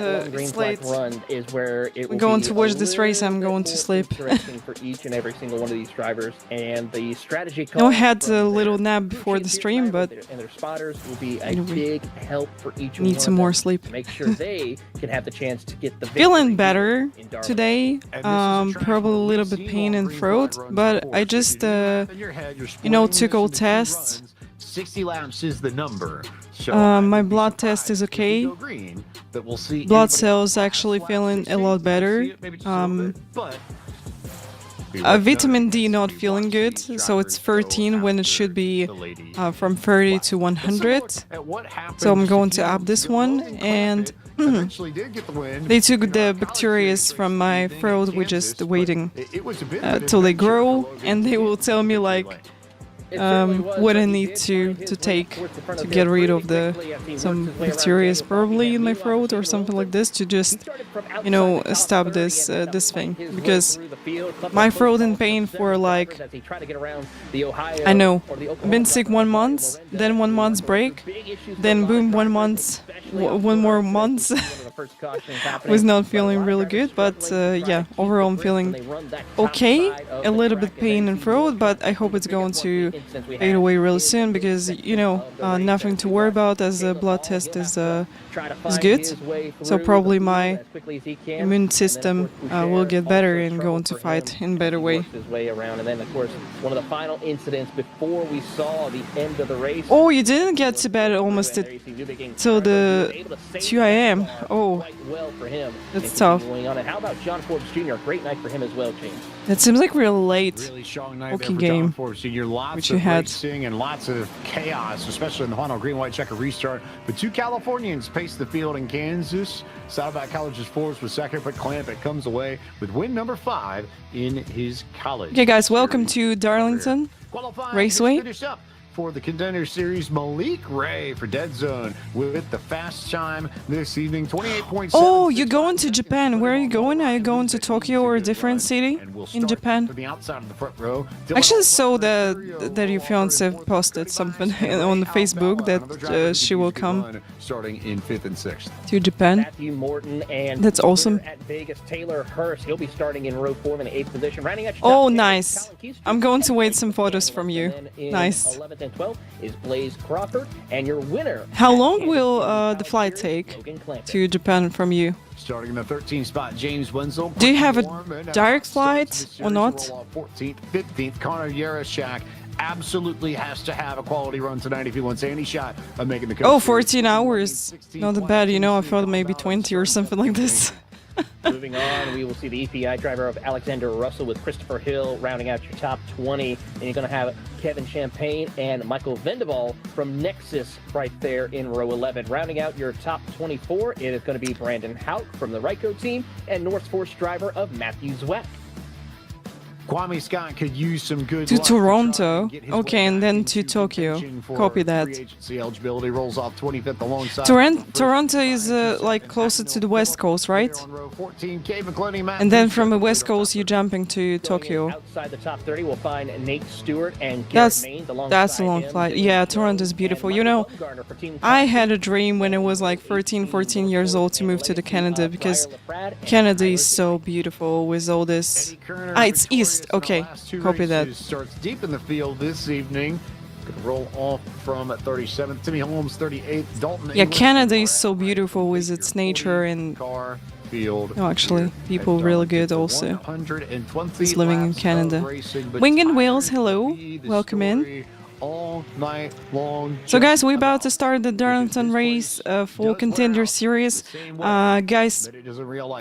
late. Run is where it I'm going to watch this race. I'm going to sleep. For each and every single one of these drivers, and the strategy. No, I had a little nap before the stream, but and their spotters will be a big help for each. Need some more sleep. To make sure they can have the chance to get the. Feeling better today. Probably a little bit pain in throat, but I just took all tests. 60 laps is the number. So my blood test is okay. Blood cells actually feeling a lot better. Vitamin D not feeling good, so it's 13 when it should be from 30 to 100. So I'm going to up this one, and they took the bacteria from my throat. We're just waiting till they grow, and they will tell me like what I need to take to get rid of some bacteria probably in my throat or something like this, to just stop this thing, because my throat in pain for like, I know, I've been sick 1 month, then 1 month's break, then boom, 1 month, 1 more month was not feeling really good, but yeah, overall I'm feeling okay, a little bit pain in throat, but I hope it's going to fade away really soon, because nothing to worry about, as the blood test is good, so probably my immune system will get better and go into fight in a better way. And then of course one of the final incidents before we saw the end of the race. Oh, you didn't get to bed almost till the 2 a.m. Oh, that's tough. How about John Forbes Jr.? Great night for him as well, James. That seems like real late. Really strong night okay there for game. John Forbes Jr. Lots of racing and lots of chaos, especially in the final green-white checker restart. But 2 Californians paced the field in Kansas. Saddleback College's Forbes was second, but Clampett comes away with win number 5 in his college. Okay, guys, welcome to Darlington Raceway. For the Contender Series, Malik Ray for Dead Zone with the fast time this evening, 28.7. Oh, you're going to Japan. Where are you going? Are you going to Tokyo or a different city in Japan? To the outside of the front row. I actually saw that your fiance posted something on Facebook that she will come starting in 5th and 6th to Japan. Matthew Morton and that's awesome. At Vegas, Taylor Hurst, he'll be starting in row 4 in the 8th position. Rounding out oh, nice. I'm going to wait some photos from you. Nice. 11th and 12th is Blaze Crawford, and your winner. How long will the flight take to Japan from you? Starting in the 13th spot, James Wenzel. Do you have a direct flight or not? 14th, 15th, Connor Yarashak absolutely has to have a quality run tonight if he wants any shot of making the cut. Oh, 14 hours. Not that bad, I thought maybe 20 or something like this. Moving on, we will see the EPI driver of Alexander Russell with Christopher Hill rounding out your top 20. And you're going to have Kevin Champagne and Michael Vendaval from Nexus right there in row 11. Rounding out your top 24, it is going to be Brandon Houck from the Ryco team and North Force driver of Matthew Zweck. Kwame Scott could use some good To luck Toronto. get his Okay, way and back then into to Tokyo. contention for Copy that. free agency eligibility. Rolls off 25th alongside Toronto is like closer to the West Coast, right? 14, Kay McClellan, Matt And then Booster. from the West Coast, you're jumping to Tokyo. Outside the top 30, we'll find Nate Stewart and Garrett That's Maines a alongside long him. flight. Yeah, Toronto is beautiful. You know, I had a dream when I was like 13, 14 years old to move to Canada because Canada is so beautiful with all this. Ah, it's east. Okay, copy that. Starts deep in the field this evening. Gonna roll off from 37th. Timmy Holmes, 38th. Dalton. Yeah, English, Canada is so beautiful with its nature and. car field. No, actually, people really good also. 120 Is living in laps of Canada. racing, but Wing and Wheels, tires hello, will be the welcome in. story all night long. So guys, we're about to start the Darlington race for Contender Series. Guys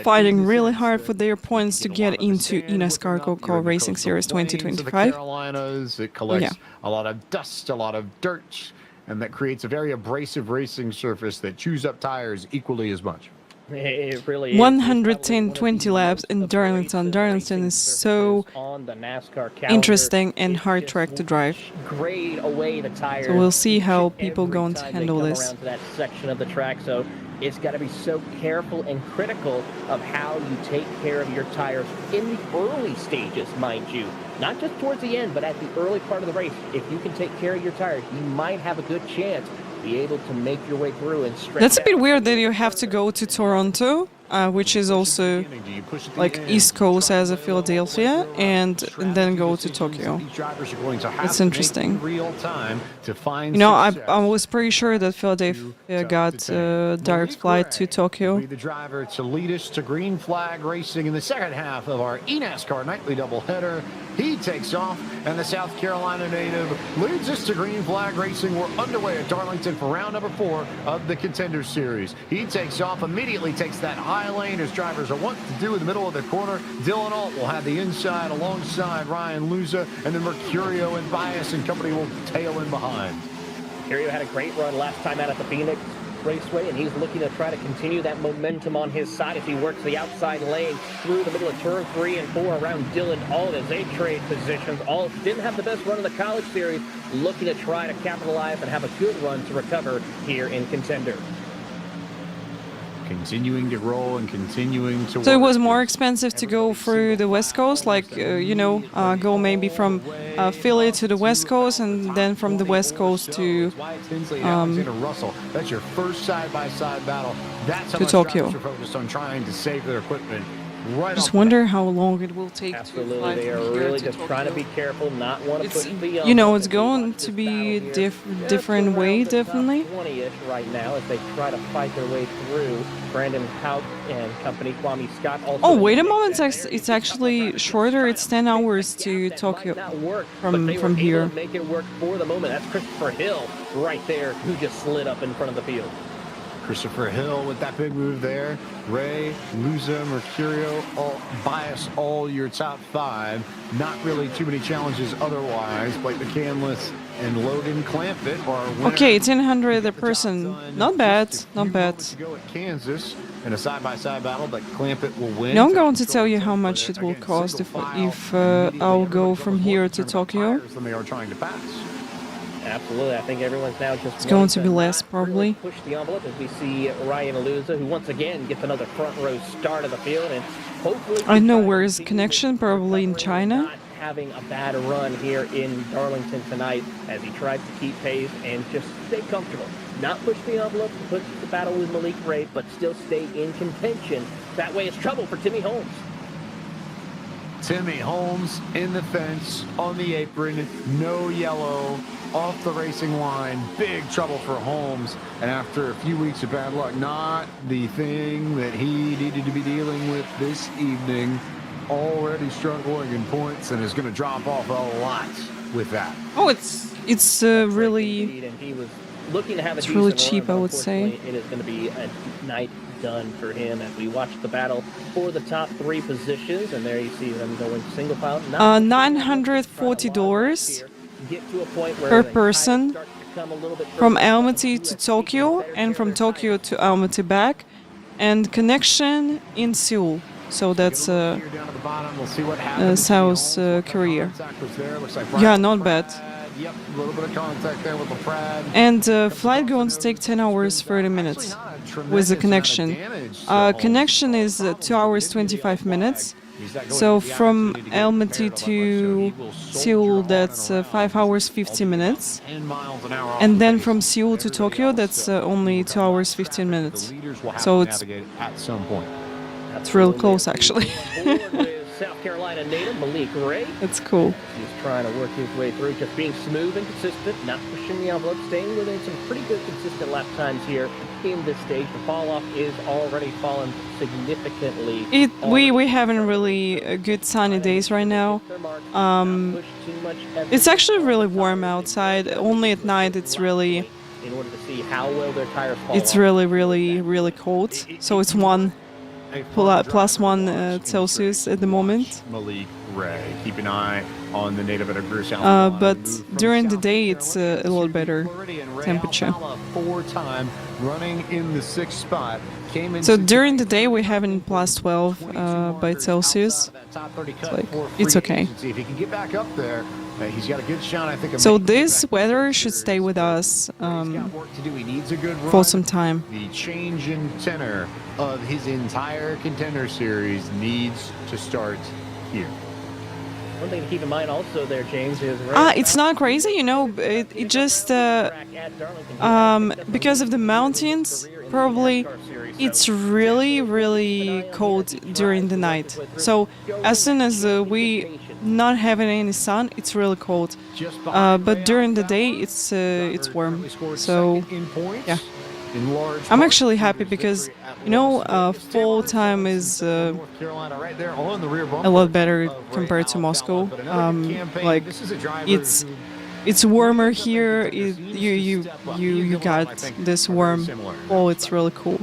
fighting really hard for their points to get into eNASCAR Go-Kart Racing Series 2025. Carolinas, it collects Yeah. a lot of dust, a lot of dirt, and that creates a very abrasive racing surface that chews up tires equally as much. It really is. 110-20 laps in Darlington. Darlington is so on the NASCAR calendar. interesting and hard track to drive. Grade away the tires. So we'll see how people every going to time handle they come this. around to that section of the track. So it's got to be so careful and critical of how you take care of your tires in the early stages, mind you. Not just towards the end, but at the early part of the race. If you can take care of your tires, you might have a good chance to be able to make your way through and stretch. That's a bit weird that you have to go to Toronto, which is also like East Coast as of Philadelphia, and then go to Tokyo. It's interesting. You know, I was pretty sure that Philadelphia got a direct flight to Tokyo. The driver to lead us to green flag racing in the second half of our eNASCAR nightly doubleheader. He takes off, and the South Carolina native leads us to green flag racing. We're underway at Darlington for round number 4 of the Contender Series. He takes off, immediately takes that high lane as drivers are wont to do in the middle of the corner. Dylan Alt will have the inside alongside Ryan Luza, and then Mercurio and Bias and company will tail in behind. Mercurio had a great run last time out at the Phoenix Raceway, and he's looking to try to continue that momentum on his side as he works the outside lane through the middle of turn 3 and 4 around Dylan Alt as they trade positions. Alt didn't have the best run in the College Series, looking to try to capitalize and have a good run to recover here in Contender. Continuing to roll and continuing to So it work. was more expensive to go through the West Coast, like, you know, go maybe from Philly to the West Coast, and then from the West Coast to Russell. That's your first side-by-side battle. That's how to much Tokyo. drivers are focused on trying to save their equipment. Right Just off wonder how long it will take to Absolutely, fly they from are here really to just Tokyo. trying to be careful, not want to It's, put the you know, it's going to be different way, definitely. 20-ish right now as they try to fight their way through. Brandon Hout and company, Kwame Scott also. Oh, wait a moment, it's actually shorter. It's 10 hours to Tokyo from here. Make it work for the moment. That's Christopher Hill right there, who just slid up in front of the field. Christopher Hill with that big move there. Ray, Luza, Mercurio, Bias, all your top 5. Not really too many challenges otherwise. Blake McCandless and Logan Clampett are winners. Okay, 1,800 a person. Not bad, not bad. To go at Kansas in a side-by-side battle, but Clampett will win. Now I'm going to tell you how much it will cost if I'll go from here to Tokyo. Than they are trying to pass. Absolutely, I think everyone's now just. It's going to be less, probably. Push the envelope as we see Ryan Aluza, who once again gets another front row start of the field, and hopefully. I know where is connection, probably in China. Not having a bad run here in Darlington tonight as he tries to keep pace and just stay comfortable. Not push the envelope, push the battle with Malik Ray, but still stay in contention. That way it's trouble for Timmy Holmes. Timmy Holmes in the fence, on the apron, no yellow, off the racing line. Big trouble for Holmes. And after a few weeks of bad luck, not the thing that he needed to be dealing with this evening. Already struggling in points and is going to drop off a lot with that. Oh, it's really. And he was looking to have a it's really decent cheap, run, I would say. It is going to be a night done for him as we watch the battle for the top 3 positions. And there you see them going single file. $940 per person from Almaty to Tokyo and from Tokyo to Almaty back, and connection in Seoul. So that's South Korea. Yeah, not bad. Yep, a little bit of contact there with the Prad. And flight going to take 10 hours 30 minutes with the connection. Connection is 2 hours 25 minutes. So from Almaty to Seoul, that's 5 hours 50 minutes. And then from Seoul to Tokyo, that's only 2 hours 15 minutes. So it's really close, actually. South Carolina native Malik Ray. That's cool. He's trying to work his way through, just being smooth and consistent, not pushing the envelope, staying within some pretty good consistent lap times here in this stage. The fall off is already fallen significantly. We having really good sunny days right now. It's actually really warm outside. Only at night it's really. In order to see how well their tires fall It's off. really cold. So it's +1 Celsius at the moment. Malik Ray. Keep an eye on the native at a Bruce but during the day it's a little better temperature. 4-time running in the 6th spot. So during the day we have in +12 by Celsius. It's okay. See if he can get back up there. He's got a good shot, I think. So this weather should stay with us for some time. The change in tenor of his entire Contender Series needs to start here. One thing to keep in mind also there, James, is... It's not crazy, you know, it just... because of the mountains, probably it's really cold during the night. So as soon as we not having any sun, it's really cold. But during the day, it's warm. So yeah, I'm actually happy because you know fall time is a lot better compared to Moscow. Like it's warmer here. You got this warm fall. It's really cool.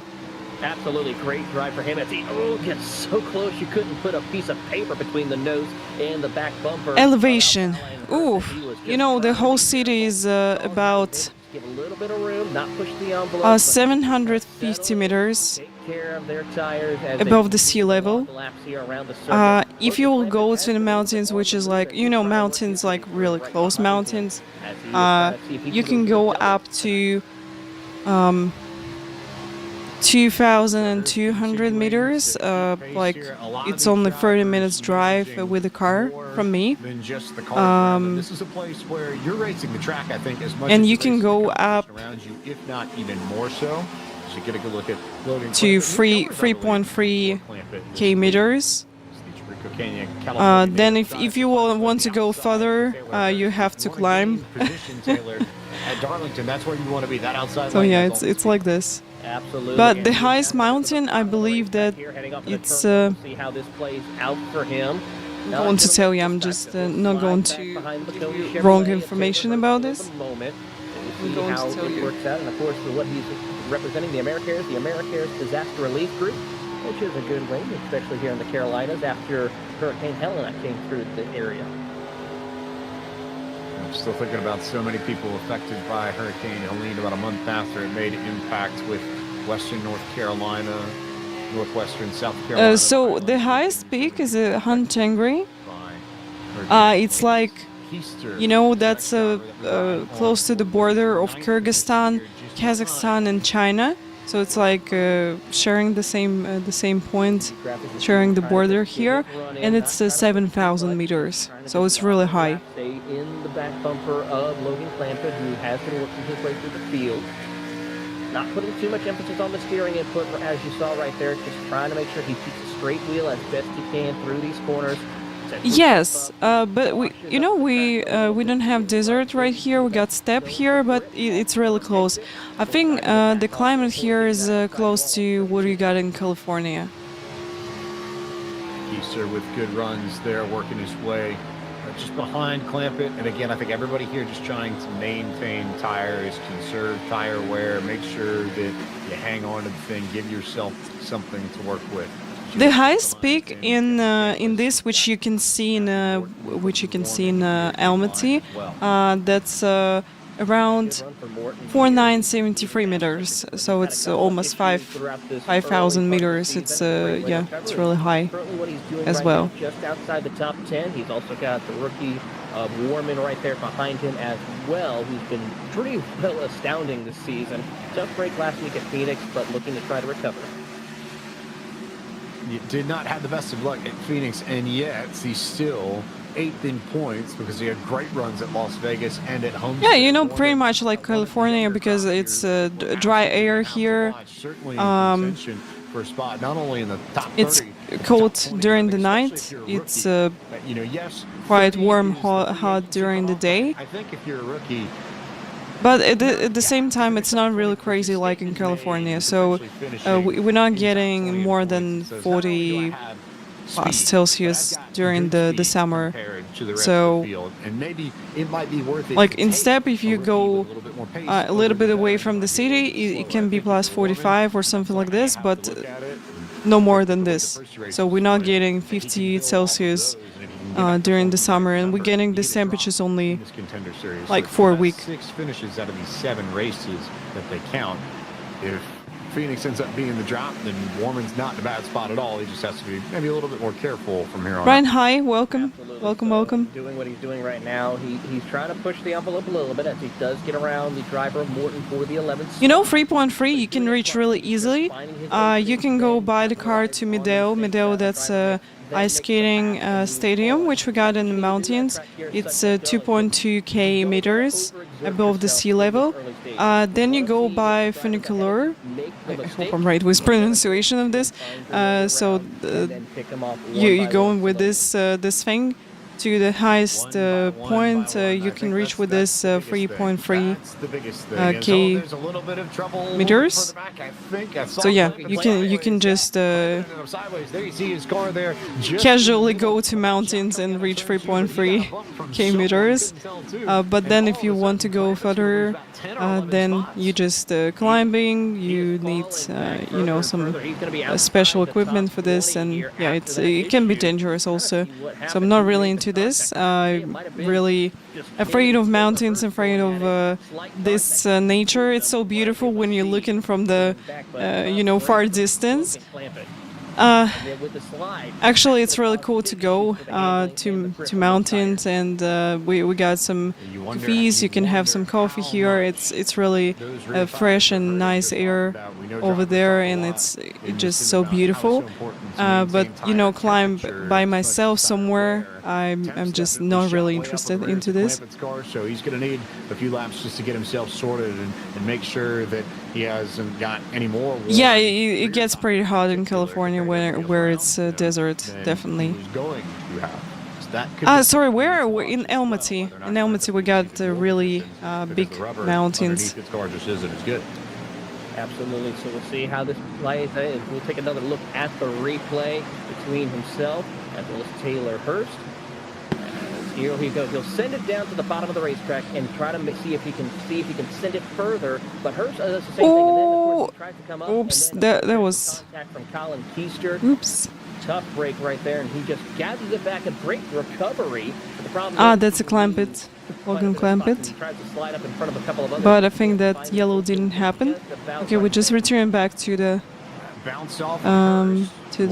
Absolutely great drive for him as he gets so close you couldn't put a piece of paper between the nose and the back bumper. Elevation. Ooh, you know the whole city is about give a little bit of room, not push the envelope. 750 meters Care of their tires as above the sea level. The If you will go to the mountains, which is like, you know, mountains like really close mountains, you can go up to 2,200 meters. Like it's only 30 minutes drive with a car from me. This is a place where you're racing the track, I think, as much and as you can go up around you, if not even more so. So get a good look at to 3.3 km. Then if you want to go further, you have to climb. At Darlington, that's where you want to be. That outside. So yeah, it's like this. Absolutely. But the highest mountain, I believe that it's. See how this plays out for him. I don't want to tell you. I'm just not going to give you wrong information about this. I'm going to tell you. Works out, and of course, what he's representing the Americares Disaster Relief Group, which is a good win, especially here in the Carolinas after Hurricane Helena came through the area. I'm still thinking about so many people affected by Hurricane Helene about a month after it made impact with western North Carolina, northwestern South Carolina. So the highest peak is Huntangri. It's like, you know, that's close to the border of Kyrgyzstan, Kazakhstan, and China. So it's like sharing the same point, sharing the border here, and it's 7,000 meters. So it's really high. Stay in the back bumper of Logan Clampett, who has been working his way through the field. Not putting too much emphasis on the steering input, as you saw right there, just trying to make sure he keeps a straight wheel as best he can through these corners. Yes, but we don't have desert right here. We got steppe here, but it's really close. I think the climate here is close to what you got in California. Acer with good runs there, working his way just behind Clampett. And again, I think everybody here just trying to maintain tires, conserve tire wear, make sure that you hang on to the thing, give yourself something to work with. The highest peak in this, which you can see in Almaty, that's around 4,973 meters, so it's almost 5,000 meters. It's yeah, it's really high as well. Just outside the top 10. He's also got the rookie Warman right there behind him as well, who's been pretty well astounding this season. Tough break last week at Phoenix, but looking to try to recover. You did not have the best of luck at Phoenix, and yet he's still 8th in points because he had great runs at Las Vegas and at home. Yeah, you know, pretty much like California, because it's dry air here. For a spot, not only in the top 30, it's cold during the night. It's quite warm, hot during the day. I think if you're a rookie, but at the same time, it's not really crazy like in California. So we're not getting more than 40 plus Celsius during the summer. So and maybe it might be worth it. Like instead, if you go a little bit away from the city, it can be plus 45 or something like this, but no more than this. So we're not getting 50 Celsius during the summer, and we're getting these temperatures only like 4 weeks. 6 finishes out of these 7 races that they count. If Phoenix ends up being the drop, then Warman's not in a bad spot at all. He just has to be maybe a little bit more careful from here on. Ryan, hi, welcome. Welcome. Doing what he's doing right now. He's trying to push the envelope a little bit as he does get around the driver of Morton for the 11th. You know, 3.3 you can reach really easily. You can go buy the car to Medeo, that's ice skating stadium, which we got in the mountains. It's 2.2k meters above the sea level. Then you go by funicular. I hope I'm right with pronunciation of this. So you go with this thing to the highest point you can reach with this 3.3 k meters. So yeah, you can just casually go to mountains and reach 3.3 k meters. But then if you want to go further, then you just climbing. You need you know, some special equipment for this, and yeah, it can be dangerous also. So I'm not really into this. I'm really afraid of mountains, afraid of this nature. It's so beautiful when you're looking from the you know, far distance. Actually, it's really cool to go to mountains, and we got some cafes. You can have some coffee here. It's really fresh and nice air over there, and it's just so beautiful. But you know, climb by myself somewhere, I'm just not really interested into this. So he's going to need a few laps just to get himself sorted and make sure that he hasn't got any more. Yeah, it gets pretty hot in California where it's desert, definitely. Sorry, where are we? In Almaty. In Almaty, we got really big mountains. This car just isn't as good. Absolutely. So we'll see how this plays. We'll take another look at the replay between himself as well as Taylor Hurst. Here he goes. He'll send it down to the bottom of the racetrack and try to see if he can send it further. But Hurst does the same thing. And then, of course, he tries to come up. Oops, that was. Contact from Colin Keister. Oops. Tough break right there, and he just gathers it back. A great recovery. The problem that's a clamp it. Logan clamp it. But I think that yellow didn't happen. Okay, we just return back to the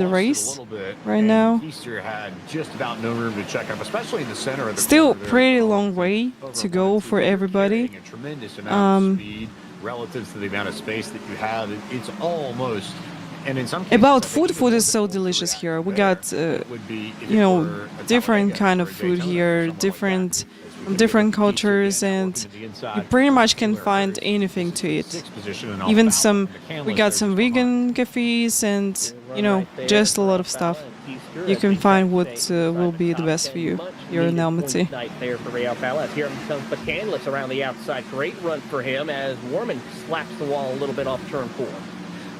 race right now. Had just about no room to check up, especially in the center of the still pretty long way to go for everybody. A tremendous amount of speed relative to the amount of space that you have. It's almost. And in some cases, about food is so delicious here. We got you know, different kind of food here, different cultures, and you pretty much can find anything to eat. Even we got some vegan cafes, and you know, just a lot of stuff. You can find what will be the best for you here in Almaty. There for Real Palace. Here comes McCandless around the outside. Great run for him as Warman slaps the wall a little bit off turn 4.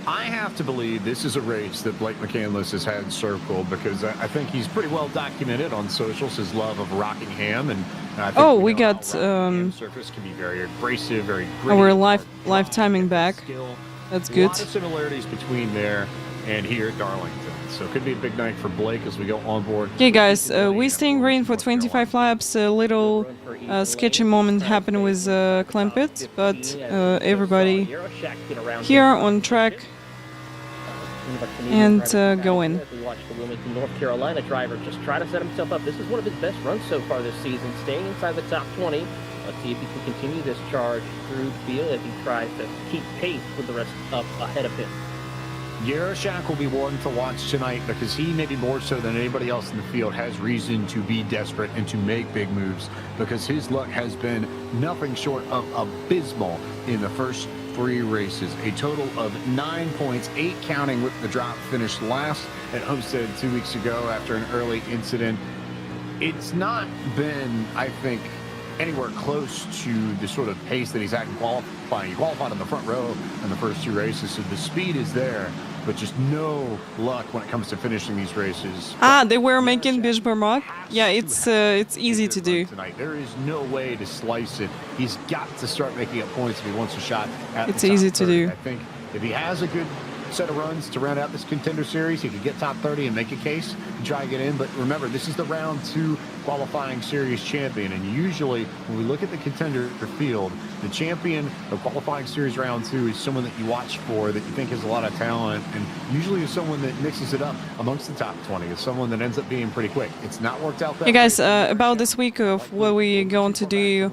I have to believe this is a race that Blake McCandless has had circled, because I think he's pretty well documented on socials, his love of Rockingham, and I think we got surface can be very abrasive, very gritty. Our live timing back. That's good. A lot of similarities between there and here at Darlington. So it could be a big night for Blake as we go on board. Okay, guys, we staying green for 25 laps. A little sketchy moment happened with Clampett, but everybody here on track and go in. We watched the Wilmington, North Carolina driver just try to set himself up. This is one of his best runs so far this season, staying inside the top 20. Let's see if he can continue this charge through the field if he tries to keep pace with the rest up ahead of him. Yarashak will be one to watch tonight because he, maybe more so than anybody else in the field, has reason to be desperate and to make big moves because his luck has been nothing short of abysmal in the first 3 races. A total of 9 points, 8 counting with the drop, finished last at Homestead 2 weeks ago after an early incident. It's not been, I think, anywhere close to the sort of pace that he's at in qualifying. He qualified in the front row in the first 2 races, so the speed is there, but just no luck when it comes to finishing these races. They were making Bishbarmak. Yeah, it's easy to do. Tonight, there is no way to slice it. He's got to start making up points if he wants a shot at It's the top easy to 30. do. I think if he has a good set of runs to round out this contender series, he could get top 30 and make a case and try to get in. But remember, this is the round 2 qualifying series champion, and usually when we look at the contender field, the champion of qualifying series round 2 is someone that you watch for, that you think has a lot of talent, and usually is someone that mixes it up amongst the top 20. It's someone that ends up being pretty quick. It's not worked out that Hey guys, way. about this week of what we're going to do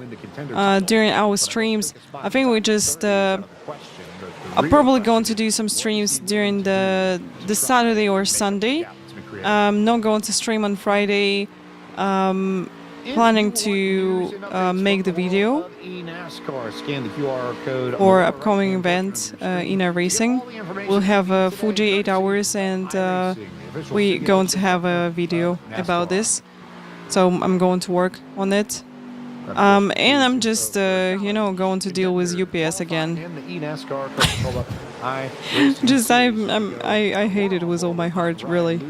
during our streams, I think we just I'm probably going to do some streams during the Saturday or Sunday. Not going to stream on Friday. Planning to make the video eNASCAR, scan the QR code for upcoming event eNARacing. We'll have a Fuji 8 hours and we're going to have a video about this. So I'm going to work on it. And I'm just, you know, going to deal with UPS again. Just I hate it with all my heart, really.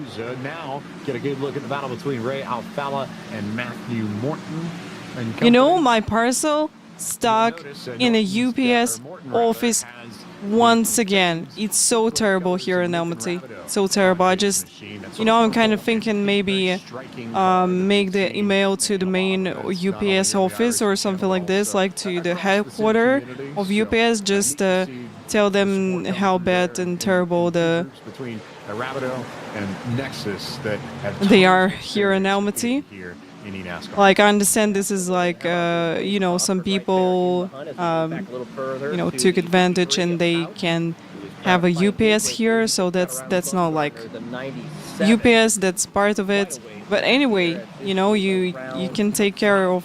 Now get a good look at the battle between Ray Alfala and Matthew Morton. You know, my parcel stuck in a UPS office once again. It's so terrible here in Almaty. So terrible. I just, you know, I'm kind of thinking maybe make the email to the main UPS office or something like this, like to the headquarters of UPS, just tell them how bad and terrible they are here in Almaty. Like, I understand this is like, you know, some people, you know, took advantage and they can have a UPS here, so that's not like UPS, that's part of it. But anyway, you know, you can take care of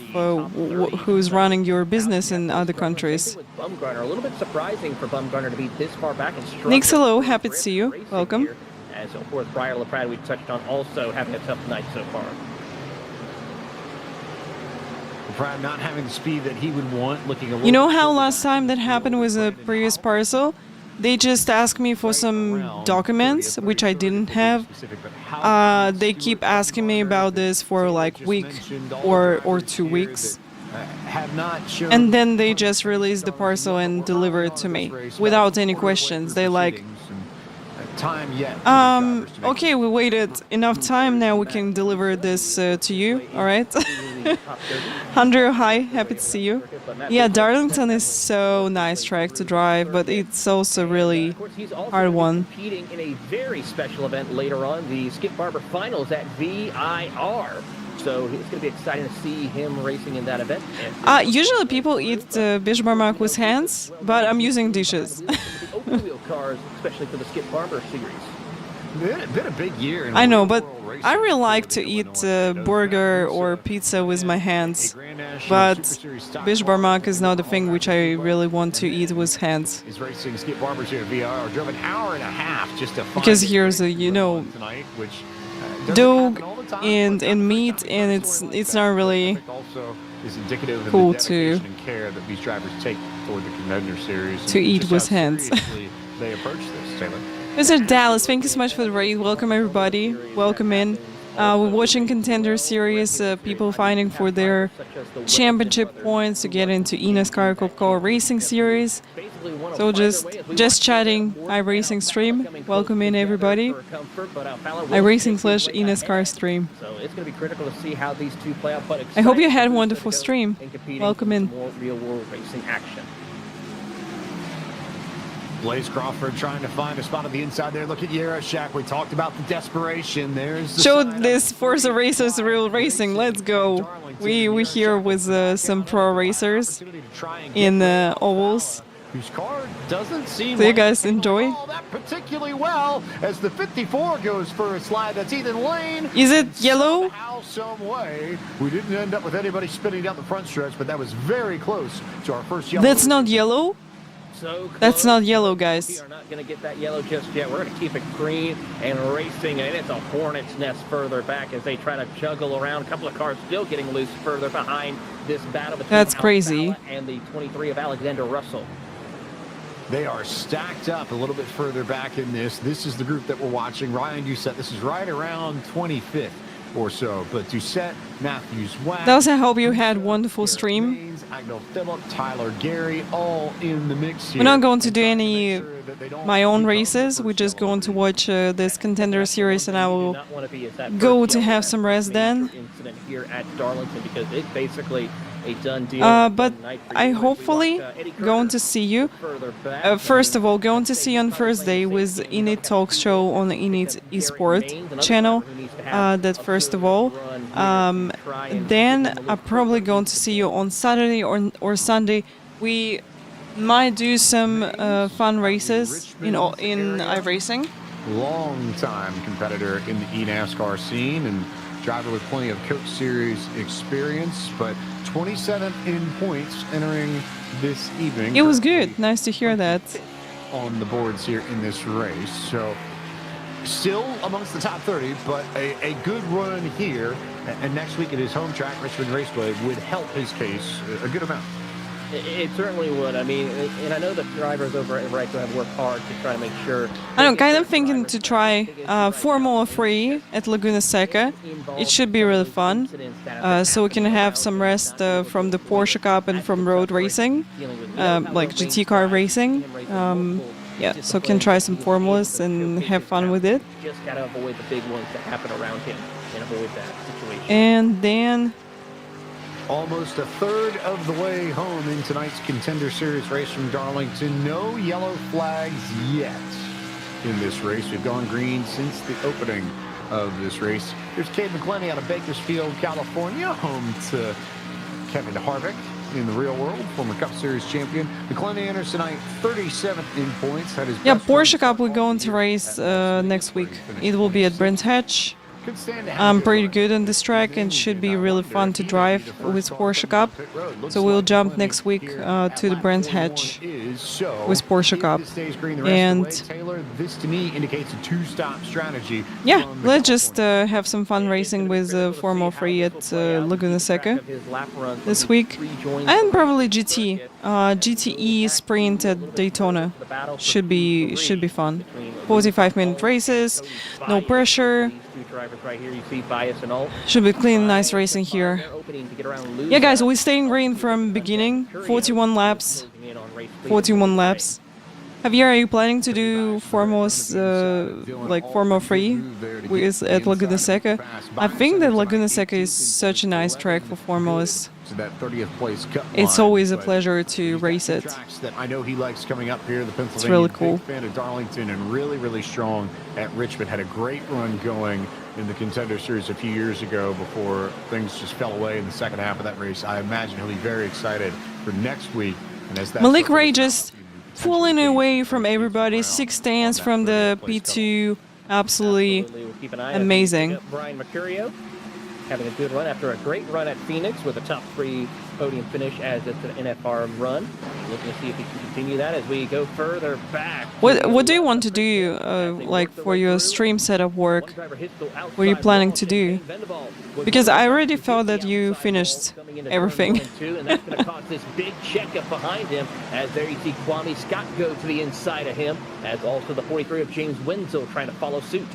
who's running your business in other countries. Bumgarner, a little bit surprising for Bumgarner to be this far back and struggle. Nix, hello, happy to see you. Welcome. As of course, Brian LaPrade we touched on also having a tough night so far. LaPrade not having the speed that he would want, looking a little. You know how last time that happened with a previous parcel? They just asked me for some documents, which I didn't have. They keep asking me about this for like week or 2 weeks. And then they just release the parcel and deliver it to me without any questions. They like, okay, we waited enough time, now we can deliver this to you, alright? Andrew, hi, happy to see you. Yeah, Darlington is so nice track to drive, but it's also really hard one. Competing in a very special event later on, the Skip Barber Finals at VIR. So it's going to be exciting to see him racing in that event. Usually people eat Bishbarmak with hands, but I'm using dishes. Open wheel cars, especially for the Skip Barber series. Been a big year. I know, but I really like to eat burger or pizza with my hands. But Bishbarmak is not a thing which I really want to eat with hands. He's racing Skip Barbers here at VR. Drove an hour and a half just to find because here's a, you know, dog and meat, and it's not really cool to eat with hands. They approach this, Taylor. Mr. Dallas, thank you so much for the raid. Welcome everybody. Welcome in. We're watching Contender Series, people fighting for their championship points to get into eNASCAR Coca-Cola Racing Series. So just chatting iRacing stream. Welcome in everybody. iRacing / eNASCAR stream. So it's going to be critical to see how these two play out. But I hope you had a wonderful stream. Welcome in. More real-world racing action. Blaze Crawford trying to find a spot on the inside there. Look at Yarashak. We talked about the desperation. There's the Show this Forza Racers real racing. Let's go. We here with some pro racers in ovals. Whose car doesn't seem so you guys enjoy that particularly well as the 54 goes for a slide. That's Ethan Lane. Is it yellow? Somehow, some way, we didn't end up with anybody spinning down the front stretch, but that was very close to our first yellow. That's not yellow. So that's not yellow, guys. We are not going to get that yellow just yet. We're going to keep it green and racing, and it's a hornet's nest further back as they try to juggle around. A couple of cars still getting loose further behind this battle between that's crazy. And the 23 of Alexander Russell. They are stacked up a little bit further back in this. This is the group that we're watching. Ryan Doucette, this is right around 25th or so. But Doucette, Matthews, Wax. Thus, I hope you had wonderful stream. Agnell Phillip, Tyler Gary, all in the mix here. We're not going to do any my own races. We're just going to watch this Contender Series, and I will go to have some rest then. Incident here at Darlington because it's basically a done deal. But I hopefully going to see you. First of all, going to see you on Thursday with eNIT Talk Show on the eNIT eSport channel. That first of all. Then I'm probably going to see you on Saturday or Sunday. We might do some fun races in iRacing. Long-time competitor in the eNASCAR scene and driver with plenty of Coach Series experience, but 27th in points entering this evening. It was good. Nice to hear that. On the boards here in this race. So still amongst the top 30, but a good run here. And next week at his home track, Richmond Raceway, would help his case a good amount. It certainly would. I mean, and I know the drivers over at Right have worked hard to try to make sure. I'm kind of thinking to try Formula 3 at Laguna Seca. It should be really fun. So we can have some rest from the Porsche Cup and from road racing, like GT car racing. Yeah, so can try some formulas and have fun with it. Just gotta avoid the big ones that happen around him and avoid that situation. And then. Almost a third of the way home in tonight's Contender Series race from Darlington. No yellow flags yet in this race. We've gone green since the opening of this race. Here's Cade McClenny out of Bakersfield, California, home to Kevin Harvick in the real world, former Cup Series champion. McClenny enters tonight 37th in points. Porsche Cup we're going to race next week. It will be at Brands Hatch. I'm pretty good on this track and should be really fun to drive with Porsche Cup. So we'll jump next week to the Brands Hatch with Porsche Cup. And this to me indicates a two-stop strategy. Yeah, let's just have some fun racing with Formula 3 at Laguna Seca this week. And probably GTE Sprint at Daytona should be fun. 45-minute races, no pressure. Drivers right here, you see Bias and all. Should be clean, nice racing here. Yeah, guys, we're staying green from beginning. 41 laps. 41 laps. Javier, are you planning to do Formos, like Formula 3 at Laguna Seca? I think that Laguna Seca is such a nice track for Formos. It's always a pleasure to race it. That I know he likes coming up here. The Pennsylvania it's really cool. Fan of Darlington and really strong at Richmond. Had a great run going in the Contender Series a few years ago before things just fell away in the second half of that race. I imagine he'll be very excited for next week. And as that Malik Ray just pulling away from everybody. 6 stands from the P2. Absolutely amazing. Brian Mercurio having a good run after a great run at Phoenix with a top 3 podium finish as it's an NFR run. Looking to see if he can continue that as we go further back. What do you want to do, like for your stream setup work? What are you planning to do? Because I already thought that you finished everything. And that's going to cause this big checkup behind him as there you see Kwame Scott go to the inside of him, as also the 43 of James Wenzel trying to follow suit.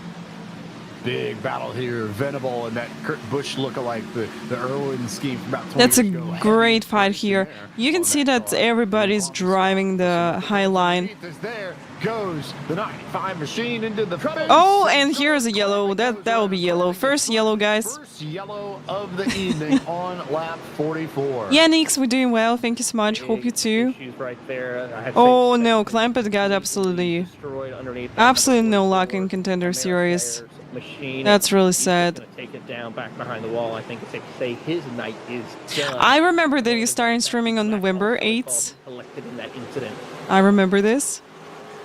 big battle here. Venable and that Kurt Busch lookalike, the Irwin scheme from about 20 That's a years ago. great fight here. You can see that everybody's driving the high line. There goes the 95 machine into the fence. Oh, and here's a yellow. That will be yellow. First yellow, guys. First yellow of the evening on lap 44. Yeah, Nix, we're doing well. Thank you so much. Hope you too. Right there. Oh no, Clampett got absolutely no luck in Contender Series. Machine. That's really sad. Take it down back behind the wall. I think it's safe to say his night is done. I remember that you started streaming on November 8th. Collected in that incident. I remember this.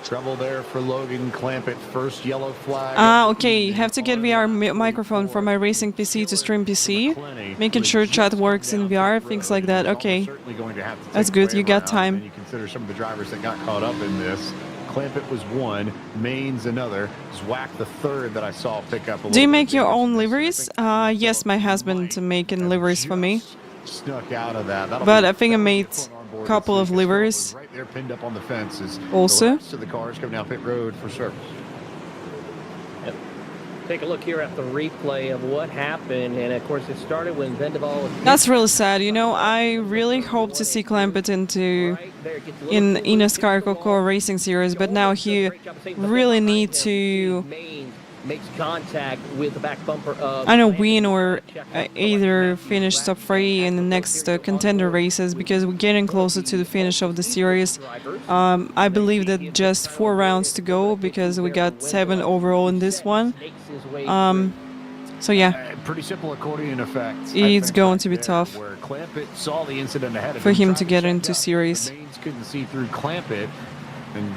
Trouble there for Logan Clampett. First yellow flag. Ah, okay. Have to get VR microphone for my racing PC to stream PC. Making sure chat works in VR, things like that. Okay. That's good. You got time. You consider some of the drivers that got caught up in this. Clampett was one, Maines another, Zwack the third that I saw pick up a little. Do you make your own liveries? Yes, my husband making liveries for me. Snuck out of that. But I think I made a couple of liveries. Right there pinned up on the fences. Also. The rest of the cars come down pit road for service. Take a look here at the replay of what happened, and of course it started when Vendaval. That's really sad. You know, I really hope to see Clampett in eNASCAR Coco Racing Series, but now he really need to makes contact with the back bumper of. I know win or either finish top 3 in the next contender races because we're getting closer to the finish of the series. I believe that just 4 rounds to go because we got 7 overall in this one. So yeah, pretty simple accordion effect. It's going to be tough where Clampett saw the incident ahead of for him to get into series. Maines couldn't see through Clampett and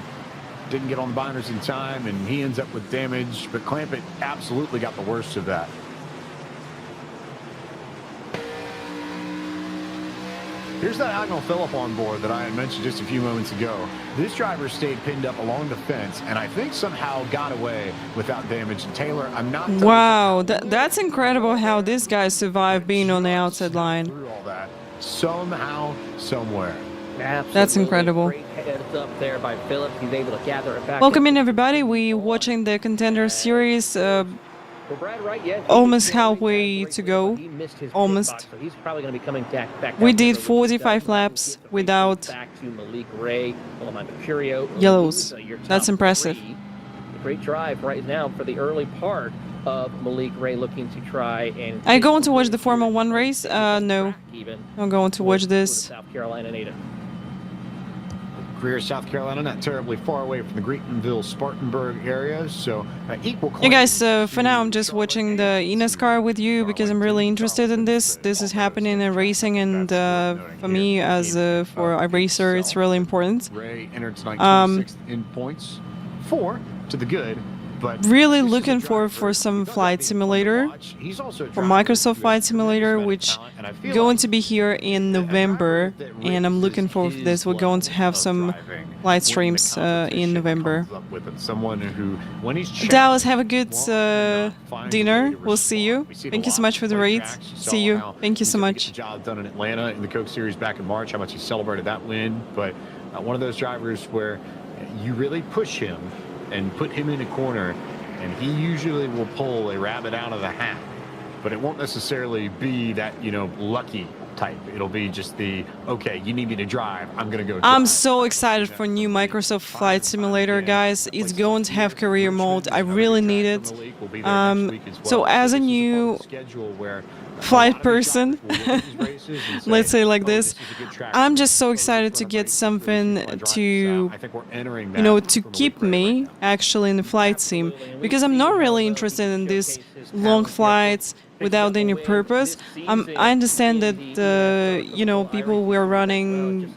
didn't get on the binders in time, and he ends up with damage. But Clampett absolutely got the worst of that. Here's that Agnell Phillip on board that I had mentioned just a few moments ago. This driver stayed pinned up along the fence, and I think somehow got away without damage. And Taylor, I'm not. Wow, that's incredible how this guy survived being on the outside line. Through all that, somehow, somewhere. Absolutely. That's incredible. Great heads up there by Phillips. He's able to gather it back. Welcome in, everybody. We're watching the Contender Series. Almost halfway to go. Almost. So he's probably going to be coming back. We did 45 laps without yellows. That's impressive. Great drive right now for the early part of Malik Ray, looking to try and. Are you going to watch the Formula 1 race? No. I'm going to watch this. South Carolina native. Greer, South Carolina, not terribly far away from the Greetonville, Spartanburg area, so equal. Yeah, guys, for now I'm just watching the eNASCAR with you because I'm really interested in this. This is happening in racing, and for me, as for iRacer, it's really important. Ray entered tonight 26th in points, 4 to the good. But really looking forward for some flight simulator, for Microsoft Flight Simulator, which going to be here in November, and I'm looking forward for this. We're going to have some live streams in November. Dallas, have a good dinner. We'll see you. Thank you so much for the raid. See you. Thank you so much. Job done in Atlanta in the Coke Series back in March. How much he celebrated that win, but one of those drivers where you really push him and put him in a corner, and he usually will pull a rabbit out of the hat. But it won't necessarily be that, you know, lucky type. It'll be just the, okay, you need me to drive, I'm gonna go drive. I'm so excited for new Microsoft Flight Simulator, guys. It's going to have career mode. I really need it. So as a new flight person, let's say like this, I'm just so excited to get something to, you know, to keep me actually in the flight sim, because I'm not really interested in these long flights without any purpose. I understand that you know, people were running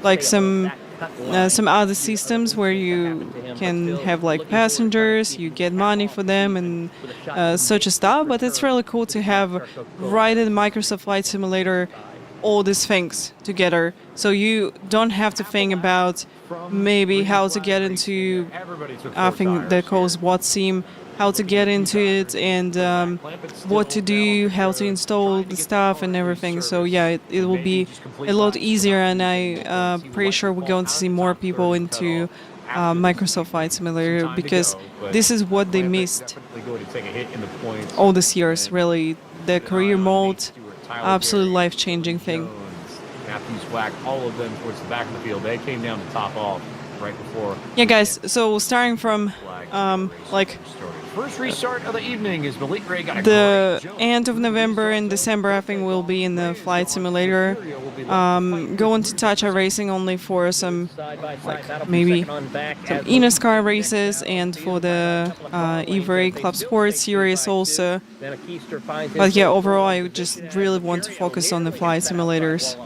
like some other systems where you can have like passengers, you get money for them and such a stuff, but it's really cool to have right in Microsoft Flight Simulator all these things together, so you don't have to think about maybe how to get into, I think they're called what sim, how to get into it, and what to do, how to install the stuff and everything. So yeah, it will be a lot easier, and I'm pretty sure we're going to see more people into Microsoft Flight Simulator, because this is what they missed Going to take a hit in the points. all these years, really. The career mode, absolutely life-changing thing. Matthews whacked all of them towards the back of the field. They came down to top off right before. Yeah, guys, so starting from, like, First restart of the evening is Malik Ray got a the great jump. end of November and December, I think, will be in the Flight Simulator. Going to touch iRacing only for some, like, maybe some eNASCAR races, and for the EVRA Club Sports Series also. But yeah, overall, I just really want to focus on the Flight Simulators.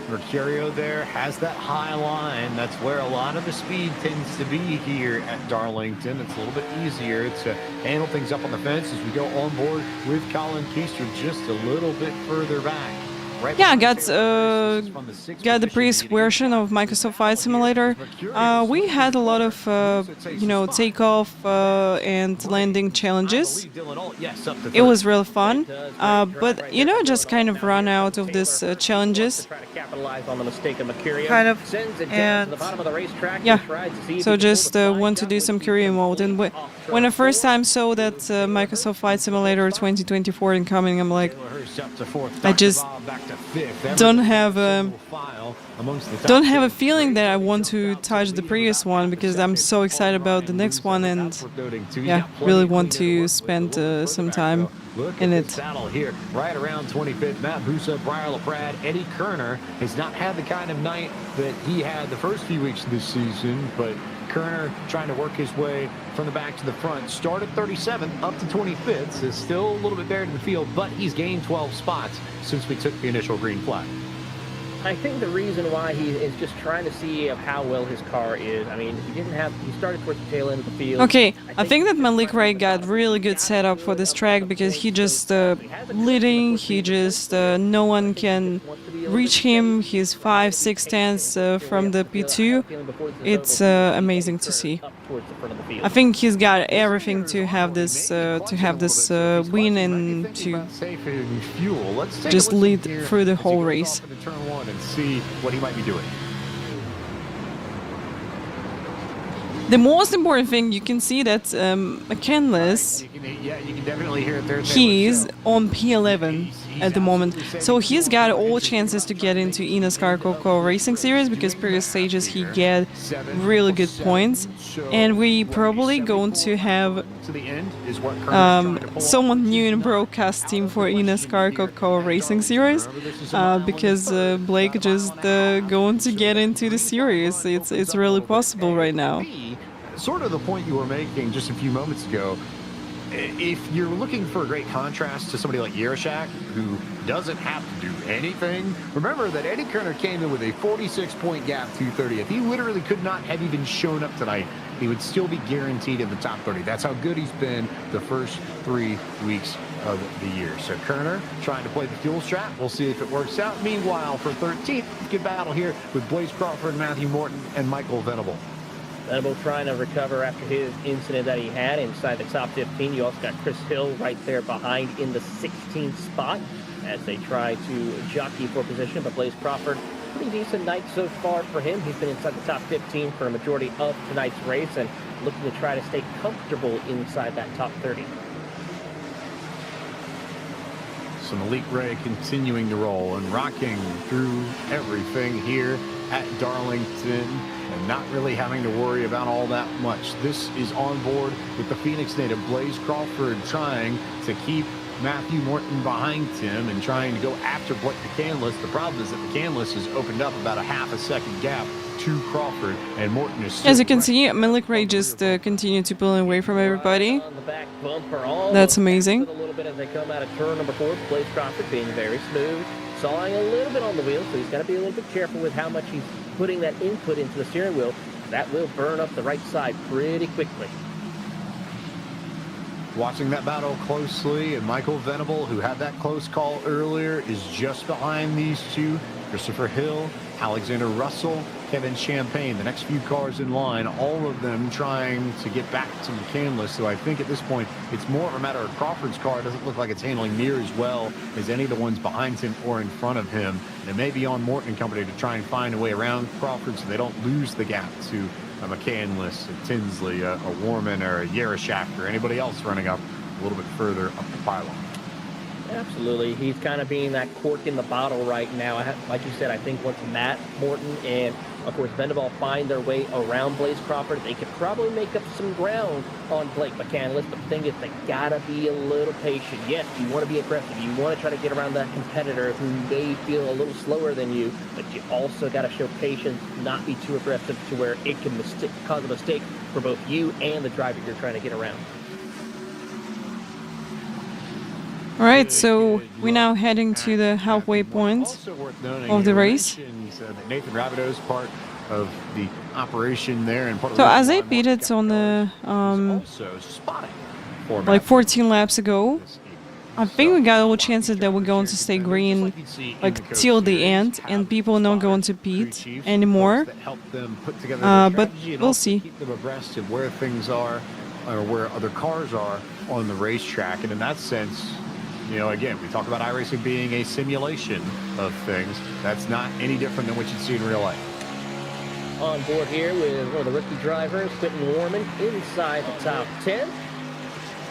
Mercurio there has that high line. That's where a lot of the speed tends to be here at Darlington. It's a little bit easier to handle things up on the fence as we go on board with Colin Keister just a little bit further back. Right, yeah, I got the previous version of Microsoft Flight Simulator. We had a lot of, you know, takeoff and landing challenges. It was really fun, but you know, just kind of run out of these challenges. Kind of, and yeah. So just want to do some career mode. And when I first time saw that Microsoft Flight Simulator 2024 incoming, I'm like, I just don't have a feeling that I want to touch the previous one, because I'm so excited about the next one, and yeah, really want to spend some time in it. Battle here, right around 25th. Matt Busa, Briar LaPrade, Eddie Kerner has not had the kind of night that he had the first few weeks of this season, but Kerner trying to work his way from the back to the front. Started 37th up to 25th. So still a little bit buried in the field, but he's gained 12 spots since we took the initial green flag. I think the reason why he is just trying to see of how well his car is. I mean, he started towards the tail end of the field. Okay, I think that Malik Ray got really good setup for this track, because he just leading, he just no one can reach him. He's 5-6 tenths from the P2. It's amazing to see. I think he's got everything to have this win and to just lead through the whole race. And see what he might be doing. The most important thing, you can see that McCandless, you can definitely hear it there. he's on P11 at the moment. So he's got all chances to get into eNASCAR Coco Racing Series, because previous stages he get really good points. And we probably going to have someone new in broadcast team for eNASCAR Coco Racing Series, because Blake just going to get into the series. It's really possible right now. Sort of the point you were making just a few moments ago. If you're looking for a great contrast to somebody like Yershak, who doesn't have to do anything, remember that Eddie Kerner came in with a 46-point gap to 30th. He literally could not have even shown up tonight. He would still be guaranteed in the top 30. That's how good he's been the first 3 weeks of the year. So Kerner trying to play the fuel strat. We'll see if it works out. Meanwhile, for 13th, good battle here with Blaze Crawford, Matthew Morton, and Michael Venable. Venable trying to recover after his incident that he had inside the top 15. You also got Chris Hill right there behind in the 16th spot as they try to jockey for position. But Blaze Crawford, pretty decent night so far for him. He's been inside the top 15 for a majority of tonight's race and looking to try to stay comfortable inside that top 30. So Malik Ray continuing to roll and rocking through everything here at Darlington, and not really having to worry about all that much. This is on board with the Phoenix native Blaze Crawford, trying to keep Matthew Morton behind him and trying to go after Blake McCandless. The problem is that McCandless has opened up about a half a second gap to Crawford, and Morton is... As you can see, Malik Ray just continued to pull away from everybody. That's amazing. A little bit as they come out of turn number 4. Blaze Crawford being very smooth, sawing a little bit on the wheel, so he's got to be a little bit careful with how much he's putting that input into the steering wheel. That will burn up the right side pretty quickly. Watching that battle closely, and Michael Venable, who had that close call earlier, is just behind these two. Christopher Hill, Alexander Russell, Kevin Champagne, the next few cars in line, all of them trying to get back to McCandless. So I think at this point, it's more of a matter of Crawford's car. It doesn't look like it's handling near as well as any of the ones behind him or in front of him. And it may be on Morton and company to try and find a way around Crawford so they don't lose the gap to a McCandless, a Tinsley, a Warman, or a Yarashak, or anybody else running up a little bit further up the pylon. Absolutely. He's kind of being that cork in the bottle right now. Like you said, I think once Matt Morton and, of course, Vendaval find their way around Blaze Crawford, they could probably make up some ground on Blake McCandless. But the thing is, they got to be a little patient. Yes, you want to be aggressive. You want to try to get around that competitor who may feel a little slower than you, but you also got to show patience, not be too aggressive to where it can cause a mistake for both you and the driver you're trying to get around. All right, so we're now heading to the halfway point of the race. Nathan Rabideau's part of the operation there, and part of So as I beat it on the like 14 laps ago, I think we got all chances that we're going to stay green like till the end, and people are not going to pit anymore. But we'll see. Keep them abreast of where things are, or where other cars are on the racetrack, and in that sense, you know, again, we talk about iRacing being a simulation of things. That's not any different than what you'd see in real life. On board here with one of the rookie drivers, Quentin Warman, inside the top 10.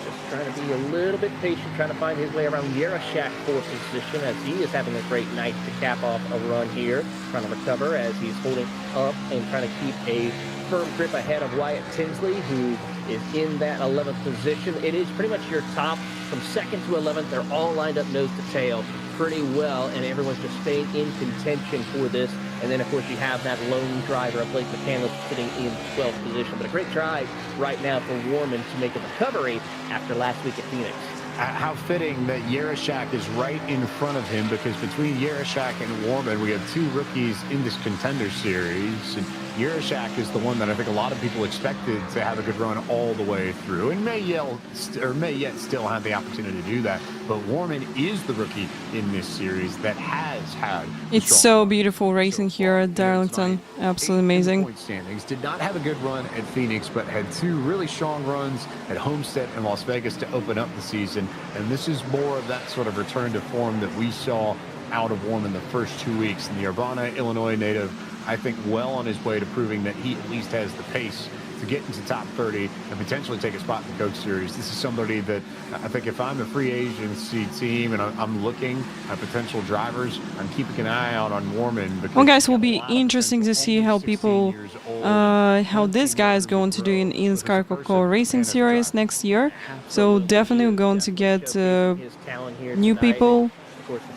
Just trying to be a little bit patient, trying to find his way around Yarashak for position as he is having a great night to cap off a run here. Trying to recover as he's holding up and trying to keep a firm grip ahead of Wyatt Tinsley, who is in that 11th position. It is pretty much your top from 2nd to 11th. They're all lined up nose to tail pretty well, and everyone's just staying in contention for this. And then, of course, you have that lone driver of Blake McCandless sitting in 12th position. But a great try right now for Warman to make a recovery after last week at Phoenix. How fitting that Yarashak is right in front of him, because between Yarashak and Warman, we have two rookies in this contender series. And Yarashak is the one that I think a lot of people expected to have a good run all the way through, and may yet still have the opportunity to do that. But Warman is the rookie in this series that has had. It's so beautiful racing here at Darlington. Absolutely amazing. Point standings. Did not have a good run at Phoenix, but had two really strong runs at Homestead and Las Vegas to open up the season. And this is more of that sort of return to form that we saw out of Warman the first 2 weeks. And the Urbana, Illinois native, I think, well on his way to proving that he at least has the pace to get into top 30 and potentially take a spot in the Coke Series. This is somebody that I think if I'm a free agency team and I'm looking at potential drivers, I'm keeping an eye out on Warman. Well, guys, it will be interesting to see how people, how this guy is going to do in eNASCAR Coca-Cola Racing Series next year. So definitely we're going to get new people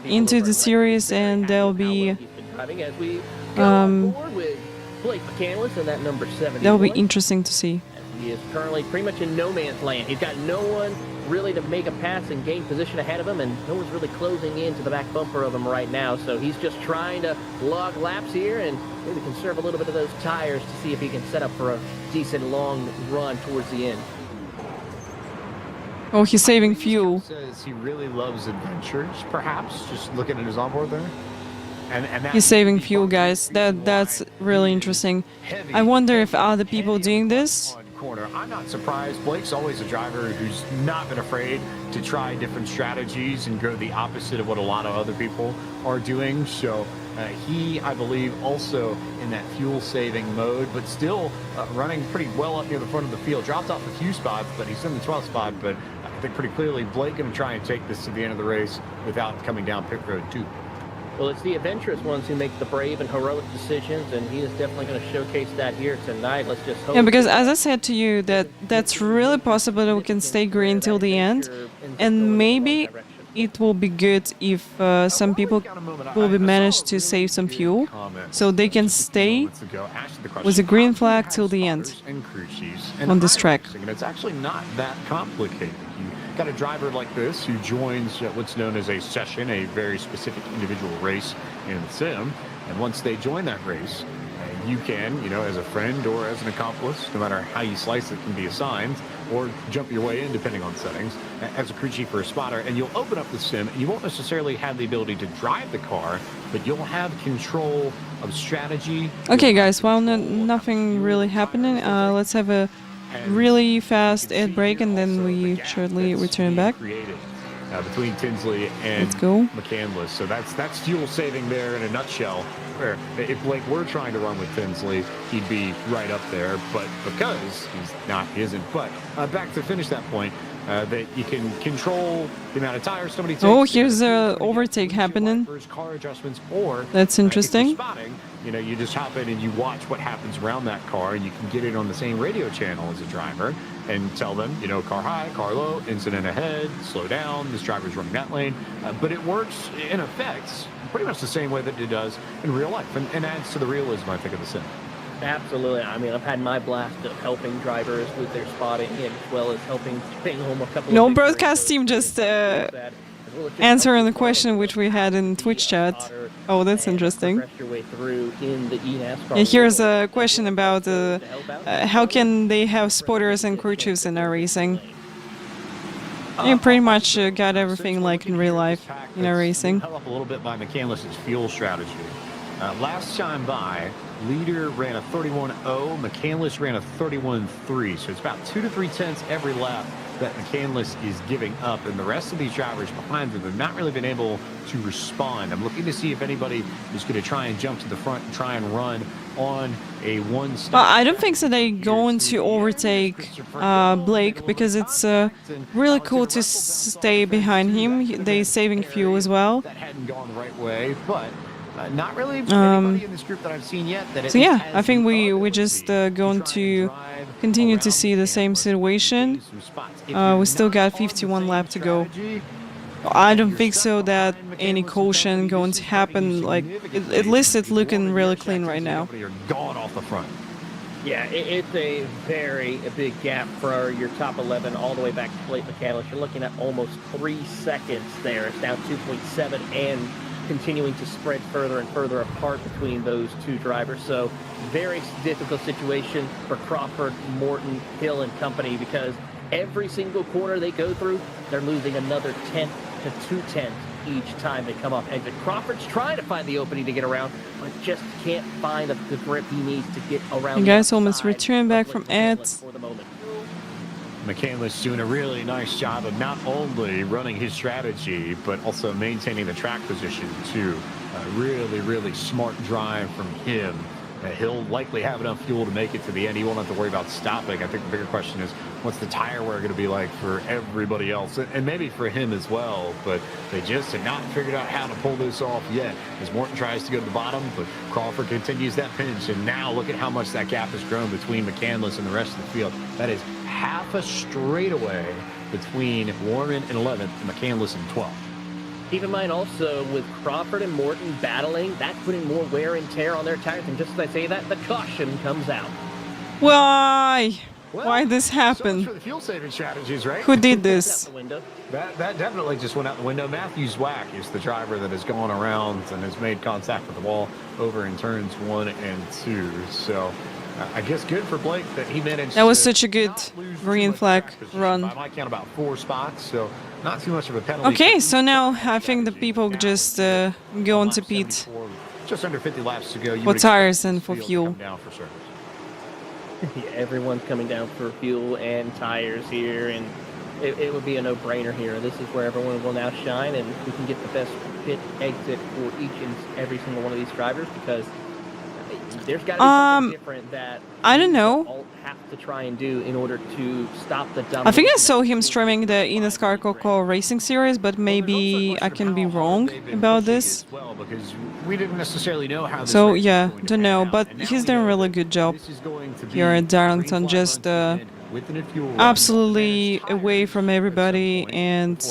into the series, and there'll be Blake McCandless and that number 7. That will be interesting to see. He is currently pretty much in no man's land. He's got no one really to make a pass and gain position ahead of him, and no one's really closing into the back bumper of him right now. So he's just trying to log laps here and maybe conserve a little bit of those tires to see if he can set up for a decent long run towards the end. Oh, he's saving fuel. Says he really loves adventures, perhaps, just looking at his onboard there. And he's saving fuel, guys. That's really interesting. I wonder if other people doing this. Corner. I'm not surprised. Blake's always a driver who's not been afraid to try different strategies and go the opposite of what a lot of other people are doing. So he, I believe, also in that fuel-saving mode, but still running pretty well up near the front of the field. Dropped off a few spots, but he's in the 12th spot. But I think pretty clearly Blake going to try and take this to the end of the race without coming down pit road too. Well, it's the adventurous ones who make the brave and heroic decisions, and he is definitely going to showcase that here tonight. Let's just hope. Yeah, because as I said to you, that's really possible that we can stay green till the end, and maybe it will be good if some people will be managed to save some fuel, so they can stay with a green flag till the end on this track. And it's actually not that complicated. Got a driver like this who joins what's known as a session, a very specific individual race in the sim, and once they join that race, you can, you know, as a friend or as an accomplice, no matter how you slice it, can be assigned or jump your way in depending on settings as a crew chief or a spotter, and you'll open up the sim and you won't necessarily have the ability to drive the car, but you'll have control of strategy. Okay, guys, well, nothing really happening. Let's have a really fast ad break, and then we shortly return back. Between Tinsley and McCandless. So that's fuel saving there in a nutshell. Where if Blake were trying to run with Tinsley, he'd be right up there. But because he isn't. But back to finish that point, that you can control the amount of tires somebody takes. Oh, here's a overtake happening. Car adjustments, or that's interesting. Spotting, you know, you just hop in and you watch what happens around that car, and you can get it on the same radio channel as a driver and tell them, you know, car high, car low, incident ahead, slow down, this driver's running that lane. But it works, in effect, pretty much the same way that it does in real life, and adds to the realism, I think, of the sim. Absolutely. I mean, I've had my blast of helping drivers with their spotting, as well as helping bring home a couple no of broadcast team just answering the question which we had in Twitch chat. Oh, that's interesting. Yeah, here's a question about how can they have spotters and crew chiefs in iRacing? You pretty much got everything like in real life in iRacing. Held up a little bit by McCandless's fuel strategy. Last time by, leader ran a 31.0, McCandless ran a 31.3, so it's about 2 to 3 tenths every lap that McCandless is giving up, and the rest of these drivers behind them have not really been able to respond. I'm looking to see if anybody is going to try and jump to the front and try and run on a one-stop. Well, I don't think so they're going to overtake Blake, because it's really cool to stay behind him. They're saving fuel as well. That hadn't gone the right way, but not really anybody in this group that I've seen yet. So yeah, I think we're just going to continue to see the same situation. We still got 51 laps to go. I don't think so that any caution going to happen. Like, at least it's looking really clean right now. You're gone off the front. Yeah, it's a very big gap for your top 11 all the way back to Blake McCandless. You're looking at almost 3 seconds there. It's now 2.7 and continuing to spread further and further apart between those two drivers. So very difficult situation for Crawford, Morton, Hill, and company, because every single corner they go through, they're losing another 10th to 2 tenths each time they come off exit. Crawford's trying to find the opening to get around, but just can't find the grip he needs to get around. You guys almost returned back from ads. McCandless doing a really nice job of not only running his strategy, but also maintaining the track position too. Really smart drive from him. He'll likely have enough fuel to make it to the end. He won't have to worry about stopping. I think the bigger question is, what's the tire wear going to be like for everybody else? And maybe for him as well. But they just have not figured out how to pull this off yet. As Morton tries to go to the bottom, but Crawford continues that pinch. And now look at how much that gap has grown between McCandless and the rest of the field. That is half a straightaway between Warman in 11th and McCandless in 12th. Keep in mind also, with Crawford and Morton battling, that's putting more wear and tear on their tires. And just as I say that, the caution comes out. Why? Why this happened? So for the fuel saving strategies, right? Who did this? That definitely just went out the window. Matthew Zwack is the driver that has gone around and has made contact with the wall over in turns 1 and 2. So I guess good for Blake that he managed. That was such a good green flag run. By my count, about 4 spots, so not too much of a penalty. Okay, so now I think the people just go on to pit. Just under 50 laps to go. For tires and for fuel. Down for service. Yeah, everyone's coming down for fuel and tires here, and it would be a no-brainer here. This is where everyone will now shine, and we can get the best pit exit for each and every single one of these drivers, because there's got to be something different that I don't know. All have to try and do in order to stop the dominance. I think I saw him streaming the eNASCAR Coco Racing Series, but maybe I can be wrong about this. Well, because we didn't necessarily know how. So yeah, don't know, but he's doing a really good job here at Darlington, just absolutely away from everybody, and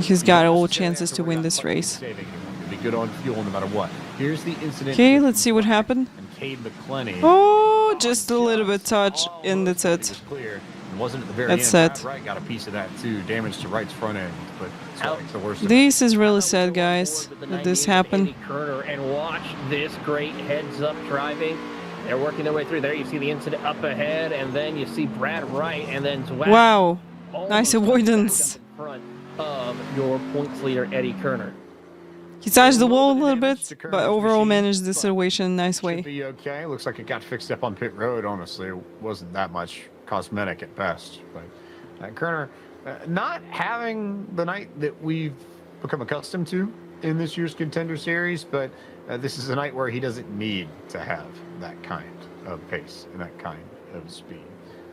he's got all chances to win this race. Be good on fuel no matter what. Here's the incident. Okay, let's see what happened. Oh, just a little bit touch, and that's it. That's it. Right, got a piece of that too. Damage to right's front end, but it's the worst. This is really sad, guys, that this happened. And watch this great heads-up driving. They're working their way through there. You see the incident up ahead, and then you see Brad Wright, and then Zwack. Wow, nice avoidance. In front of your points leader, Eddie Kerner. He touched the wall a little bit, but overall managed the situation in a nice way. Should be okay. Looks like it got fixed up on pit road. Honestly, it wasn't that much cosmetic at best. But Kerner, not having the night that we've become accustomed to in this year's Contender Series, but this is a night where he doesn't need to have that kind of pace and that kind of speed.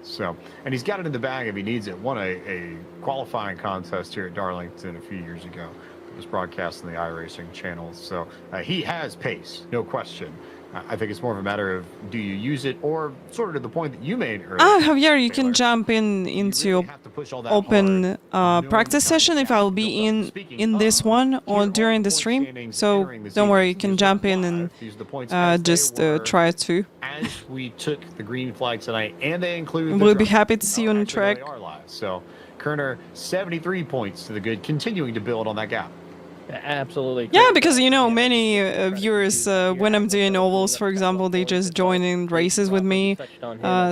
So, and he's got it in the bag if he needs it. Won a qualifying contest here at Darlington a few years ago. It was broadcast on the iRacing channel. So he has pace, no question. I think it's more of a matter of do you use it, or sort of to the point that you made earlier. Javier, you can jump into open practice session if I'll be in this one or during the stream. So don't worry, you can jump in and just try it too. As we took the green flag tonight, and they include. We'll be happy to see you on the track. So Kerner, 73 points to the good, continuing to build on that gap. Absolutely. Yeah, because you know many viewers when I'm doing ovals, for example, they just join in races with me,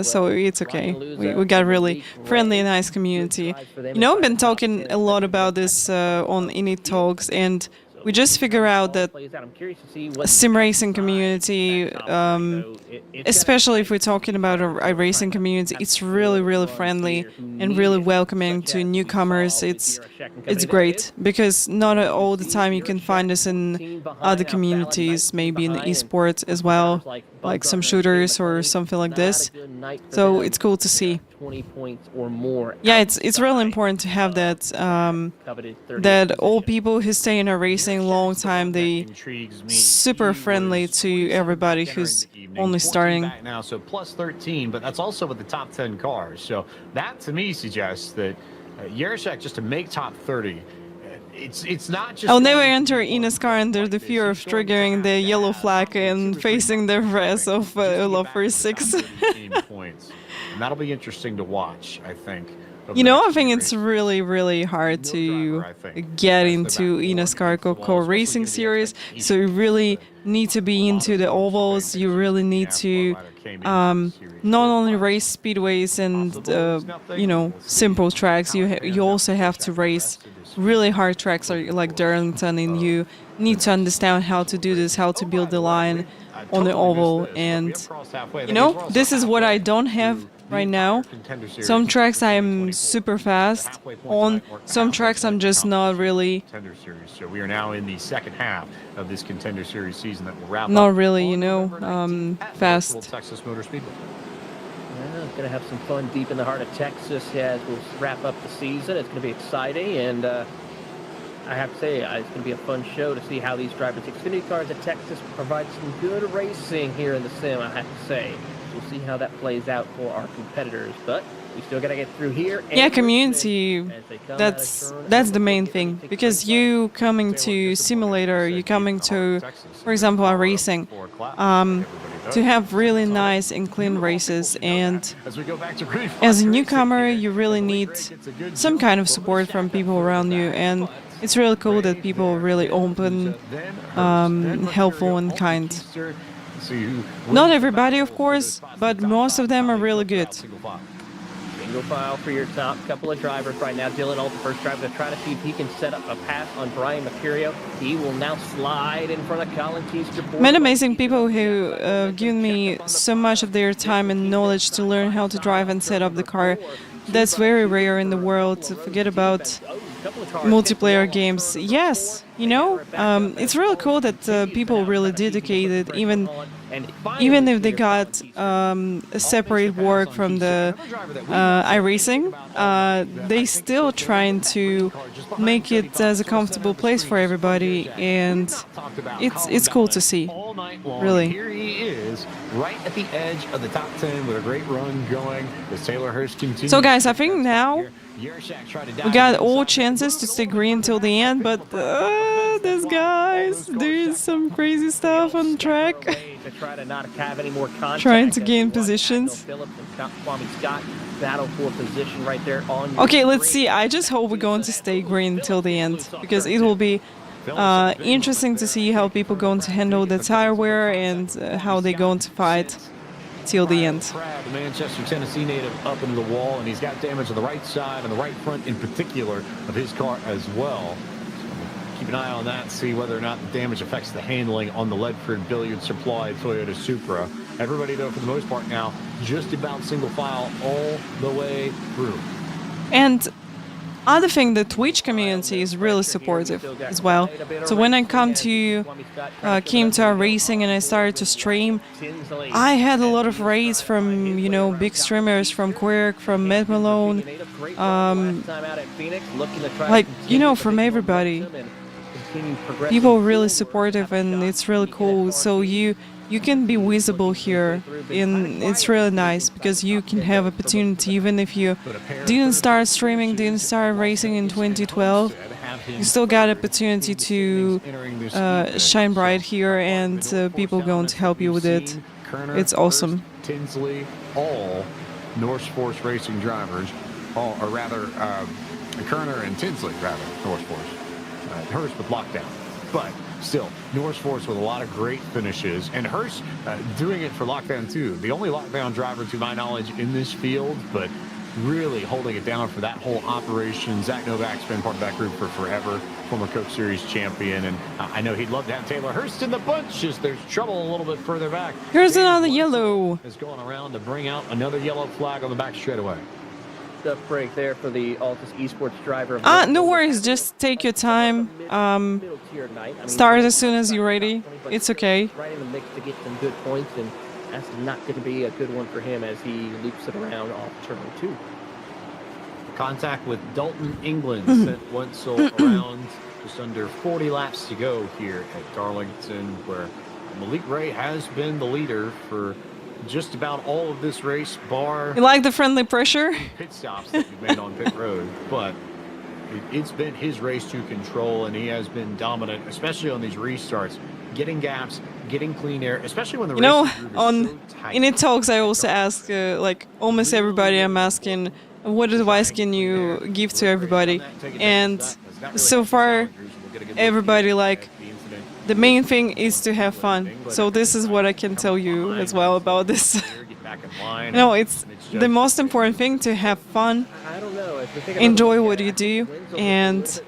so it's okay. We got really friendly, nice community. You know, I've been talking a lot about this on Init Talks, and we just figure out that sim racing community, especially if we're talking about a iRacing community, it's really, really friendly and really welcoming to newcomers. It's great because not all the time you can find us in other communities, maybe in the esports as well, like some shooters or something like this. So it's cool to see. 20 points or more. Yeah, it's really important to have that that all people who stay in a racing long time, they super friendly to everybody who's only starting. Now, so plus 13, but that's also with the top 10 cars. So that to me suggests that Yershak, just to make top 30, it's not just. I'll never enter eNASCAR under the fear of triggering the yellow flag and facing the rest of LoveFortySix. And that'll be interesting to watch, I think. You know, I think it's really, really hard to get into eNASCAR Coco Racing Series. So you really need to be into the ovals. You really need to not only race speedways and you know, simple tracks. You also have to race really hard tracks like Darlington, and you need to understand how to do this, how to build the line on the oval. And you know, this is what I don't have right now. Some tracks I'm super fast on, some tracks I'm just not really. So we are now in the second half of this Contender Series season that will wrap up. Not really, you know, fast. Texas Motor Speedway. Well, it's going to have some fun deep in the heart of Texas as we'll wrap up the season. It's going to be exciting, and I have to say, it's going to be a fun show to see how these drivers' Xfinity cars at Texas provide some good racing here in the sim, I have to say. We'll see how that plays out for our competitors, but we still got to get through here. Yeah, community, that's the main thing, because you coming to simulator, you coming to, for example, iRacing, to have really nice and clean races, and as a newcomer, you really need some kind of support from people around you, and it's really cool that people are really open, helpful and kind. Not everybody, of course, but most of them are really good. Single file for your top couple of drivers right now. Dylan Alt, the first driver, to try to see if he can set up a pass on Brian Mercurio. He will now slide in front of Colin Keister. Many amazing people who given me so much of their time and knowledge to learn how to drive and set up the car. That's very rare in the world. Forget about multiplayer games. Yes, you know, it's really cool that people really dedicated, even if they got a separate work from the iRacing, they still trying to make it as a comfortable place for everybody, and it's cool to see, really. Here he is, right at the edge of the top 10 with a great run going as Taylor Hurst continues. So guys, I think now we got all chances to stay green till the end, but this guy's doing some crazy stuff on track. Trying to gain positions. Okay, let's see. I just hope we're going to stay green till the end, because it will be interesting to see how people going to handle the tire wear and how they're going to fight till the end. The Manchester, Tennessee native up into the wall, and he's got damage on the right side and the right front in particular of his car as well. So keep an eye on that, see whether or not the damage affects the handling on the Ledford Billiard Supply Toyota Supra. Everybody, though, for the most part now, just about single file all the way through. And other thing, the Twitch community is really supportive as well. So when I came to iRacing and I started to stream, I had a lot of raids from, you know, big streamers, from Quirk, from Matt Malone, like, you know, from everybody. People are really supportive and it's really cool. So you can be visible here, and it's really nice because you can have opportunity even if you didn't start streaming, didn't start racing in 2012. You still got opportunity to shine bright here, and people going to help you with it. It's awesome. Tinsley, all Norse Force Racing drivers, or rather, Kerner and Tinsley, rather, Norse Force. Hurst with lockdown. But still, Norse Force with a lot of great finishes, and Hurst doing it for lockdown too. The only lockdown driver, to my knowledge, in this field, but really holding it down for that whole operation. Zach Novak's been part of that group for forever, former Coke Series champion, and I know he'd love to have Taylor Hurst in the bunch. Just there's trouble a little bit further back. Here's another yellow. Is going around to bring out another yellow flag on the back straightaway. Tough break there for the Altus Esports driver. No worries, just take your time. Start as soon as you're ready. It's okay. Right in the mix to get some good points, and that's not going to be a good one for him as he loops it around off turn 2. Contact with Dalton, England, sent Wentzel around just under 40 laps to go here at Darlington, where Malik Ray has been the leader for just about all of this race, bar... You like the friendly pressure? ...pit stops that you've made on pit road, but it's been his race to control, and he has been dominant, especially on these restarts, getting gaps, getting clean air, especially when the race is so tight. In the talks, I also ask, like, almost everybody, I'm asking, what advice can you give to everybody? And so far, everybody, like, the main thing is to have fun. So this is what I can tell you as well about this. No, it's the most important thing, to have fun, enjoy what you do, and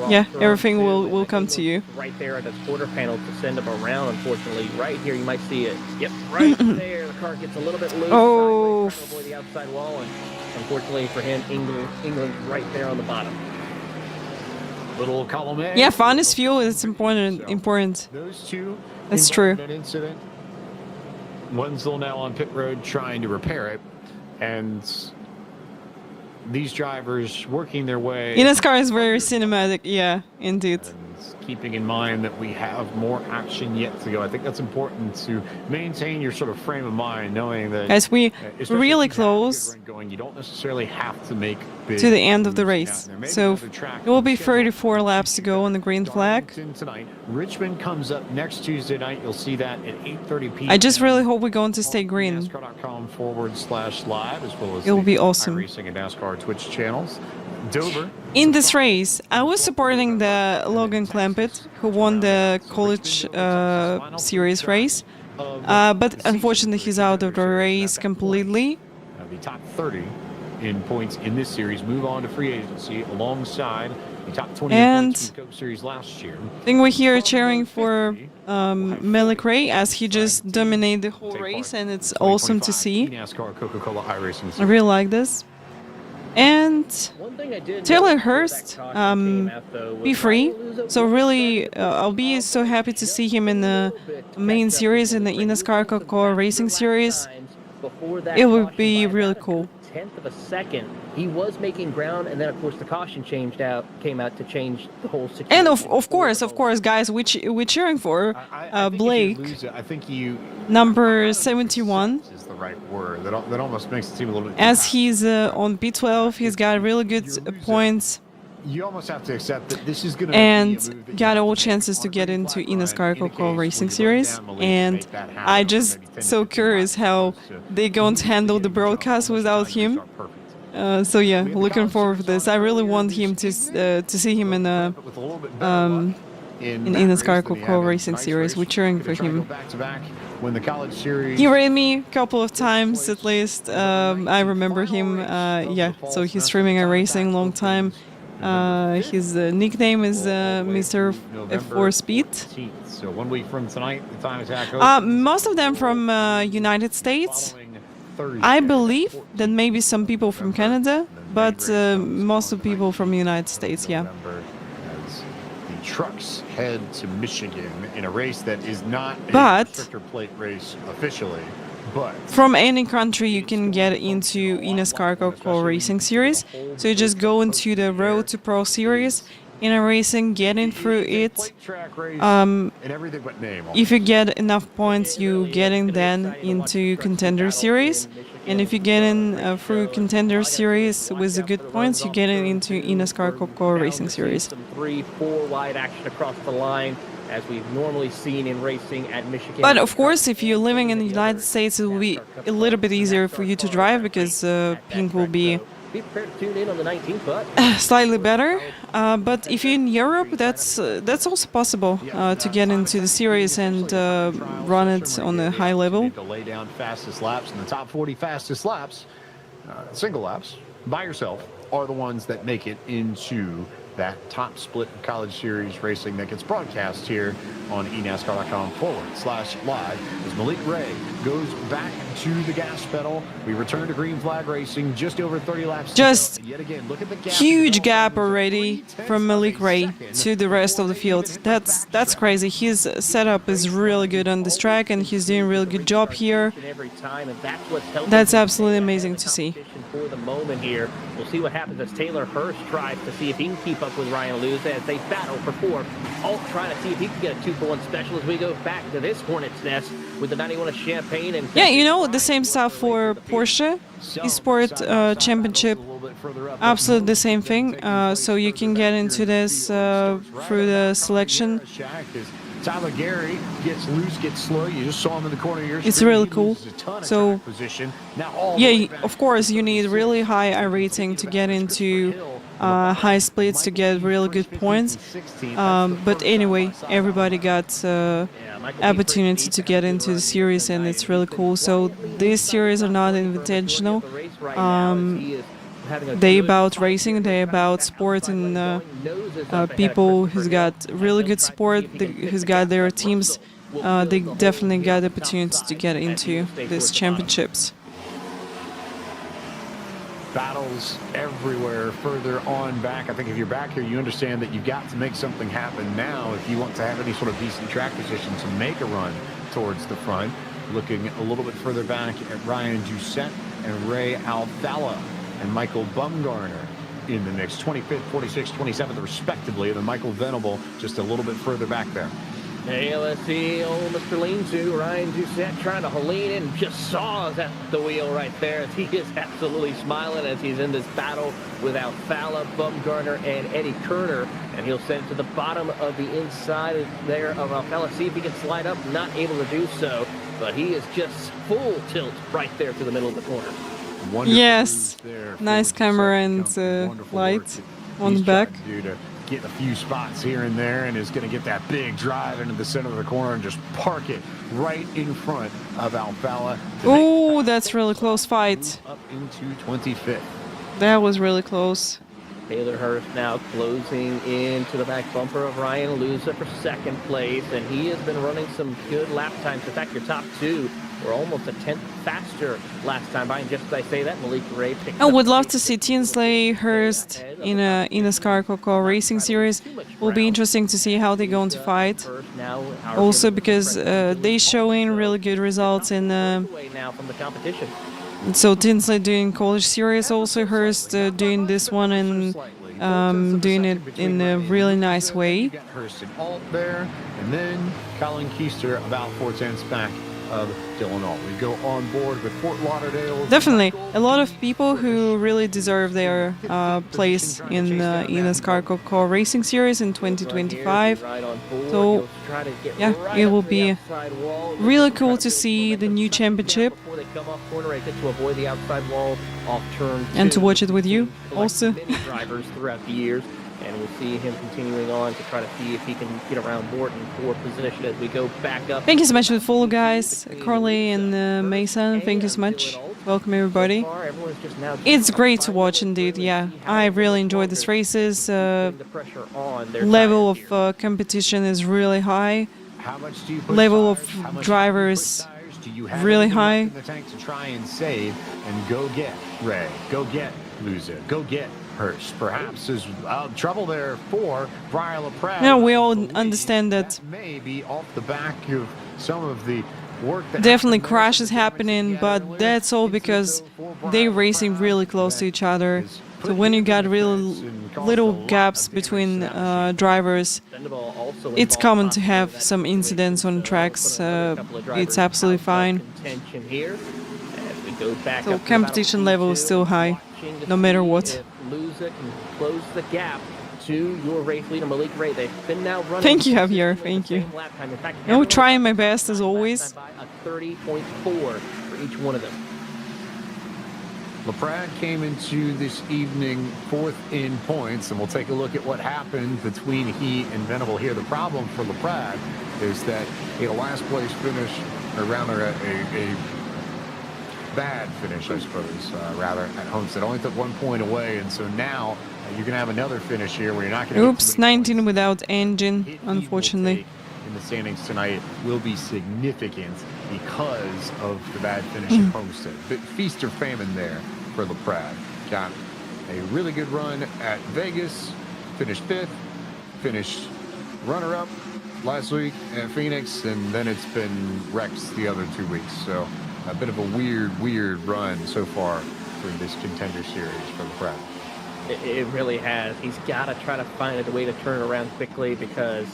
yeah, everything will come to you. Right there at the quarter panel to send him around. Unfortunately, right here you might see it. Yep, right there. The car gets a little bit loose. Oh. Avoid the outside wall, and unfortunately for him, England right there on the bottom. Little column A. Yeah, fun is fuel. It's important. Those two. That's true. Incident. Wenzel now on pit road trying to repair it, and these drivers working their way. eNASCAR is very cinematic. Yeah, indeed. Keeping in mind that we have more action yet to go. I think that's important to maintain your sort of frame of mind, knowing that guys, we're really close you don't necessarily have to make big to the end of the race. So it will be 34 laps to go on the green flag. Tonight. Richmond comes up next Tuesday night. You'll see that at 8:30 p.m. I just really hope we're going to stay green. NASCAR.com/live, as well as it will be awesome. iRacing and NASCAR Twitch channels. Dover. In this race, I was supporting the Logan Clampett, who won the College Series race, but unfortunately he's out of the race completely. The top 30 in points in this series move on to free agency alongside the top 20 points from the Coke Series last year. I think we're here cheering for Malik Ray as he just dominated the whole race, and it's awesome to see. NASCAR Coca-Cola iRacing. I really like this. And Taylor Hurst, be free. So really, I'll be so happy to see him in the main series, in the eNASCAR Coca-Cola Racing Series. It would be really cool. 1/10 of a second, he was making ground, and then of course the caution came out to change the whole situation. And of course, guys, we're cheering for Blake. I think you number 71. Is the right word. That almost makes it seem a little bit. As he's on B12, he's got really good points. You almost have to accept that this is going to and got all chances to get into eNASCAR Coca-Cola Racing Series, and I just so curious how they're going to handle the broadcast without him. So yeah, looking forward to this. I really want him to see him in a in eNASCAR Coca-Cola Racing Series. We're cheering for him. When the College Series. He rated me a couple of times at least. I remember him. Yeah, so he's streaming iRacing long time. His nickname is Mr. F4 Speed. So 1 week from tonight, the time attack. Most of them from United States. I believe that maybe some people from Canada, but most of people from the United States, yeah. As the trucks head to Michigan in a race that is not a But restrictor plate race officially, but from any country you can get into eNASCAR Coca-Cola Racing Series. So you just go into the Road to Pro Series in a racing, getting through it. If you get enough points, you get in then into Contender Series. And if you get in through Contender Series with the good points, you get into eNASCAR Coca-Cola Racing Series. Some 3-4 wide action across the line, as we've normally seen in racing at Michigan. But of course, if you're living in the United States, it will be a little bit easier for you to drive because pink will be Be prepared to tune in on the 19th, but slightly better. But if you're in Europe, that's also possible to get into the series and run it on a high level. To lay down fastest laps, and the top 40 fastest laps, single laps, by yourself, are the ones that make it into that top split College Series racing that gets broadcast here on eNASCAR.com/live. As Malik Ray goes back to the gas pedal, we return to green flag racing, just over 30 laps. Just yet again, look at the gap. huge gap already from Malik Ray to the rest of the field. That's crazy. His setup is really good on this track, and he's doing a really good job here. That's absolutely amazing to see. For the moment here, we'll see what happens as Taylor Hurst tries to see if he can keep up with Ryan Lewis as they battle for fourth. Alt trying to see if he can get a 2-for-1 special as we go back to this Hornet's Nest with the 91 of Champagne. And yeah, you know, the same stuff for Porsche Esport Championship. Absolutely the same thing. So you can get into this through the selection. Tyler Gary gets loose, gets slow. You just saw him in the corner of your screen. It's really cool. So, now yeah, of course, you need really high iRating to get into high splits to get really good points. But anyway, everybody got opportunity to get into the series, and it's really cool. So these series are not invitational. They about racing, they about sport, and people who's got really good sport, who's got their teams, they definitely got the opportunity to get into these championships. Battles everywhere further on back. I think if you're back here, you understand that you've got to make something happen now if you want to have any sort of decent track position to make a run towards the front. Looking a little bit further back at Ryan Doucette and Ray Alfalla and Michael Bumgarner in the mix, 25th, 46th, 27th, respectively, and then Michael Venable just a little bit further back there. Hey, let's see old Mr. Lean-To, Ryan Doucette trying to lean in, just saws at the wheel right there. He is absolutely smiling as he's in this battle with Alfalla, Bumgarner, and Eddie Kerner. And he'll send it to the bottom of the inside there of Alfalla. See if he can slide up, not able to do so. But he is just full tilt right there to the middle of the corner. Yes, nice camera and light on the back. Get a few spots here and there, and is going to get that big drive into the center of the corner and just park it right in front of Alfalla. Oh, that's really close fight. Up into 25th. That was really close. Taylor Hurst now closing into the back bumper of Ryan Luza for second place, and he has been running some good lap times. In fact, your top two were almost a tenth faster last time by. And just as I say that, Malik Ray picked I would love to see Tinsley Hurst in a eNASCAR Coca-Cola Racing Series. Will be interesting to see how they're going to fight. Also because they showing really good results in now from the competition. So Tinsley doing College Series, also Hurst doing this one and doing it in a really nice way. Hurst and Alt there, and then Colin Keister about 4/10 back of Dylan Alt. We go on board with Fort Lauderdale. Definitely, a lot of people who really deserve their place in the eNASCAR Coca-Cola Racing Series in 2025. So, yeah, it will be really cool to see the new championship and to watch it with you also. Drivers throughout the years. And we'll see him continuing on to try to see if he can get around Morton for position as we go back up. Thank you so much for the follow, guys. Carly and Mason, thank you so much. Welcome everybody. Far, everyone's just now It's great to watch indeed, yeah. I really enjoy these races. putting the pressure on their Level tires of competition is really high. How much do you push Level tires? of How much drivers do you have really anything left high. in the tank to try and save and go get Ray, go get Luza, go get Hurst. Perhaps there's trouble there for Brian LaPrade. Now we all understand that may be off the back of some of the work that definitely crashes happening, but that's all because they're racing really close to each other. So when you got really little gaps between drivers, it's common to have some incidents on tracks. It's absolutely fine. contention here. As we go back So up to competition battle level is P2, still high, watching to no matter see what. if Luza can close the gap to your race leader Malik Ray. They've been now running. Thank you, Javier. Thank you. lap time. In fact, I'm trying my best as always. by a 30.4 for each one of them. LaPrade came into this evening 4th in points, and we'll take a look at what happened between he and Venable here. The problem for LaPrade is that he had a last place finish, or rather a bad finish, I suppose, rather, at Homestead. Only took 1 point away, and so now you're going to have another finish here where you're not going to... Oops, 19 without engine, unfortunately. In the standings tonight will be significant because of the bad finish at Homestead. But feast or famine there for LaPrade. Got a really good run at Vegas, finished 5th, finished runner-up last week at Phoenix, and then it's been wrecks the other 2 weeks. So a bit of a weird run so far for this Contender Series for LaPrade. It really has. He's got to try to find a way to turn around quickly because,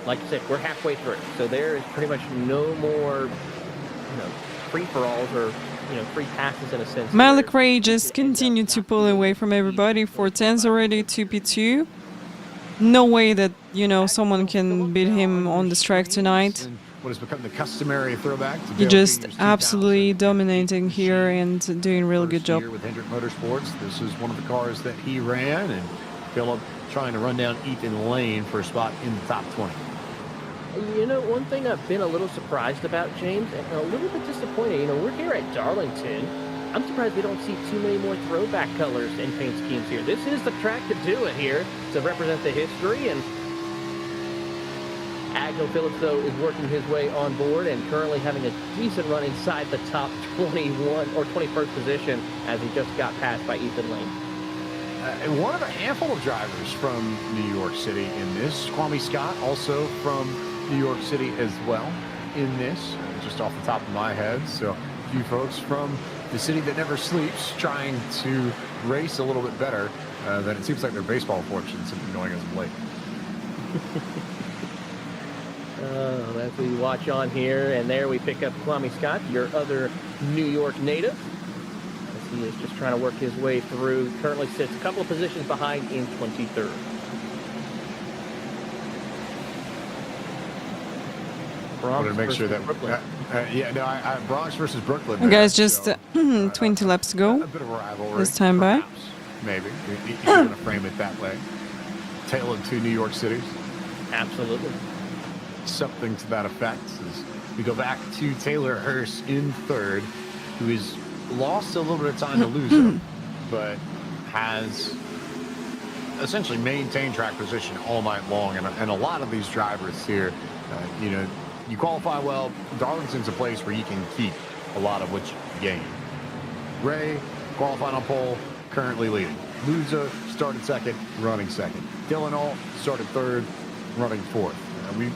like I said, we're halfway through. So there is pretty much no more, free-for-alls or, free passes in a sense. Malik Ray just continued to pull away from everybody. 410's already 2P2. No way that, someone can beat him on this track tonight. What has become the customary throwback to You're just absolutely dominating here and doing a real good job. With Hendrick Motorsports, this is one of the cars that he ran, and Philip trying to run down Ethan Lane for a spot in the top 20. One thing I've been a little surprised about, James, and a little bit disappointed. We're here at Darlington. I'm surprised we don't see too many more throwback colors and paint schemes here. This is the track to do it here, to represent the history, and Agno Phillips, though, is working his way on board and currently having a decent run inside the top 21 or 21st position as he just got passed by Ethan Lane. And one of a handful of drivers from New York City in this. Kwame Scott, also from New York City as well in this, just off the top of my head. So a few folks from the city that never sleeps trying to race a little bit better than it seems like their baseball fortunes have been going as of late. As we watch on here, and there we pick up Kwame Scott, your other New York native. As he is just trying to work his way through. Currently sits a couple of positions behind in 23rd. Wanted to make sure that Bronx versus Brooklyn. You guys just 20 laps ago. A bit of a rivalry. This time by. Maybe if you want to frame it that way. Tale of two New York cities. Absolutely. Something to that effect. As we go back to Taylor Hurst in 3rd, who has lost a little bit of time to lose, but has essentially maintained track position all night long. And a lot of these drivers here, you qualify well. Darlington's a place where you can keep a lot of what you gain. Ray qualified on pole, currently leading. Luza started 2nd, running 2nd. Dylan Alt started 3rd, running 4th.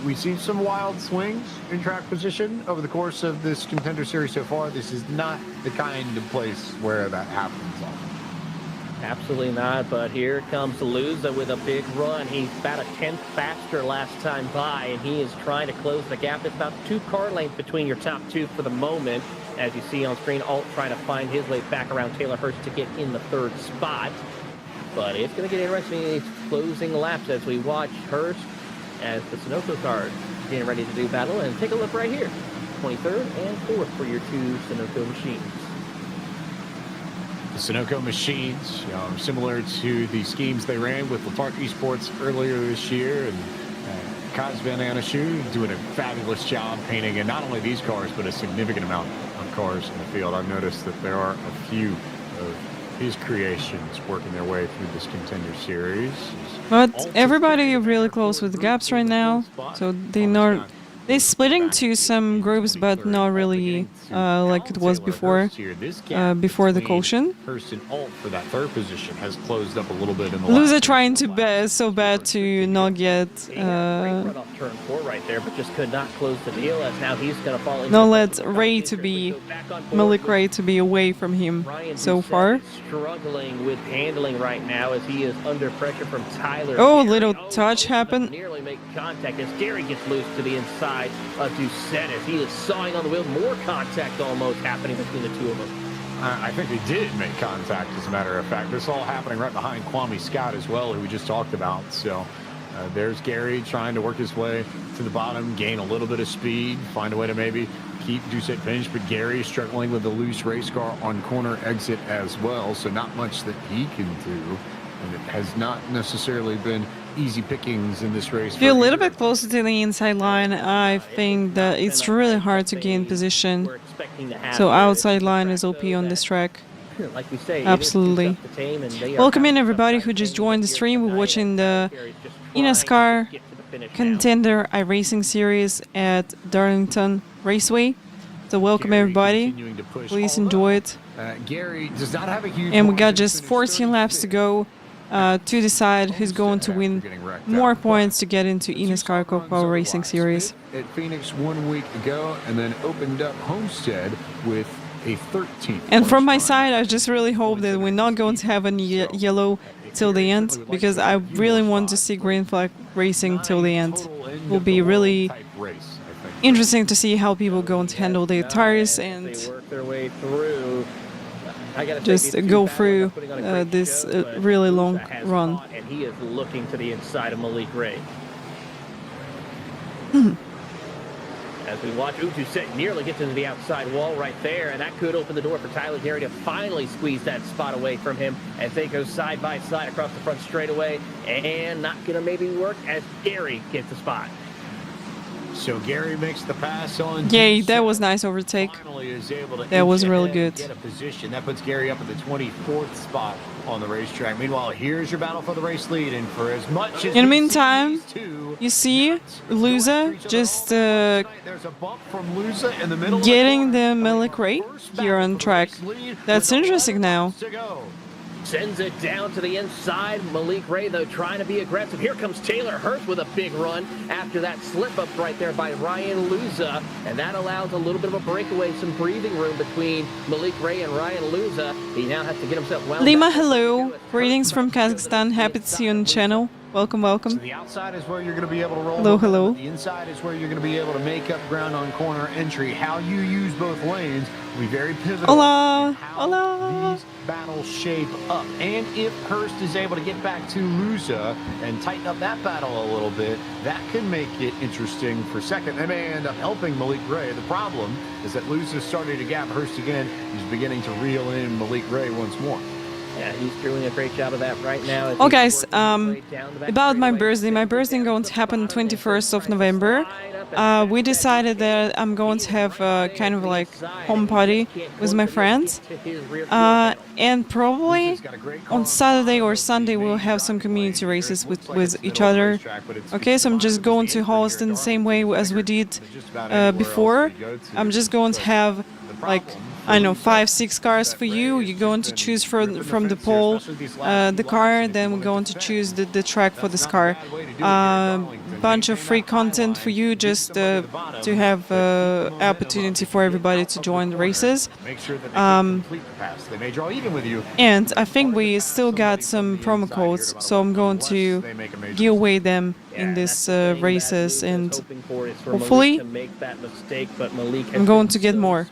We've seen some wild swings in track position over the course of this Contender Series so far. This is not the kind of place where that happens often. Absolutely not, but here comes Luza with a big run. He's about a 10th faster last time by, and he is trying to close the gap. It's about 2 car lengths between your top 2 for the moment. As you see on screen, Alt trying to find his way back around Taylor Hurst to get in the 3rd spot. But it's going to get interesting. It's closing laps as we watch Hurst as the Sunoco cars getting ready to do battle. And take a look right here. 23rd and 4th for your 2 Sunoco machines. The Sunoco machines, similar to the schemes they ran with Lafarge Esports earlier this year, and Kaz Van Anashu doing a fabulous job painting, and not only these cars, but a significant amount of cars in the field. I've noticed that there are a few of his creations working their way through this Contender Series. But everybody really close with the gaps right now, so they're splitting to some groups, but not really like it was before the caution. Person Alt for that third position has closed up a little bit in the Loser trying to so bad to not get Run off turn 4 right there, but just could not close the deal as now he's going to fall into not let Ray to be Malik Ray to be away from him so far. Struggling with handling right now as he is under pressure from Tyler. Oh, little touch happened. Nearly make contact as Gary gets loose to the inside of Doucette as he is sawing on the wheel. More contact almost happening between the two of them. I think they did make contact, as a matter of fact. This all happening right behind Kwame Scott as well, who we just talked about. So there's Gary trying to work his way to the bottom, gain a little bit of speed, find a way to maybe keep Doucette pinched, but Gary struggling with the loose race car on corner exit as well, so not much that he can do. And it has not necessarily been easy pickings in this race. If you're a little bit closer to the inside line, I think that it's really hard to gain position. So outside line is OP on this track. Like we say, absolutely. Welcome in everybody who just joined the stream. We're watching the eNASCAR Contender iRacing Series at Darlington Raceway. So welcome everybody. Please enjoy it. Gary does not have a huge. And we got just 14 laps to go to decide who's going to win more points to get into eNASCAR Coca-Cola Racing Series. At Phoenix 1 week ago, and then opened up Homestead with a 13th. And from my side, I just really hope that we're not going to have any yellow till the end, because I really want to see green flag racing till the end. It will be really interesting to see how people are going to handle their tires and just go through this really long run. And he is looking to the inside of Malik Ray. As we watch Doucette nearly get to the outside wall right there, and that could open the door for Tyler Gary to finally squeeze that spot away from him as they go side by side across the front straightaway, and not going to maybe work as Gary gets the spot. So Gary makes the pass on. Yay, that was nice overtake. That was really good. Get a position. That puts Gary up at the 24th spot on the racetrack. Meanwhile, here's your battle for the race lead, and for as much as in the meantime, you see Luza just getting the Malik Ray here on track. That's interesting now. Sends it down to the inside. Malik Ray, though, trying to be aggressive. Here comes Taylor Hurst with a big run after that slip-up right there by Ryan Luza. And that allows a little bit of a breakaway, some breathing room between Malik Ray and Ryan Luza. He now has to get himself well. Lima, hello. Greetings from Kazakhstan. Happy to see you on the channel. Welcome, welcome. So the outside is where you're going to be able to roll. Hello, hello. The inside is where you're going to be able to make up ground on corner entry. How you use both lanes will be very pivotal. Hola, hola. These battles shape up. And if Hurst is able to get back to Luza and tighten up that battle a little bit, that could make it interesting for second. They may end up helping Malik Ray. The problem is that Luza started to gap Hurst again. He's beginning to reel in Malik Ray once more. Yeah, he's doing a great job of that right now. Oh, guys, about my birthday. My birthday is going to happen 21st of November. We decided that I'm going to have a kind of like home party with my friends. And probably on Saturday or Sunday we'll have some community races with each other. Okay, so I'm just going to host in the same way as we did before. I'm just going to have like, I don't know, 5-6 cars for you. You're going to choose from the poll the car, then we're going to choose the track for this car. Bunch of free content for you, just to have opportunity for everybody to join the races. And I think we still got some promo codes, so I'm going to give away them in these races, and hopefully I'm going to get more.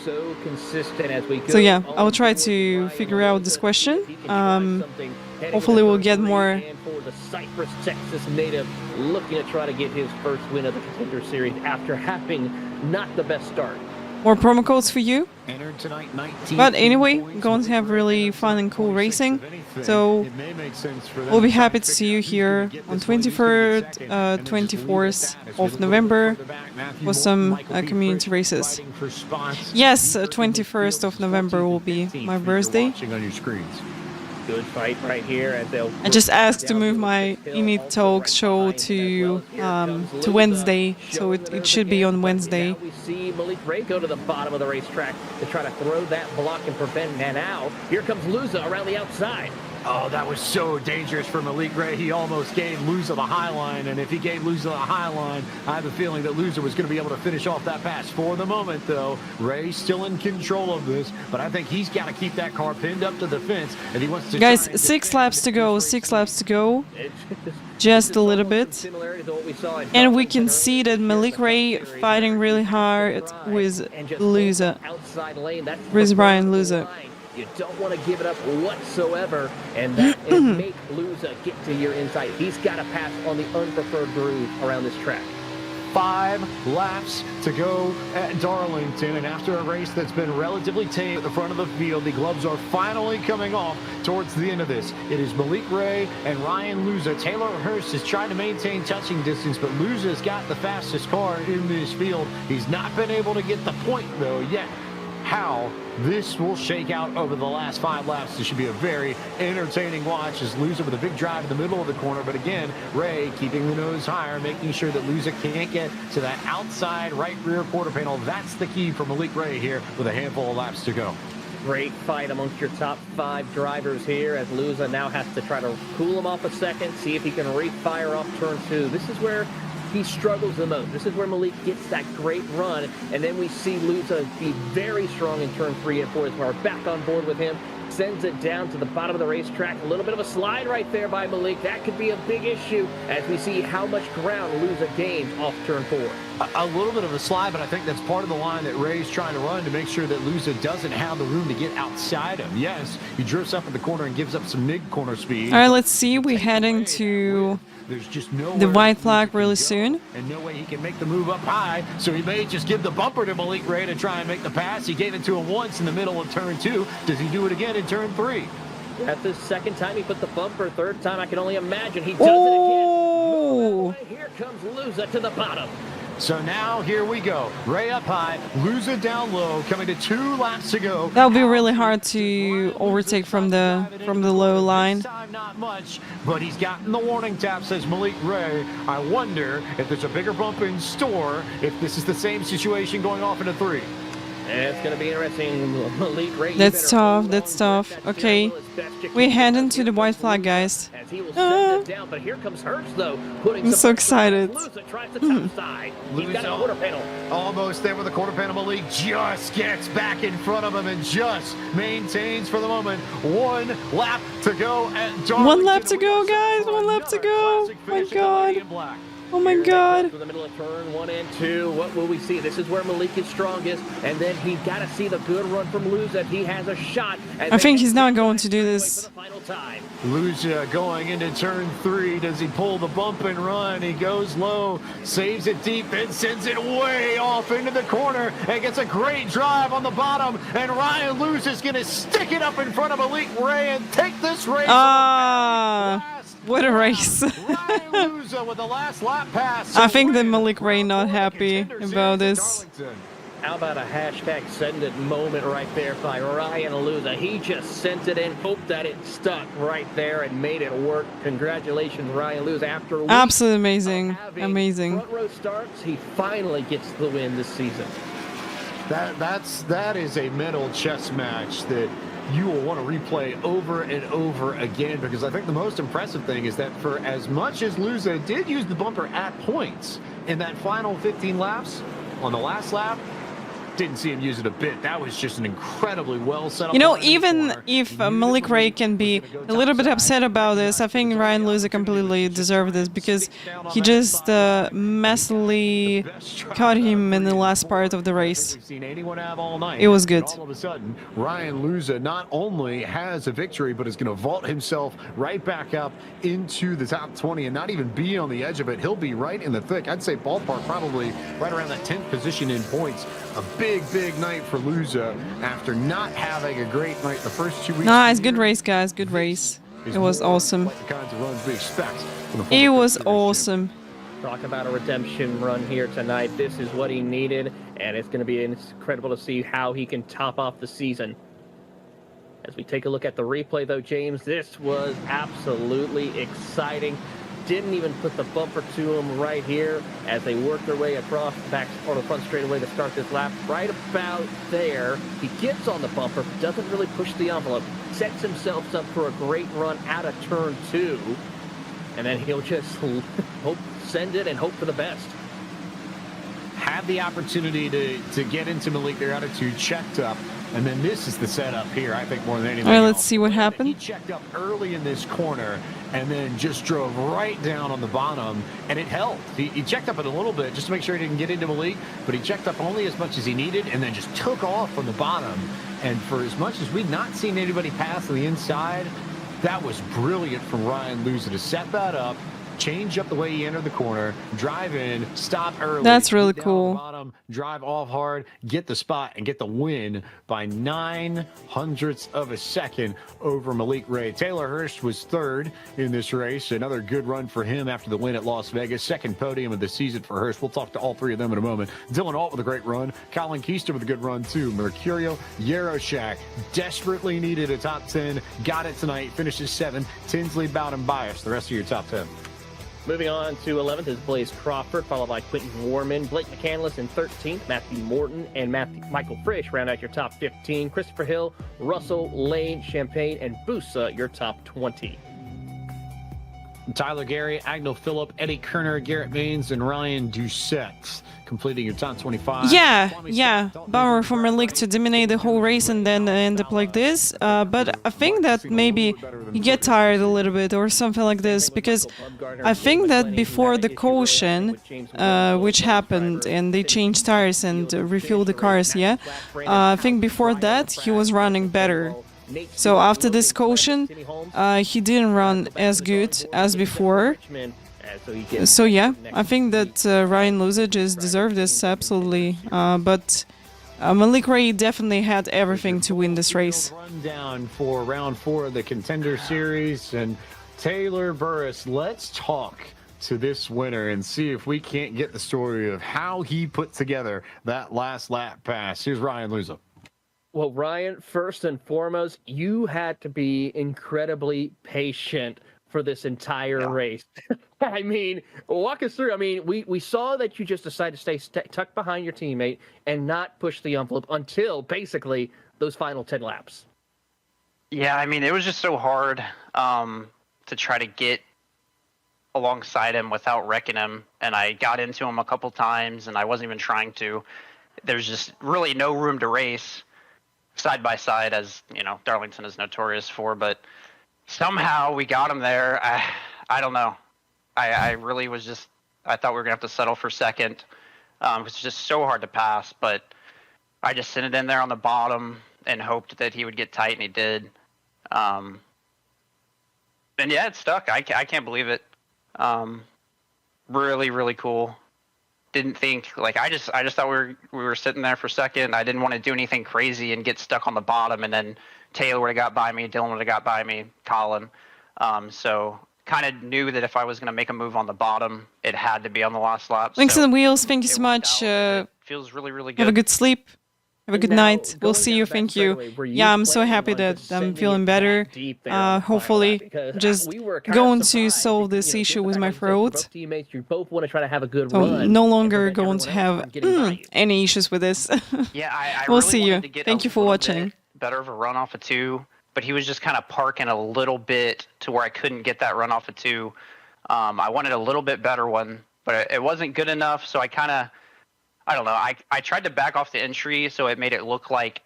So consistent as we go. So yeah, I'll try to figure out this question. Hopefully we'll get more. For the Cypress, Texas native, looking to try to get his first win of the Contender Series after having not the best start. more promo codes for you. Entered tonight, 19 But anyway, points. going to have really fun and cool racing. So It may make sense for them we'll be to try happy and to fix see you this so here they get on this one. He's gonna 23rd, get second, and then just leave it 24th at that. As of we look a little November further back, Matthew for Moore, some Michael B. community Frick races. fighting for spots. Yes, 13th in the 21st of field, November will 14th be and 15th my if you're birthday. watching on your screens. Good fight right here as they'll. I just asked to move my eNASCAR Talk show to Wednesday, so it should be on Wednesday. Now we see Malik Ray go to the bottom of the racetrack to try to throw that block and prevent. And now here comes Luza around the outside. Oh, that was so dangerous for Malik Ray. He almost gave Luza the high line, and if he gave Luza the high line, I have a feeling that Luza was going to be able to finish off that pass. For the moment, though, Ray's still in control of this, but I think he's got to keep that car pinned up to the fence if he wants to. Guys, 6 laps to go, 6 laps to go. Just a little bit. And we can see that Malik Ray fighting really hard with Luza. With Ryan Luza. You don't want to give it up whatsoever, and that is make Luza get to your inside. He's got to pass on the unpreferred groove around this track. 5 laps to go at Darlington, and after a race that's been relatively tame at the front of the field, the gloves are finally coming off towards the end of this. It is Malik Ray and Ryan Luza. Taylor Hurst is trying to maintain touching distance, but Luza's got the fastest car in this field. He's not been able to get the point, though, yet. How this will shake out over the last 5 laps. This should be a very entertaining watch as Luza with a big drive in the middle of the corner. But again, Ray keeping the nose higher, making sure that Luza can't get to that outside right rear quarter panel. That's the key for Malik Ray here with a handful of laps to go. Great fight amongst your top 5 drivers here as Luza now has to try to cool him off a second, see if he can refire off turn 2. This is where he struggles the most. This is where Malik gets that great run, and then we see Luza be very strong in turn 3 and 4 as we're back on board with him. Sends it down to the bottom of the racetrack. A little bit of a slide right there by Malik. That could be a big issue as we see how much ground Luza gains off turn 4. A little bit of a slide, but I think that's part of the line that Ray's trying to run to make sure that Luza doesn't have the room to get outside him. Yes, he drifts up in the corner and gives up some mid-corner speed. All right, let's see. We're heading to There's just the white flag really soon. And no way he can make the move up high, so he may just give the bumper to Malik Ray to try and make the pass. He gave it to him once in the middle of turn 2. Does he do it again in turn 3? That's the second time he put the bumper. Third time, I can only imagine he does it again. Here comes Luza to the bottom. So now here we go. Ray up high, Luza down low, coming to 2 laps to go. That'll be really hard to overtake from the low line. Not much, but he's gotten the warning tap, says Malik Ray. I wonder if there's a bigger bump in store, if this is the same situation going off into 3. It's going to be interesting. Malik Ray. That's tough. That's tough. Okay. We're heading to the white flag, guys. Down, but here comes Hurst, though, I'm so excited. Luza tries the top side. He's got a quarter panel. Almost there with the quarter panel. Malik just gets back in front of him and just maintains for the moment. 1 lap to go at Darlington. 1 lap to go, guys. 1 lap to go. Oh my god. Oh my god. In the middle of turn 1 and 2, what will we see? This is where Malik is strongest, and then he's got to see the good run from Luza. He has a shot. I think he's not going to do this. Luza going into turn 3. Does he pull the bump and run? He goes low, saves it deep, then sends it way off into the corner and gets a great drive on the bottom. And Ryan Luza's going to stick it up in front of Malik Ray and take this race. What a race. Luza with the last lap pass. I think that Malik Ray not happy about this. How about a hashtag send it moment right there by Ryan Luza. He just sent it in, hoped that it stuck right there and made it work. Congratulations, Ryan Luza. After absolutely amazing. Amazing. Front row starts, he finally gets the win this season. That is a mental chess match that you will want to replay over and over again, because I think the most impressive thing is that for as much as Luza did use the bumper at points in that final 15 laps, on the last lap, didn't see him use it a bit. That was just an incredibly well set up. You know, even if Malik Ray can be a little bit upset about this, I think Ryan Luza completely deserved this, because he just messily caught him in the last part of the race. It was good. All of a sudden, Ryan Luza not only has a victory, but is going to vault himself right back up into the top 20 and not even be on the edge of it. He'll be right in the thick. I'd say ballpark probably right around that 10th position in points. A big big night for Luza after not having a great night the first 2 weeks. Nice, good race, guys. Good race. It was awesome. Like the kinds of runs we expect from the It former was Cup Series awesome. Talk about a redemption run here tonight. This is what he needed, and it's going to be incredible to see how he can top off the season. As we take a look at the replay, though, James, this was absolutely exciting. Didn't even put the bumper to him right here as they worked their way across the back or the front straightaway to start this lap. Right about there, he gets on the bumper, doesn't really push the envelope, sets himself up for a great run out of turn 2, and then he'll just send it and hope for the best. had the opportunity to get into Malik. Their attitude checked up. And then this is the setup here, I think, more than anything. All right, else. let's see what happened. He checked up early in this corner and then just drove right down on the bottom, and it helped. He checked up it a little bit just to make sure he didn't get into Malik, but he checked up only as much as he needed and then just took off from the bottom. And for as much as we've not seen anybody pass on the inside, that was brilliant from Ryan Luza to set that up, change up the way he entered the corner, drive in, stop early. That's really down cool. the bottom, drive off hard, get the spot, and get the win by 0.09 of a second over Malik Ray. Taylor Hurst was third in this race. Another good run for him after the win at Las Vegas. Second podium of the season for Hurst. We'll talk to all three of them in a moment. Dylan Alt with a great run. Colin Keister with a good run, too. Mercurio Yaroshak desperately needed a top 10. Got it tonight. Finishes 7th. Tinsley, Bowden, Bias. The rest of your top 10. Moving on to 11th is Blaze Crawford, followed by Quentin Warman, Blake McCandless in 13th, Matthew Morton, and Michael Frisch round out your top 15. Christopher Hill, Russell, Lane, Champagne, and Busa your top 20. Tyler Gary, Agnell Phillip, Eddie Kerner, Garrett Maines, and Ryan Doucette completing your top 25. Yeah. Bummer for Malik to dominate the whole race and then end up like this. But I think that maybe you get tired a little bit or something like this, because I think that before the caution, which happened, and they changed tires and refueled the cars, I think before that he was running better. So after this caution, he didn't run as good as before. So yeah, I think that Ryan Luza just deserved this, absolutely. But Malik Ray definitely had everything to win this race. Rundown for round 4 of the Contender Series, and Taylor Burris. Let's talk to this winner and see if we can't get the story of how he put together that last lap pass. Here's Ryan Luza. Well, Ryan, first and foremost, you had to be incredibly patient for this entire race. I mean, walk us through. I mean, we saw that you just decided to stay tucked behind your teammate and not push the envelope until basically those final 10 laps. Yeah, I mean, it was just so hard to try to get alongside him without wrecking him. And I got into him a couple times, and I wasn't even trying to. There's just really no room to race side by side, as you know, Darlington is notorious for, but somehow we got him there. I don't know. I really was just, I thought we were gonna have to settle for second. It's just so hard to pass, but I just sent it in there on the bottom and hoped that he would get tight, and he did. And yeah, it stuck. I can't believe it. Really, really cool. Didn't think, like, I just thought we were sitting there for second. I didn't want to do anything crazy and get stuck on the bottom, and then Taylor would have got by me, Dylan would have got by me, Colin. So kind of knew that if I was going to make a move on the bottom, it had to be on the last lap. Links in the wheels, thank you so much. Feels really, really good. Have a good sleep. Have a good night. We'll see you. Thank you. Yeah, I'm so happy that I'm feeling better. Hopefully, just going to solve this issue with my throat. You both want to try to have a good So run. no longer going to have any issues with this. Yeah, I We'll really see you. wanted to get Thank you for watching. better of a run off of 2, but he was just kind of parking a little bit to where I couldn't get that run off of 2. I wanted a little bit better one, but it wasn't good enough, so I kind of, I don't know, I tried to back off the entry so it made it look like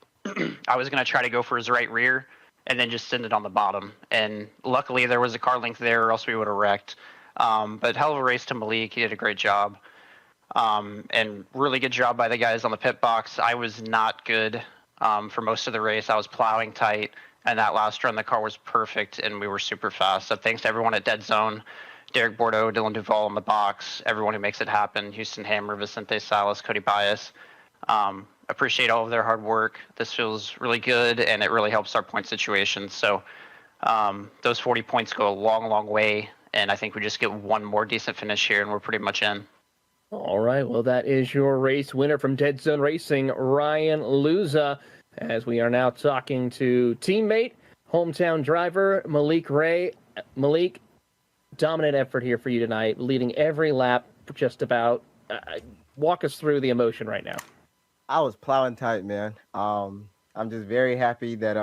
I was going to try to go for his right rear and then just send it on the bottom. And luckily there was a car length there, or else we would have wrecked. But hell of a race to Malik. He did a great job. And really good job by the guys on the pit box. I was not good for most of the race. I was plowing tight, and that last run the car was perfect, and we were super fast. So thanks to everyone at Dead Zone, Derek Bordeaux, Dylan Duvall in the box, everyone who makes it happen, Houston Hammer, Vicente Salas, Cody Bias. appreciate all of their hard work. This feels really good, and it really helps our point situation. So those 40 points go a long, long way, and I think we just get one more decent finish here, and we're pretty much in. All right, well, that is your race winner from Dead Zone Racing, Ryan Luza, as we are now talking to teammate, hometown driver, Malik Ray. Malik, dominant effort here for you tonight, leading every lap just about. Walk us through the emotion right now. I was plowing tight, man. I'm just very happy that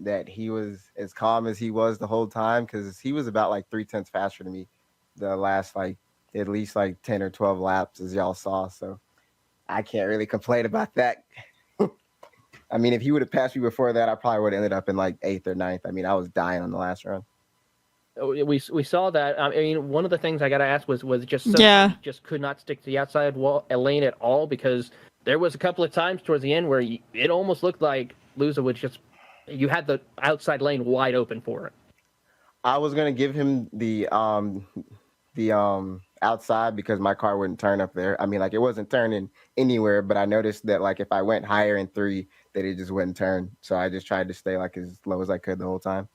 that he was as calm as he was the whole time, because he was about like 0.3 faster than me the last like at least like 10 or 12 laps, as y'all saw. So I can't really complain about that. I mean, if he would have passed me before that, I probably would have ended up in like 8th or 9th. I mean, I was dying on the last run. We saw that. I mean, one of the things I got to ask was just just could not stick to the outside lane at all, because there was a couple of times towards the end where it almost looked like Luza would just, you had the outside lane wide open for it. I was gonna give him the outside because my car wouldn't turn up there. I mean, like, it wasn't turning anywhere, but I noticed that like if I went higher in 3, that it just wouldn't turn. So I just tried to stay like as low as I could the whole time.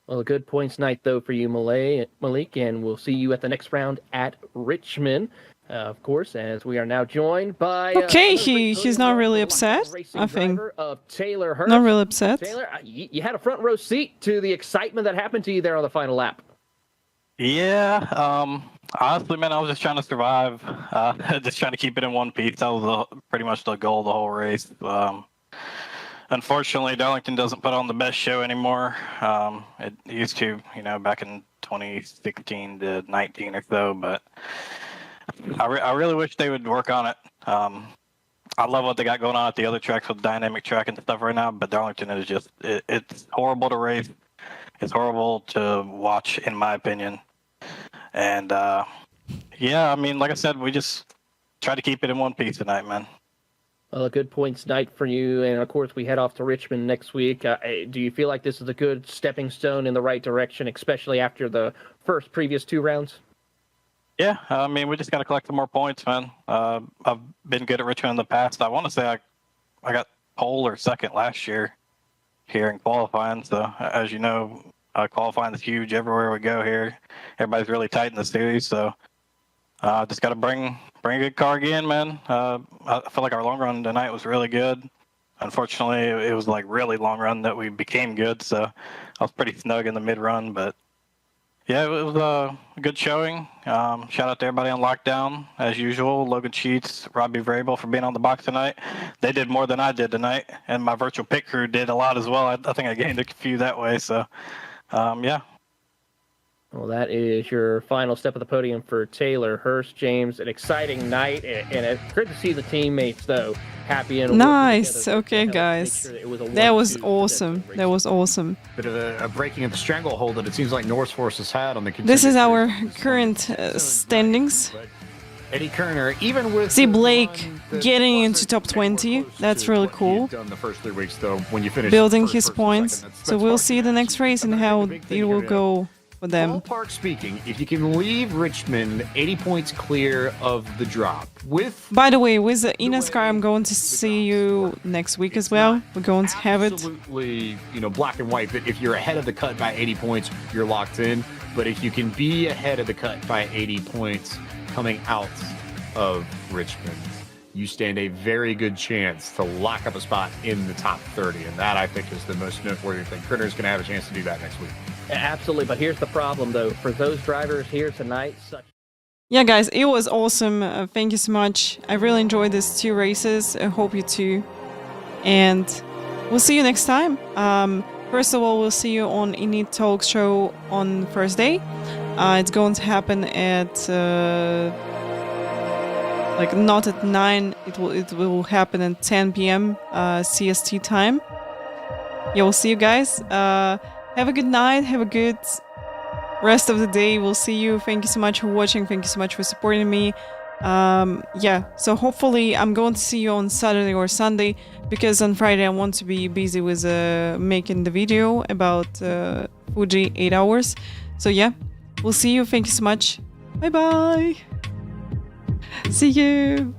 Well, a good points night, though, for you, Malik, and we'll see you at the next round at Richmond, of course, as we are now joined by... Okay, he's not really upset, I think. Taylor Hurst. Not really upset. Taylor, you had a front row seat to the excitement that happened to you there on the final lap. Yeah, honestly, man, I was just trying to survive, just trying to keep it in one piece. That was pretty much the goal of the whole race. Unfortunately, Darlington doesn't put on the best show anymore. It used to, back in 2016 to 19 or so, but I really wish they would work on it. I love what they got going on at the other tracks with dynamic track and stuff right now, but Darlington is just, it's horrible to race. It's horrible to watch, in my opinion. And, yeah, I mean, like I said, we just try to keep it in one piece tonight, man. Well, a good points night for you, and of course we head off to Richmond next week. Do you feel like this is a good stepping stone in the right direction, especially after the previous 2 rounds? Yeah, I mean, we just got to collect some more points, man. I've been good at Richmond in the past. I want to say I got pole or second last year here in qualifying. So, as you know, qualifying is huge everywhere we go here. Everybody's really tight in the series, so just got to bring a good car again, man. I feel like our long run tonight was really good. Unfortunately, it was like really long run that we became good, so I was pretty snug in the mid run. But yeah, it was a good showing. Shout out to everybody on lockdown as usual. Logan Sheets, Robbie Vrabel for being on the box tonight. They did more than I did tonight, and my virtual pit crew did a lot as well. I think I gained a few that way. So yeah. Well, that is your final step of the podium for Taylor Hurst. James, an exciting night, and it's great to see the teammates, though, happy and nice. Okay, guys. That was awesome. That was awesome. Bit of a breaking of the stranglehold that it seems like Windforce has had on the contender. This is our current standings. Eddie Kerner, even with see Blake getting into top 20. That's really cool. Done the first 3 weeks, though, when you finish building his points. So we'll see the next race and how it will go. Them. Ballpark speaking, if you can leave Richmond 80 points clear of the drop with... By the way, with the eNASCAR, I'm going to see you next week as well. We're going to have it. Absolutely, black and white, but if you're ahead of the cut by 80 points, you're locked in. But if you can be ahead of the cut by 80 points coming out of Richmond, you stand a very good chance to lock up a spot in the top 30. And that, I think, is the most noteworthy thing. Critter's going to have a chance to do that next week. Absolutely, but here's the problem, though. For those drivers here tonight... Yeah, guys, it was awesome. Thank you so much. I really enjoyed these 2 races. I hope you too. And we'll see you next time. First of all, we'll see you on Init Talk Show on Thursday. It's going to happen at... not at 9. It will happen at 10 p.m. CST time. Yeah, we'll see you guys. Have a good night. Have a good rest of the day. We'll see you. Thank you so much for watching. Thank you so much for supporting me. Yeah, so hopefully I'm going to see you on Saturday or Sunday, because on Friday I want to be busy with making the video about Fuji 8 hours. So yeah, we'll see you. Thank you so much. Bye bye. See you.